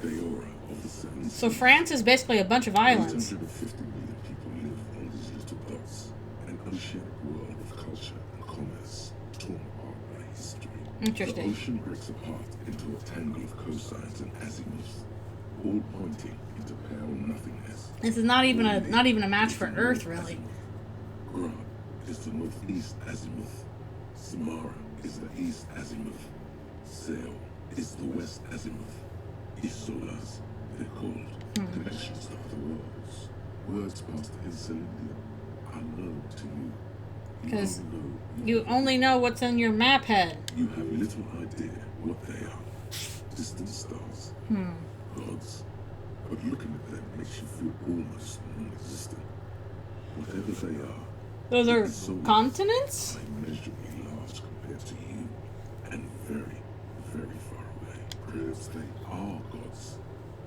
Deora of the Seven So Seas. France is basically a bunch of islands. 850 million people live on these little dots, an oceanic world of culture and commerce torn apart by history. Interesting. The ocean breaks apart into a tangle of cosines and azimuths, all pointing into pale nothingness. This is not even a match for Earth, really. Grant is the northeast azimuth. Samara is the east azimuth. Sail is the west azimuth. Isolas, they're called. Connections of the worlds. Words past Insulindian are known to you. You 'Cause don't know. You only know what's in your map head. You have little idea what they are. Distant stars. Gods. But looking at them makes you feel almost non-existent. Whatever they are, Those are so continents? immeasurably large compared to you, and very, very far away. Perhaps they are gods.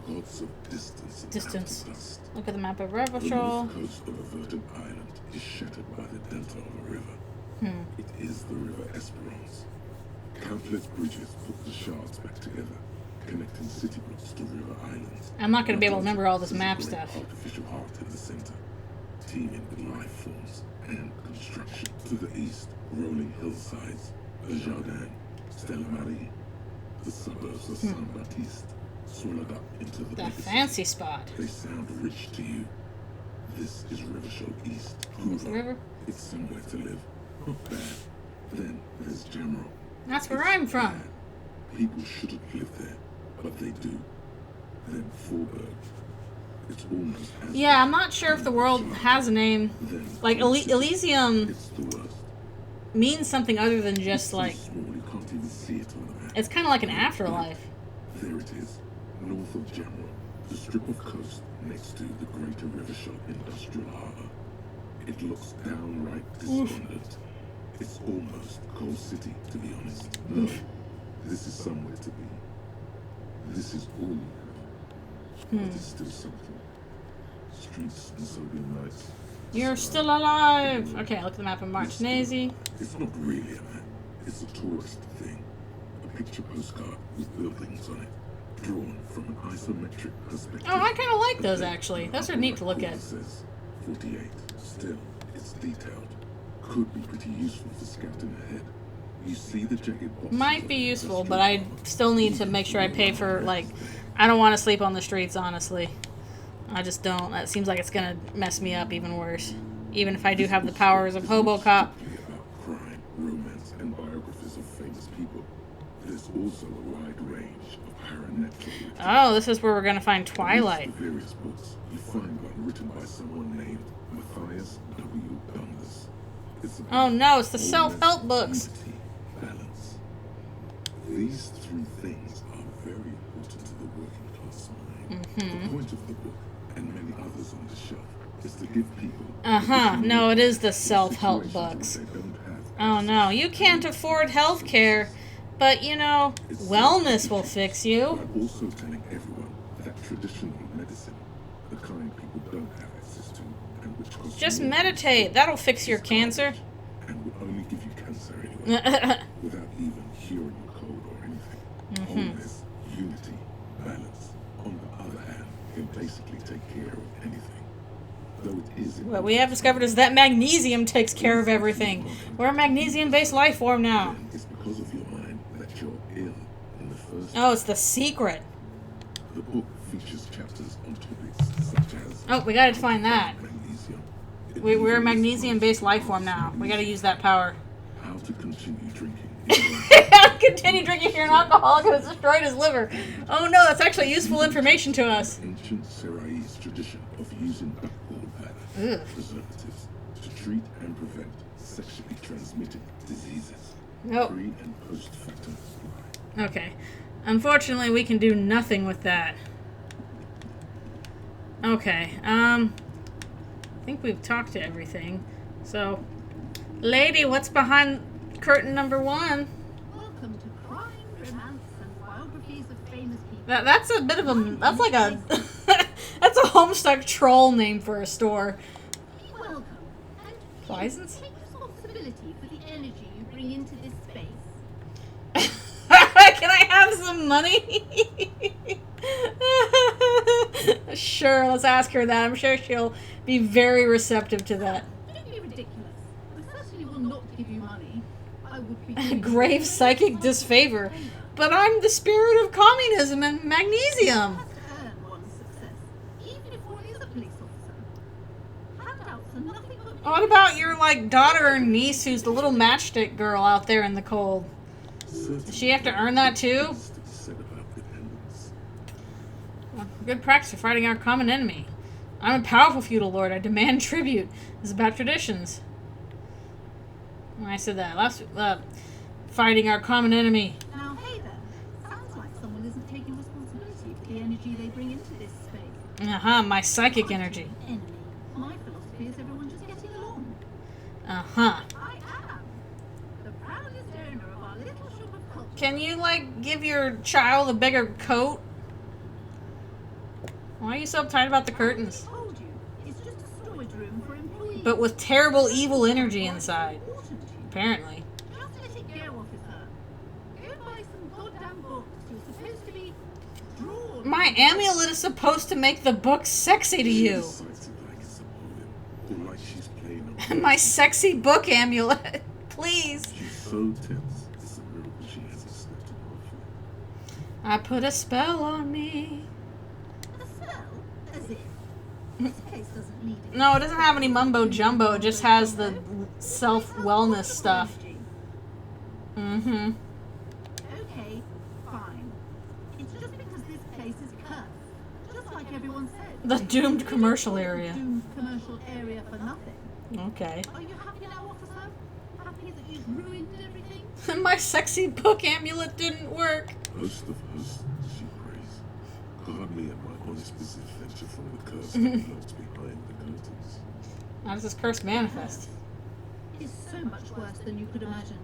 Gods of distance and Distance. outer dust. Look at the map of The Revachol. north coast of a verdant island is shattered by the delta of a river. It is the river Esperance. Countless bridges put the shards back together, connecting city blocks to river islands. I'm not going to be able to remember all this There's a map great stuff. Artificial heart in the center, teeming with life forms and construction. To the east, rolling hillsides, Le Jardin, Stella Marie. The suburbs of Saint Baptiste, swallowed up into the The biggest fancy spot. They sound rich to you. This is Revachol East. Is the river? It's somewhere to live. Not bad. Then there's General. That's where It's I'm from. bad. People shouldn't live there, but they do. Then Forberg. It's almost as Yeah, I'm not sure if the world has a name. Then Like, City. Elysium It's the worst. means something other than just, It's so like... small you can't even see it on the map. It's kind of like an afterlife. There it is, north of General, the strip of coast next to the greater Revachol industrial harbour. It looks downright despondent. It's almost Coal City, to be honest. No, this is somewhere to be. This is all you have. But it's still something. Streets and Soviet nights. You're still alive! Okay, look at the map of Martinez. It's not really a map. It's a tourist thing. A picture postcard with buildings on it, drawn from an isometric perspective. Oh, I kind of like those, actually. Those are neat to look at. It says 48. Still, it's detailed. Could be pretty useful for scouting ahead. You see the jagged boxes Might of be useful, industrial but I park. still need to make sure I pay for, like... I don't want to sleep on the streets, honestly. I just don't. That seems like it's going to mess me up even worse. Even if I do have the powers of Hobocop. About crime, romance, and biographies of famous people. There's also a wide range of paranatural. Oh, this is where we're going to find Twilight. Amongst the various books, you find one written by someone named Matthias W. Dundas. It's about Oh no, it's the wholeness, self-help books. unity, balance. These three things are very important to the working class mind. The point of the book, and many others on the shelf, is to give people Uh-huh. No, it is the self-help situations books. where they don't have Oh no, you can't afford health care, but you know, wellness will fix you. I'm also telling everyone that traditional medicine, the kind people don't have access to, and which costs Just more meditate, that'll fix your cancer. and would only give you cancer anyway, without even curing your cold or anything. Wholeness, unity, balance, on the other hand, can basically take care of anything. Though it is What we have discovered is that magnesium takes care of everything. We're a magnesium-based life form now. It's because of your mind that you're ill in the first. Oh, it's the secret. The book features chapters on topics such as Oh, we gotta find that. magnesium. We're a magnesium-based life form now. We gotta use that power. How to continue drinking. Continue drinking if you're an alcoholic who has destroyed his liver. Oh no, that's actually useful information to us. Ancient Seraï's tradition of using alcohol preservatives to treat and prevent sexually transmitted diseases. Nope. Pre and post factum supply. Okay. Unfortunately, we can do nothing with that. Okay, I think we've talked to everything. So, lady, what's behind curtain number 1? Welcome to Crime, Romance, and Biographies of Famous People. That's a bit of a... That's like a... That's a Homestuck troll name for a store. Be welcome, and License? take responsibility for the energy you bring into this space. Can I have some money? Sure, let's ask her that. I'm sure she'll be very receptive to that. Don't be ridiculous. I certainly will not give you money. I would be Grave psychic disfavor. But I'm the spirit of communism and magnesium. has to earn one's success, even if one is a police officer. Handouts are nothing but... What about your, like, daughter or niece who's the little matchstick girl out there in the cold? Does she have to earn that too? Said about dependence. Well, good practice for fighting our common enemy. I'm a powerful feudal lord. I demand tribute. This is about traditions. I said that last. Fighting our common enemy. Now, hey there. Sounds like someone isn't taking responsibility for the energy they bring into this space. My psychic energy. Enemy. My philosophy is everyone just getting along. I I am the proudest owner of our little shop of culture. Can you, like, give your child a bigger coat? Why are you so uptight about the curtains? I told you, it's just a storage room for employees. But with terrible evil energy inside. Important to you. Apparently. Just let it go, officer. Go buy some goddamn books. You're supposed to be drawn. My amulet is supposed to make the book sexy to you. Recites it like it's a poem, or like she's playing a My sexy book amulet. Please. She's so tense. It's a miracle she hasn't slept in half. I put a spell on me. A spell? As if. This place doesn't need it. No, it doesn't have any mumbo jumbo. It just has the self-wellness stuff. Mm-hmm. Okay, fine. It's just because this place is cursed. Just like everyone said. The doomed commercial area. Doomed commercial area for nothing. Okay. Are you happy now, officer? Happy that you've ruined everything? My sexy book amulet didn't work. Host of hosts, she prays. Guard me and my honest business venture from the curse that lurks behind the curtains. How does this curse manifest? It's so much worse than you could imagine.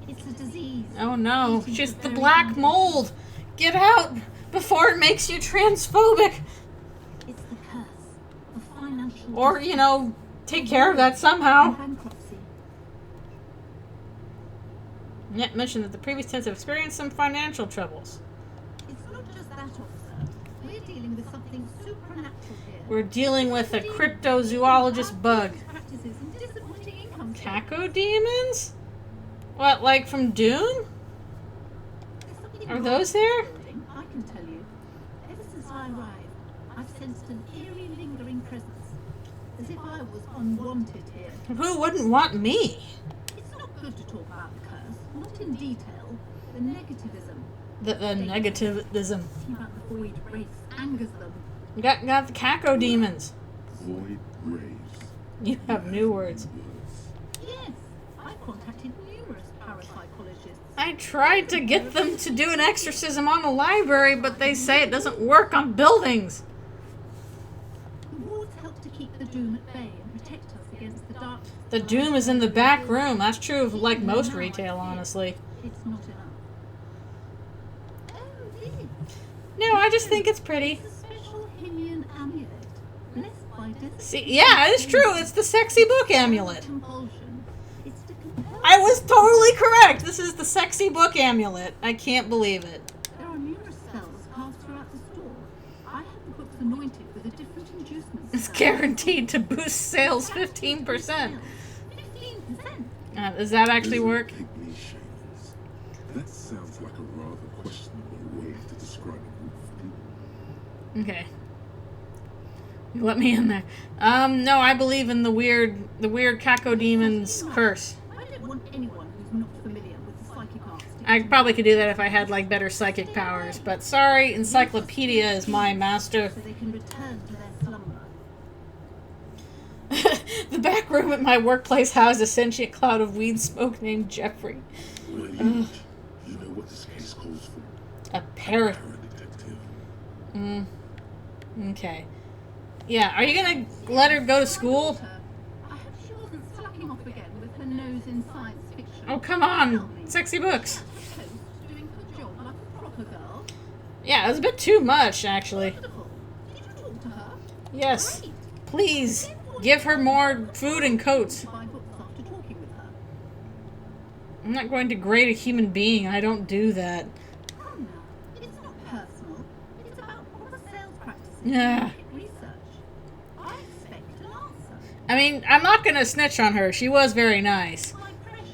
It's a disease. Oh no, she's the black mold. Get out before it makes you transphobic. It's the curse of financial Or, you know, take care of that somehow. bankruptcy. Yet mentioned that the previous tenants have experienced some financial troubles. It's not just that, officer. We're dealing with something supernatural here. We're dealing with a cryptozoologist bug. Practices and disappointing income. Cacodemons? What, like from Doom? Are those there? I can tell you. Ever since I arrived, I've sensed an eerie, lingering presence. As if I was unwanted here. Who wouldn't want me? It's not good to talk about the curse. Not in detail. The negativism. The negativism. About the void race angers them. You got the cacodemons. Void raves. You have new words. Yes, I've contacted numerous parapsychologists. I tried to get them to do an exorcism on the library, but they say it doesn't work on buildings. The wards help to keep the doom at bay and protect us against the dark The Doom is in the back room. That's true of like most retail, honestly. It's not enough. Oh, this. No, I just think it's pretty. It's a special Hymian amulet. Blessed by death. See, yeah, it's true. It's the sexy book amulet. Compulsion. It's to compel. I was totally correct. This is the sexy book amulet. I can't believe it. There are numerous spells cast throughout the store. I have the books anointed with a different inducement. It's guaranteed to boost sales 15%. 15%. Does that actually work? Pygmy shamans. That sounds like a rather questionable way to describe a group of people. Okay. You let me in there. No, I believe in the weird Cacodemon's curse. I don't want anyone who's not familiar with the psychic arts. I probably could do that if I had, like, better psychic powers. But sorry, Encyclopedia is my master. So they can return to their slumber. The back room at my workplace housed a sentient cloud of weed smoke named Jeffrey. Well, you know what this case calls for? A parrot. Paradetective. Okay. Yeah, are you gonna let her go to school? I hope she wasn't slacking off again with her nose in science fiction. Oh, come on. Sexy books. Doing her job like a proper girl. Yeah, it was a bit too much, actually. Wonderful. Did you talk to her? Yes. Great. Please, give her more food and coats. Buy books after talking with her. I'm not going to grade a human being. I don't do that. Come now. It's not personal. It's about proper sales practices. Yeah. Market research. I expect an answer. I mean, I'm not going to snitch on her. She was very nice. My precious.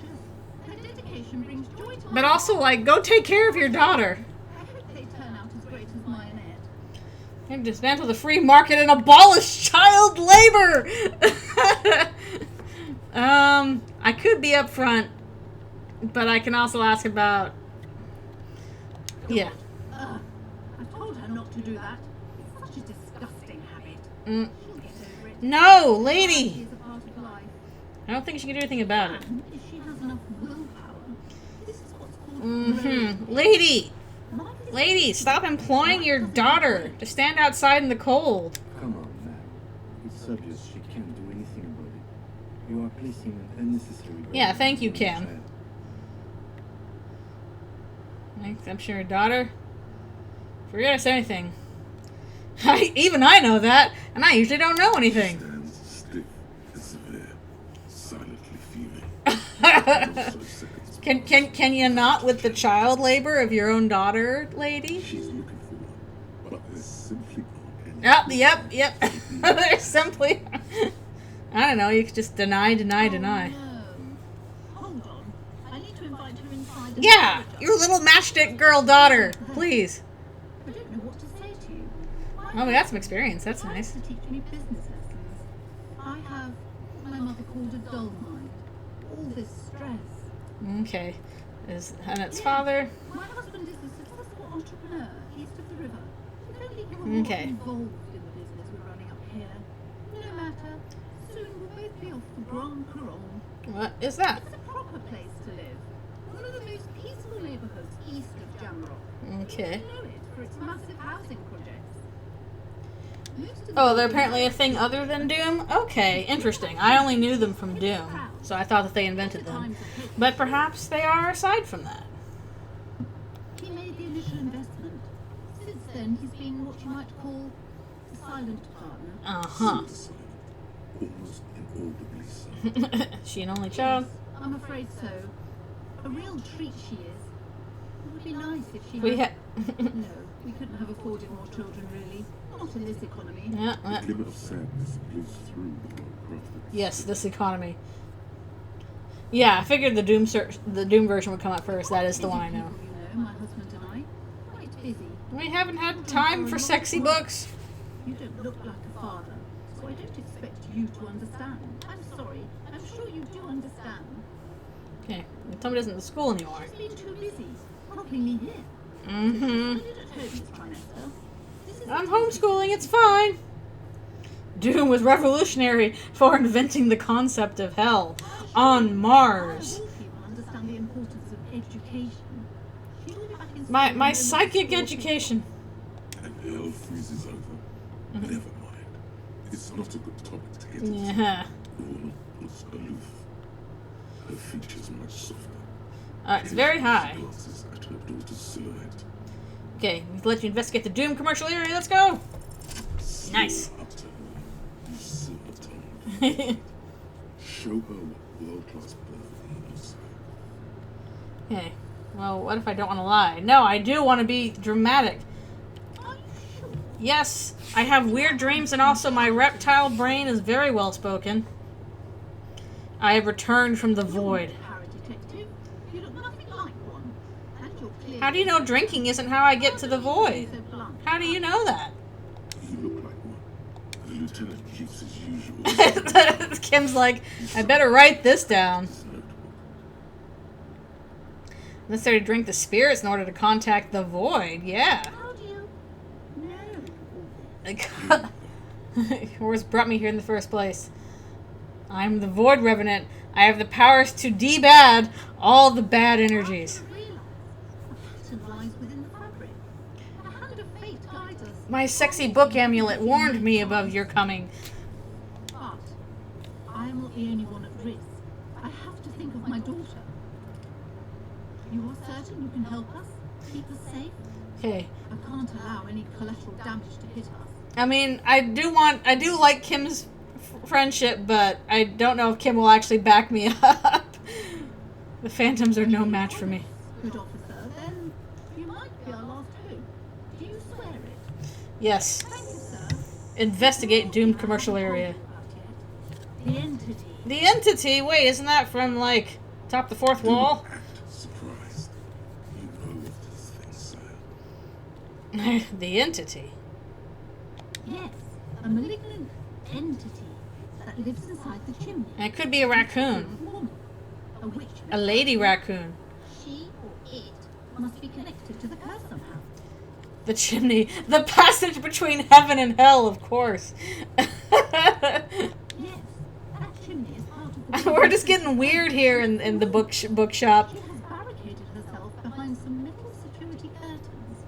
Her dedication brings joy to my But also, like, go take care of your daughter. I hope they turn out as great as mine Ed. And dismantle the free market and abolish child labor. I could be up front, but I can also ask about. Yeah. I told her not to do that. It's such a disgusting habit. Mm. She'll get over it. No, lady. It's a part of life. I don't think she can do anything about it. And if she has enough willpower, this is what's called Mm-hmm. Lady. Life is Lady, stop employing your daughter to stand outside in the cold. Come on, man. It's obvious she can't do anything about it. You are placing an unnecessary burden Yeah, thank you, on the Kim. child. I'm sure your daughter. Forget I said anything. Even I know that, and I usually don't know anything. Stands stiff and severe, silently fuming. Also seconds Can you not with the child labor of your own daughter, lady? she's looking for one, but there's simply not any. Yep. There's simply. I don't know. You could just deny. No. Hold on. I need to invite her inside. and Yeah, apologize. your little matchstick girl daughter, please. I don't know what to say to you. Oh, we got some experience. That's Tries nice. to teach me business lessons. I have what my mother called a dull mind. All this stress. Okay. And its father. My husband is a successful entrepreneur east of the river. If only he were more Okay. involved in the business we're running up here. No matter. Soon we'll both be off the Grand Couronne. What is that? It's a proper place to live. One of the most peaceful neighborhoods east of Jamrock. Okay. You know it for its massive housing projects. Most of the Oh, they're apparently a thing other than Doom? Okay, interesting. I only knew them from Doom, so I thought that they invented them. But perhaps they are aside from that. He made the initial investment. Since then, he's been what you might call a silent partner. Uh-huh. Almost inaudibly so. She an only child? I'm afraid so. A real treat she is. It would be nice if she We had... had... No, we couldn't have afforded more children, really. Not in this economy. Yeah, The glimmer of sadness blows through the well-crafted. yes, this economy. Yeah, I figured the Doom version would come up first. That is the one I know. You know, my husband and I. Quite busy. We haven't had time for sexy books. You don't look like a father, so I don't expect you to understand. I'm sorry. I'm sure you do understand. Okay, Tommy doesn't go to school anymore. She's been too busy. Helping me here. Mm-hmm. I did at home this trimester. This is I'm homeschooling, it's fine. Doom was revolutionary for inventing the concept of hell on Mars. All people understand the importance of education. She will be back in My school in psychic the- education. And hell freezes over. Never mind. It's not a good topic to get into. Yeah. The woman was aloof. Her features much softer. It's very high. She glances at her daughter's silhouette. Okay, we've let you investigate the Doom commercial area. Let's go. Nice. Up to her, you silver-tongued. Show her what world-class birth looks like. Okay. Well, what if I don't want to lie? No, I do want to be dramatic. Yes, I have weird dreams, and also my reptile brain is very well spoken. I have returned from the void. How do you know drinking isn't how I get to the void? How do you know that? You look like one. The lieutenant keeps his usual. Kim's like, I better write this down. Necessary to drink the spirits in order to contact the void. Yeah. How do you know? What's brought me here in the first place? I'm the Void Revenant. I have the powers to debad all the bad energies. My sexy book amulet warned me of your coming. But I am not the only one at risk. I have to think of my daughter. You are certain you can help us? Keep us safe? Okay. I can't allow any collateral damage to hit us. I mean, I do like Kim's friendship, but I don't know if Kim will actually back me up. The Phantoms are no match for me. Good officer, then you might be our last hope. Do you swear it? Yes. Thank you, sir. Investigate doomed commercial area. The entity. The entity? Wait, isn't that from, like, top the fourth wall? Act surprised. You know of this thing, sir. The entity? Yes, a malignant entity that lives inside the chimney. And it could be a raccoon. Woman, a witch. A lady raccoon. She or it must be connected to the curse somehow. The chimney. The passage between heaven and hell, of course. Yes, that chimney is part of the... We're just getting weird here in the bookshop. She has barricaded herself behind some metal security curtains.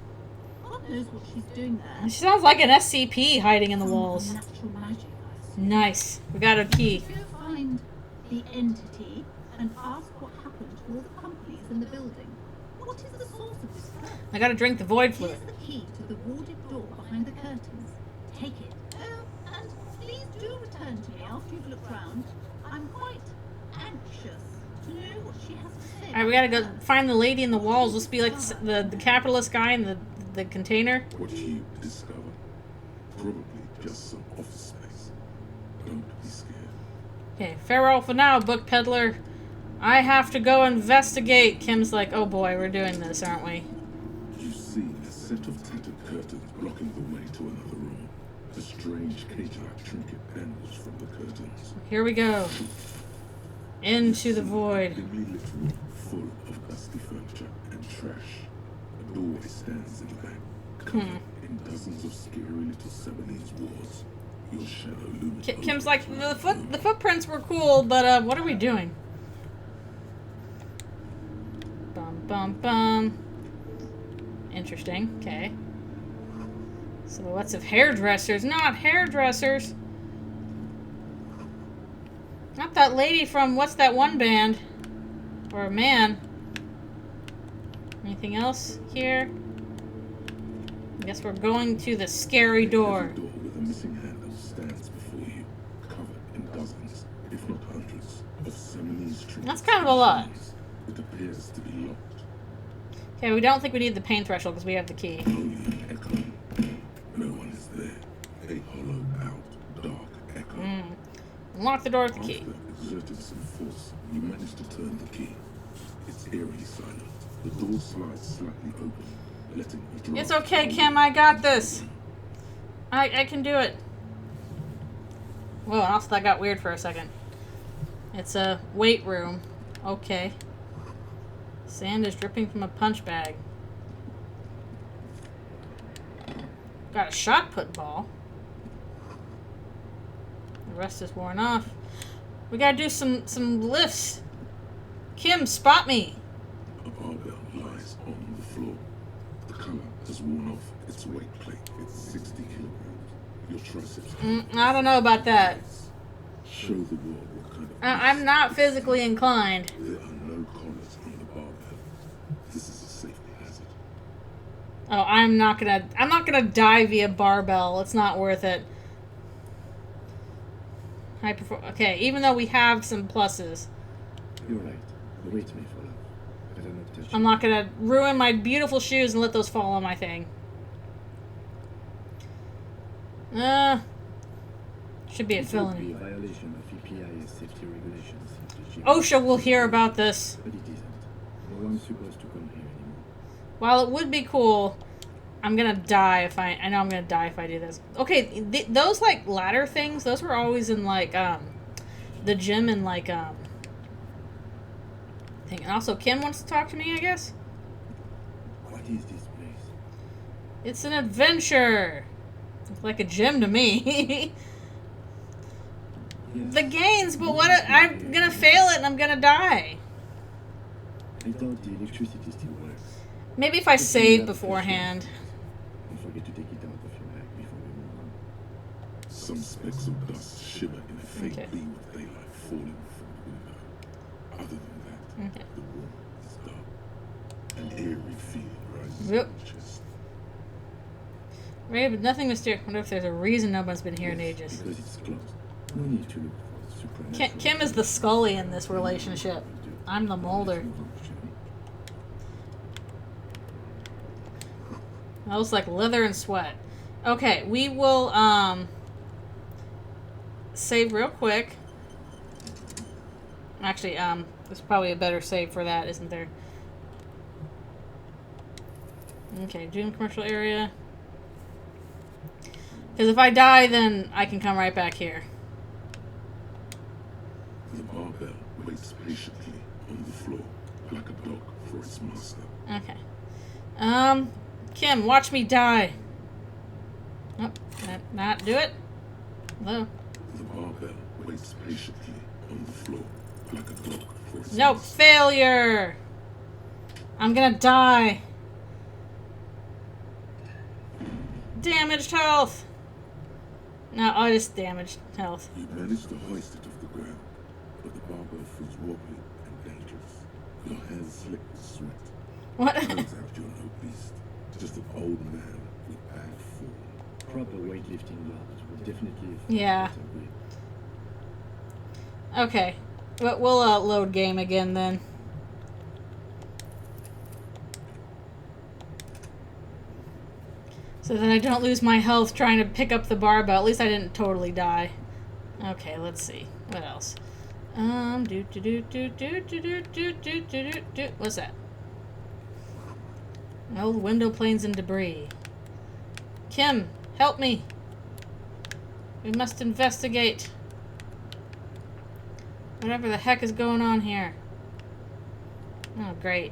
God knows what she's doing there. She sounds like an SCP hiding in the walls. Natural magic, I assume. Nice. We got a key. Go find the entity and ask what happened to all the companies in the building. What is the source of this curse? I gotta drink the void fluid. Here's the key to the warded door behind the curtains. Take it. Oh, and please do return to me after you've looked round. I'm quite anxious to know what she has to say. Alright, we gotta go find the lady in the walls. Let's be like the capitalist guy in the container. What you discover, probably just some office space. Don't be scared. Okay, farewell for now, book peddler. I have to go investigate. Kim's like, oh boy, we're doing this, aren't we? You see a set of tattered curtains blocking the way to another room. A strange cage-like trinket dangles from the curtains. Here we go. Into the void. Dimly lit room full of dusty furniture and trash. A doorway stands in the back, covered in dozens of scary little 70s wars. Your shadow looms. Kim's like, the footprints were cool, but what are we doing? Bum bum bum. Interesting. Okay. Silhouettes of hairdressers, not hairdressers. Not that lady from what's that one band? Or a man. Anything else here? I guess we're going to the scary door. Every door with a missing handle stands before you, covered in dozens, if not hundreds, of Seminese trinkets. That's kind of a lot. It appears to be locked. Okay, we don't think we need the pain threshold because we have the key. Only an echo. No one is there. A hollowed-out, dark echo. Unlock the door with the key. After exerting some force, you manage to turn the key. It's eerily silent. The door slides slightly open, letting a drop. It's okay, Kim. I got this. I can do it. Whoa, and also that got weird for a second. It's a weight room. Okay. Sand is dripping from a punch bag. Got a shot put ball. The rest is worn off. We gotta do some lifts. Kim, spot me. A barbell lies on the floor. The color has worn off its weight plate. It's 60 kilograms. Your triceps. I don't know about that. Show the world what kind of. I'm not physically inclined. There are no collars on the barbell. This is a safety hazard. Oh, I'm not gonna die via barbell. It's not worth it. Okay, even though we have some pluses. You're right. The weight may fall off. Better not touch I'm not gonna ruin my beautiful shoes and let those fall on my thing. Should be a It would felony. be a violation of EPI's safety regulations. OSHA will hear about this. But it isn't. No one's supposed to come here anymore. While it would be cool, I'm gonna die if I know I'm gonna die if I do this. Okay, those like ladder things, those were always in like the gym and like thing. And also Kim wants to talk to me, I guess. What is this place? It's an adventure. It's like a gym to me. Yes. The gains, but what? I'm gonna fail it and I'm gonna die. I thought the electricity still works. Maybe if I save beforehand. Don't forget to take it out of your bag before we move on. Some specks of dust shiver in a faint Okay. beam of daylight falling from the window. Other than that, Okay. the room is dark. An eerie feeling rises Yep. in your chest. Right, but nothing mysterious. I wonder if there's a reason no one's been here in ages. Because it's closed. No need to look for supernatural. Kim is the Scully in this relationship. I'm the Mulder. Let's move on, shall we? That was like leather and sweat. Okay, we will save real quick. Actually, there's probably a better save for that, isn't there? Okay, June commercial area. Because if I die, then I can come right back here. The barbell waits patiently on the floor like a dog for its master. Okay. Kim, watch me die. Oh, not do it. Hello. The barbell waits patiently on the floor like a dog for its No, master. failure. I'm gonna die. Damaged health. No, I just damaged health. You manage to hoist it off the ground, but the barbell feels wobbly and dangerous. Your hands slick with sweat. What? Turns out you're no beast, just an old man with bad form. Proper weightlifting gloves will definitely Yeah. better grip. Okay. We'll load game again then. So that I don't lose my health trying to pick up the barbell. At least I didn't totally die. Okay, let's see. What else? What's that? Old window planes and debris. Kim, help me. We must investigate. Whatever the heck is going on here. Oh, great.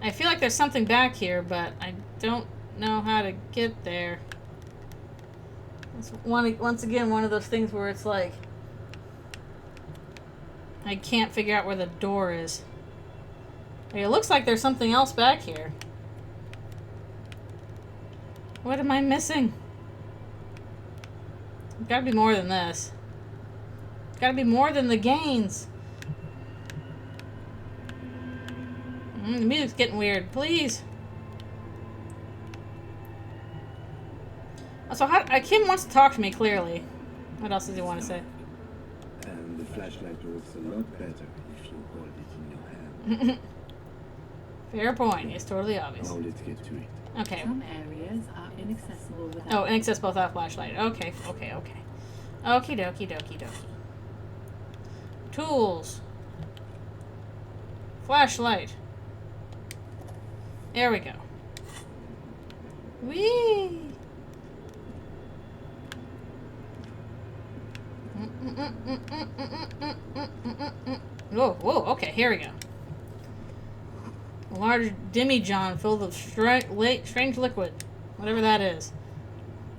I feel like there's something back here, but I don't know how to get there. It's once again one of those things where it's like I can't figure out where the door is. Okay, it looks like there's something else back here. What am I missing? There's gotta be more than this. There's gotta be more than the gains. The music's getting weird. Please. So Kim wants to talk to me, clearly. What else does he want to say? And the flashlight works a lot better if you hold it in your hand. Fair point. It's totally obvious. Now let's get to it. Okay. Some areas are inaccessible without. Oh, inaccessible without flashlight. Okay. Okie dokie. Tools. Flashlight. There we go. Whee! Whoa, okay, here we go. A large demijohn filled with strange liquid. Whatever that is.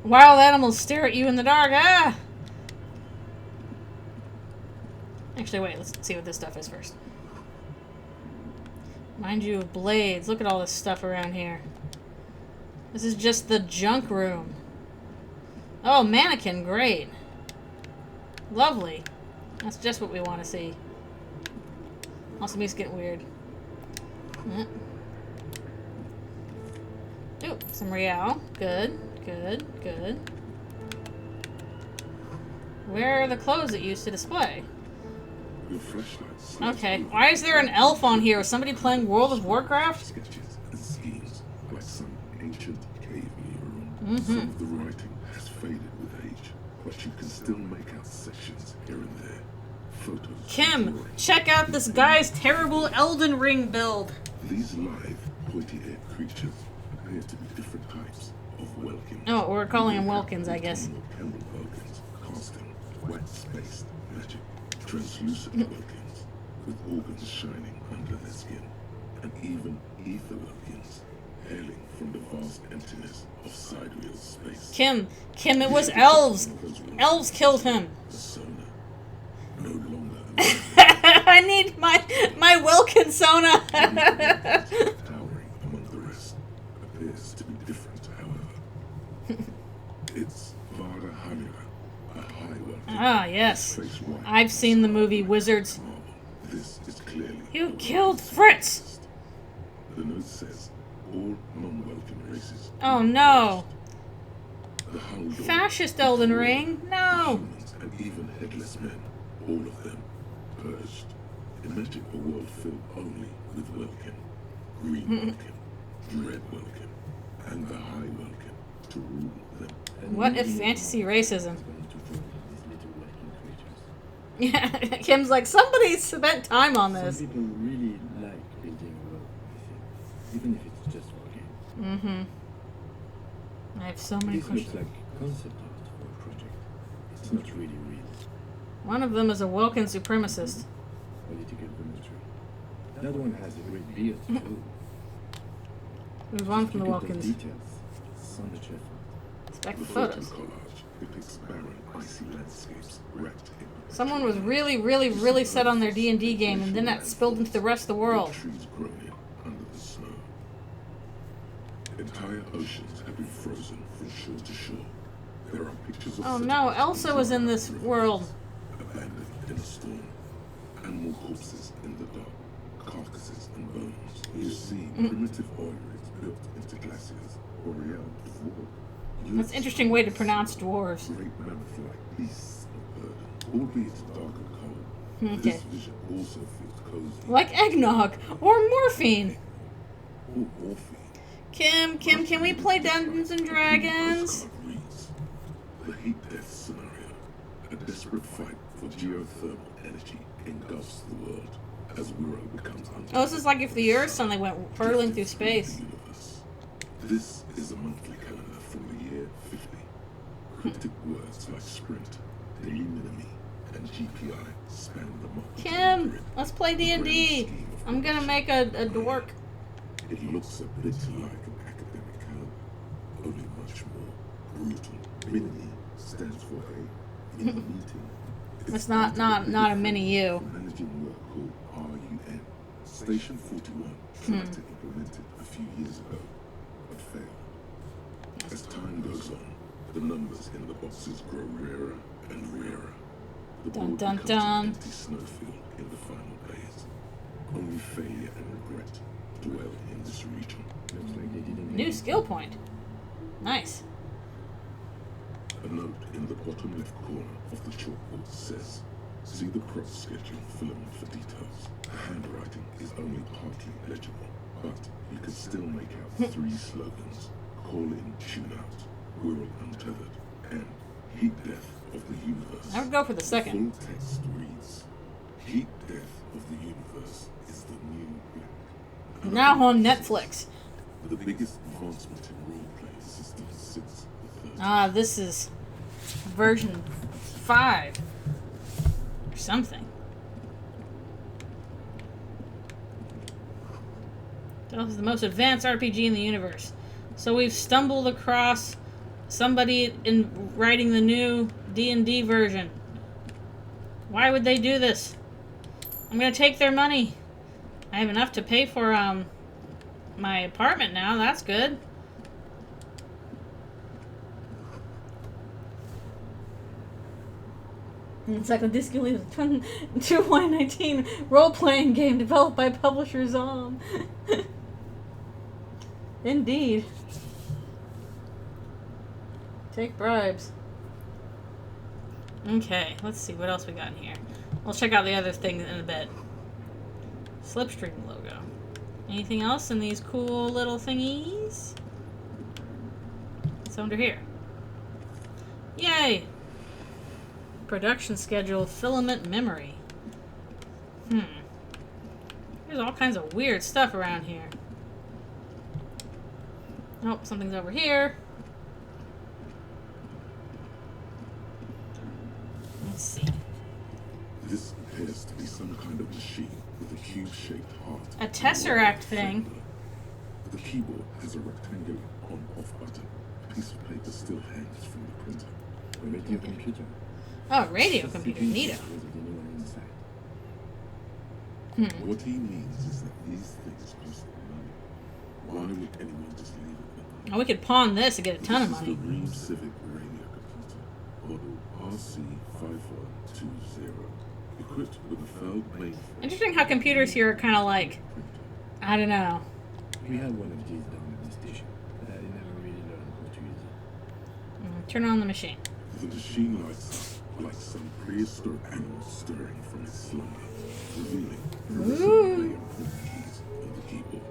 Wild animals stare at you in the dark. Ah! Actually, wait, let's see what this stuff is first. Mind you of blades. Look at all this stuff around here. This is just the junk room. Oh, mannequin, great. Lovely. That's just what we want to see. Also, music's getting weird. Ooh, some Real. Good, good, good. Where are the clothes it used to display? Your flashlights. Okay, why is there an elf on here? Is somebody playing World of Warcraft? Sketches and schemes like some ancient cave mural. Some of the writing has faded with age, but you can still make out sections here and there. Photos. Kim, check out this guy's terrible Elden Ring build. These live, pointy-eared creatures appear to be different types of Welkins. Oh, we're calling them Welkins, I guess. Emerald Welkins, casting, white-spaced magic, translucent Welkins, with organs shining under their skin, and even ether Welkins, hailing from the vast emptiness of sidereal space. Kim, it was elves. Elves killed him. Persona, no longer I need my Welkin Sona. towering among the rest, appears to be different, however. It's Vada Hamira, a high Welkin. Ah, yes. Face white. I've seen the movie Wizards. Marble. This is clearly You killed Fritz. The note says all non-Welkin races. Oh no. The Hull Fascist Elden Ring. No. humans and even headless men, all of them purged. Imagine a world filled only with Welkin, green Welkin, red Welkin, and the high Welkin to rule them. What if fantasy racism? Going to join these little working creatures. Yeah, Kim's like, somebody spent time on Some this. people really like building a world, I think, even if it's just for a game. Mm-hmm. I have so many This looks questions. like concept art for a project. It's not really real. One of them is a Welkin supremacist. Political commentary. The other one has a great beard too. Move on from the Look at Welkins. details. So much effort. Inspect The the photo photos. collage depicts barren, icy landscapes wrapped in Someone was really set on their D&D game, and then that spilled into the rest of the world. trees growing under the snow. Entire oceans have been frozen from shore to shore. There are pictures of Oh cities no, Elsa was in this world. abandoned in a storm. Animal corpses in the dark, carcasses and bones. You see primitive oil rigs built into glaciers, boreal dwarf. That's an interesting way to pronounce dwarves. Great mammoth-like beasts of burden, albeit dark and cold. Okay. This vision also feels cozy. Like eggnog or morphine. Or morphine. Kim, can we play Dungeons and Dragons? Postcard reads, the heat death scenario. A desperate fight for geothermal energy engulfs the world as Wiro becomes Oh, this is like if the Earth suddenly went hurtling through space. universe. This is a monthly calendar from the year 50. Cryptic words like sprint, daily minimi, and GPI span the market. Kim, let's play D&D. I'm gonna make a dork. It looks a bit like an academic calendar, only much more brutal. Minimi stands for a mini meeting. It's not a mini you. Managing work called RUN. Station 41 tried to implement it a few years ago, but failed. As time goes on, the numbers in the boxes grow rarer and rarer. The Dun, board dun, becomes dun. an empty snowfield in the final days. Only failure and regret dwell in this region. Looks like they didn't New skill point. Nice. A note in the bottom left corner of the chalkboard says, see the prop schedule filament for details. The handwriting is only partly legible, but you can still make out three slogans. Call in, tune out, Wirral Untethered, and Heat Death of the Universe. I would go for the second. Full text reads, Heat Death of the Universe is the new black. Now on Netflix. The biggest advancement in role-playing systems since the 30s. Ah, this is version 5 or something. This is the most advanced RPG in the universe. So we've stumbled across somebody in writing the new D&D version. Why would they do this? I'm gonna take their money. I have enough to pay for my apartment now. That's good. It's like a Disco Elysium 2.19 role-playing game developed by publisher Zom. Indeed. Take bribes. Okay, let's see what else we got in here. We'll check out the other things in a bit. Slipstream logo. Anything else in these cool little thingies? What's under here? Yay! Production schedule, filament memory. There's all kinds of weird stuff around here. Oh, something's over here. Let's see. This appears to be some kind of machine with a cube-shaped heart. A tesseract thing. The keyboard has a rectangular on-off button. A piece of paper still hangs from the printer. A radio computer. Oh, radio computer. Neato. What he means is that these things cost money. Why would anyone just leave it behind? Oh, we could pawn this to get a ton of This is money. the Ream Civic radio computer, model RC5120, equipped with a Feld mainframe. Interesting how computers here are kind of like, I don't know. We had one of these down at the station, but I never really learned how to use it. Turn on the machine. The machine lights up like some prehistoric animal stirring from its slumber, revealing a layer of keys on the keyboard.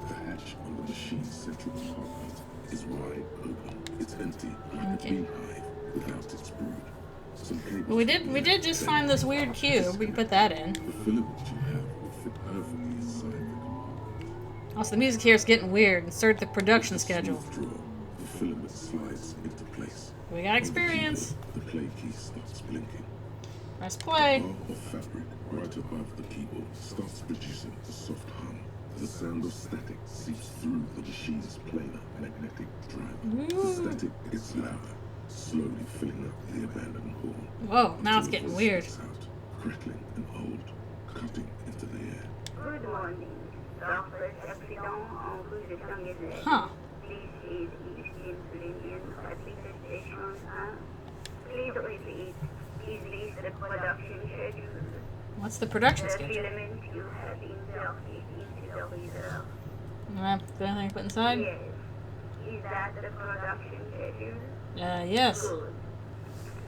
The hatch on the machine's central compartment is wide open. It's empty, like a beehive without its brood. Some cables We did just find this weird cube. We can put that in. The filament you have will fit perfectly inside the compartment. Also, the music here is getting weird. Insert the production schedule. Smooth draw, the filament slides into place. We got experience. The play key starts blinking. Press play. The bar of fabric right above the keyboard starts producing a soft hum. The sound of static seeps through the machine's planar magnetic driver. The static gets louder, slowly filling up the abandoned hall. Whoa, now it's until getting the weird. voice comes out, crackling and old, cutting into the air. Good morning. Southwest Accident en route de Saint-Gazet. Huh. This is East Insulinian Replica Station 1. Please repeat. Is this the production schedule? What's the production The schedule? filament you have inserted into the reserve. Got anything to put inside? Yes. Is that the production schedule? Yes. Good.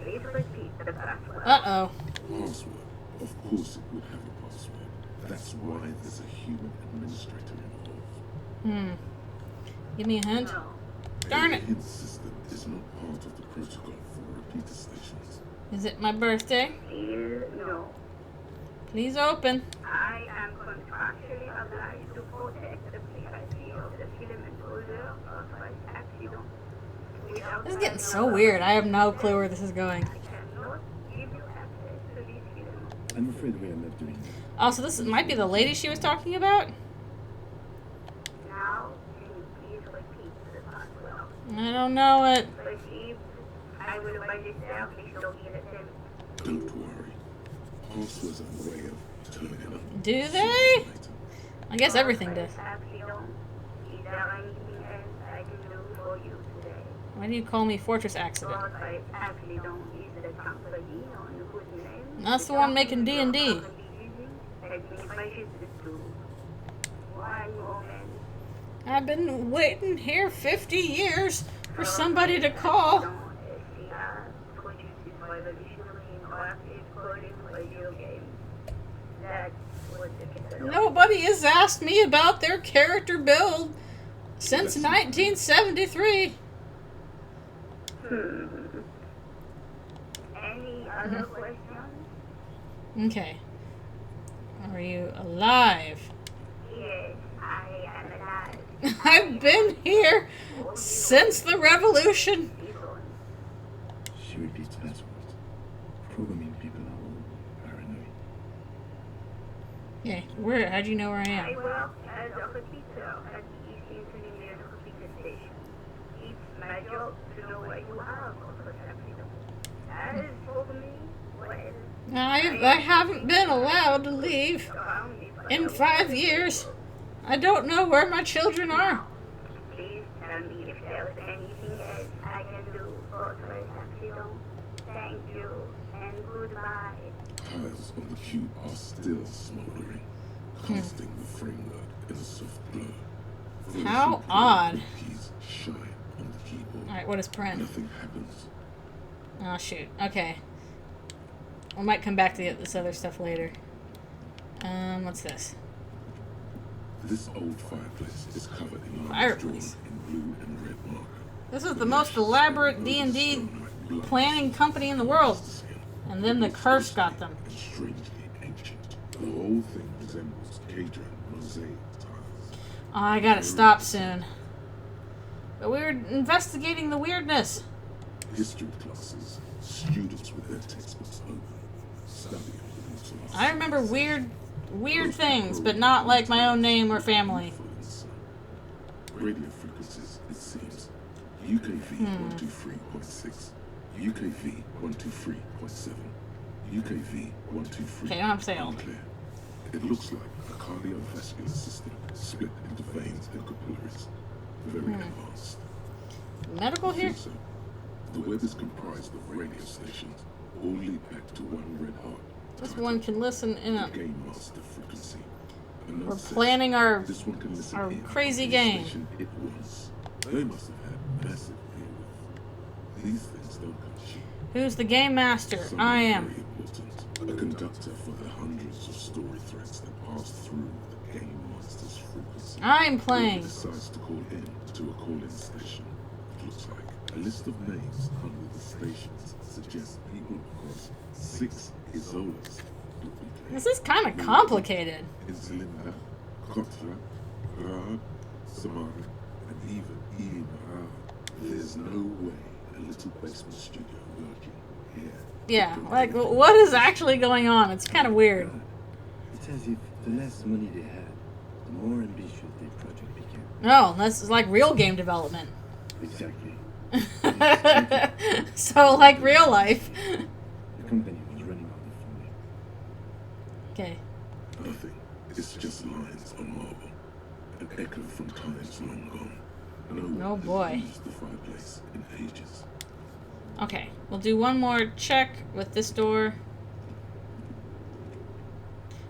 Please repeat the password. Uh-oh. Password. Of course it would have a password. That's why there's a human administrator involved. Give me a hint. No. Darn A it. hint system is not part of the protocol for repeater stations. Is it my birthday? Still no. Please open. I am contractually obliged to protect the privacy of the filament holder of an accident. Without This is getting my so weird. I have no clue where this is going. I cannot give you access to this filament. I'm afraid we are not doing that. Also, this might be the lady she was talking about. Now, can you please repeat the password? I don't know it. Received. I will register. Please don't give it to me. Don't worry. Passwords have a way of turning up. Do they? later. I guess everything does. Accident. Is there anything else I can do for you today? Why do you call me Fortress Accident? Fortress Accident is the company on the good name. That's the one making D&D. Let me register to 1 moment. I've been waiting here 50 years for somebody to call. SCR produces revolutionary interactive calling radio games. That's what the catalog. Nobody has asked me about their character build since 1973. Any other questions? Okay. Are you alive? Yes, I am alive. I've been here since the revolution. She repeats passwords. Programming people are all paranoid. Yeah, how'd you know where I I am? work as a repeater at the East Insulinian repeater station. It's my job to know where you are, Fortress Accident. As for me, well, I haven't been allowed to leave surrounded by in 5 years. I don't know where my children are. Please tell me if there's anything else I can do, Fortress Accident. Thank you, and good goodbye. Piles on the cube are still smoldering, casting the framework in a soft glow. How odd. Keys shine on the keyboard. Alright, what is print? Nothing happens. Oh, shoot. Okay. I might come back to this other stuff later. What's this? This old fireplace is covered in Fireplace. in blue and red marker. This is the most elaborate D&D planning company in the world. And then the curse got them. And strangely ancient. The whole thing resembles Cadron mosaic tiles. Oh, I gotta stop soon. But we were investigating the weirdness. History classes, students with their textbooks open, studying the philosophy. I remember weird things, but not like my own name or family. Radio frequencies, it seems. UKV 123.6, UKV 123.7, UKV 123. Okay, I don't have sale. Unclear. It looks like a cardiovascular system split into veins and capillaries. Very advanced. Medical here? So, the web is comprised of radio stations, all lead back to one red heart. This one can listen in a... Game master frequency. We're planning our This one can listen in crazy on the game. station it was. They must have had massive bandwidth. These things don't come cheap. Who's the game master? Some I are am. very important. A conductor for the hundreds of story threads that pass through the game master's frequency. I'm Whoever playing. decides to call in to a call-in station. It looks like a list of names under the stations suggests people across 6 Isolas would be playing. This is kind of complicated. Insulinda, Kotra, Ra, Samara, and even Ian. There's no way a little basement studio working here. Yeah, like, what is actually going on? It's kind of weird. It's as if the less money they had, the more ambitious their project became. No, this is like real game development. Exactly. So, like real life. The company was running out of funding. Okay. Nothing. It's just lines on marble. An echo from times long gone. No Oh, boy. Has used the fireplace in ages. Okay, we'll do one more check with this door.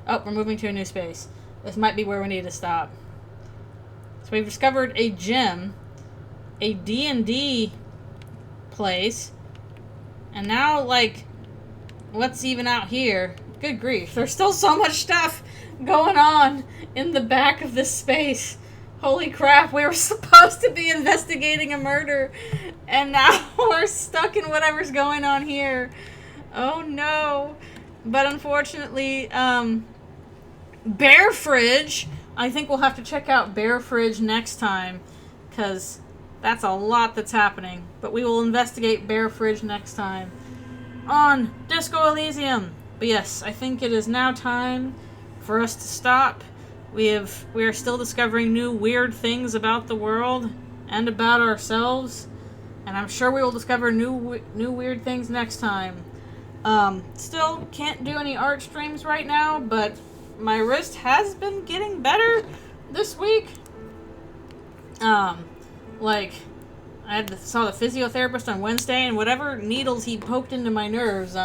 Oh, we're moving to a new space. This might be where we need to stop. So we've discovered a gym, a D&D place, and now, like, what's even out here? Good grief, there's still so much stuff going on in the back of this space. Holy crap, we were supposed to be investigating a murder, and now we're stuck in whatever's going on here. Oh no. But unfortunately, Bear Fridge, I think we'll have to check out Bear Fridge next time, because that's a lot that's happening. But we will investigate Bear Fridge next time on Disco Elysium. But yes, I think it is now time for us to stop. We are still discovering new weird things about the world and about ourselves, and I'm sure we will discover new weird things next time. Still can't do any art streams right now, but my wrist has been getting better this week. Like, saw the physiotherapist on Wednesday, and whatever needles he poked into my nerves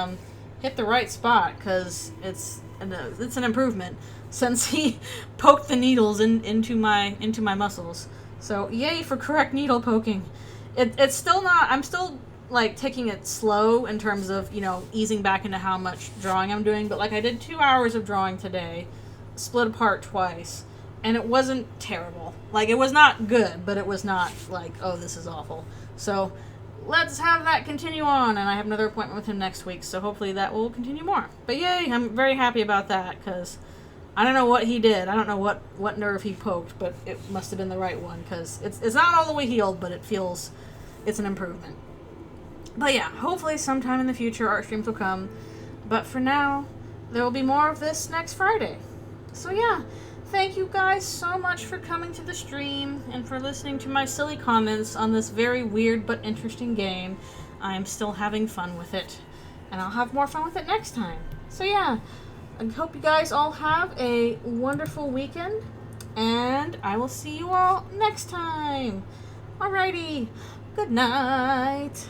hit the right spot, because it's an improvement since he poked the needles into my muscles. So yay for correct needle poking. It's still not. I'm still like taking it slow in terms of, you know, easing back into how much drawing I'm doing. But like, I did 2 hours of drawing today, split apart twice, and it wasn't terrible. Like, it was not good, but it was not like, oh, this is awful. So let's have that continue on, and I have another appointment with him next week, so hopefully that will continue more. But yay, I'm very happy about that, because I don't know what he did. I don't know what nerve he poked, but it must have been the right one, because it's not all the way healed, but it's an improvement. But yeah, hopefully sometime in the future art streams will come. But for now, there will be more of this next Friday. So yeah, thank you guys so much for coming to the stream and for listening to my silly comments on this very weird but interesting game. I'm still having fun with it, and I'll have more fun with it next time. So yeah, I hope you guys all have a wonderful weekend, and I will see you all next time. Alrighty, good night.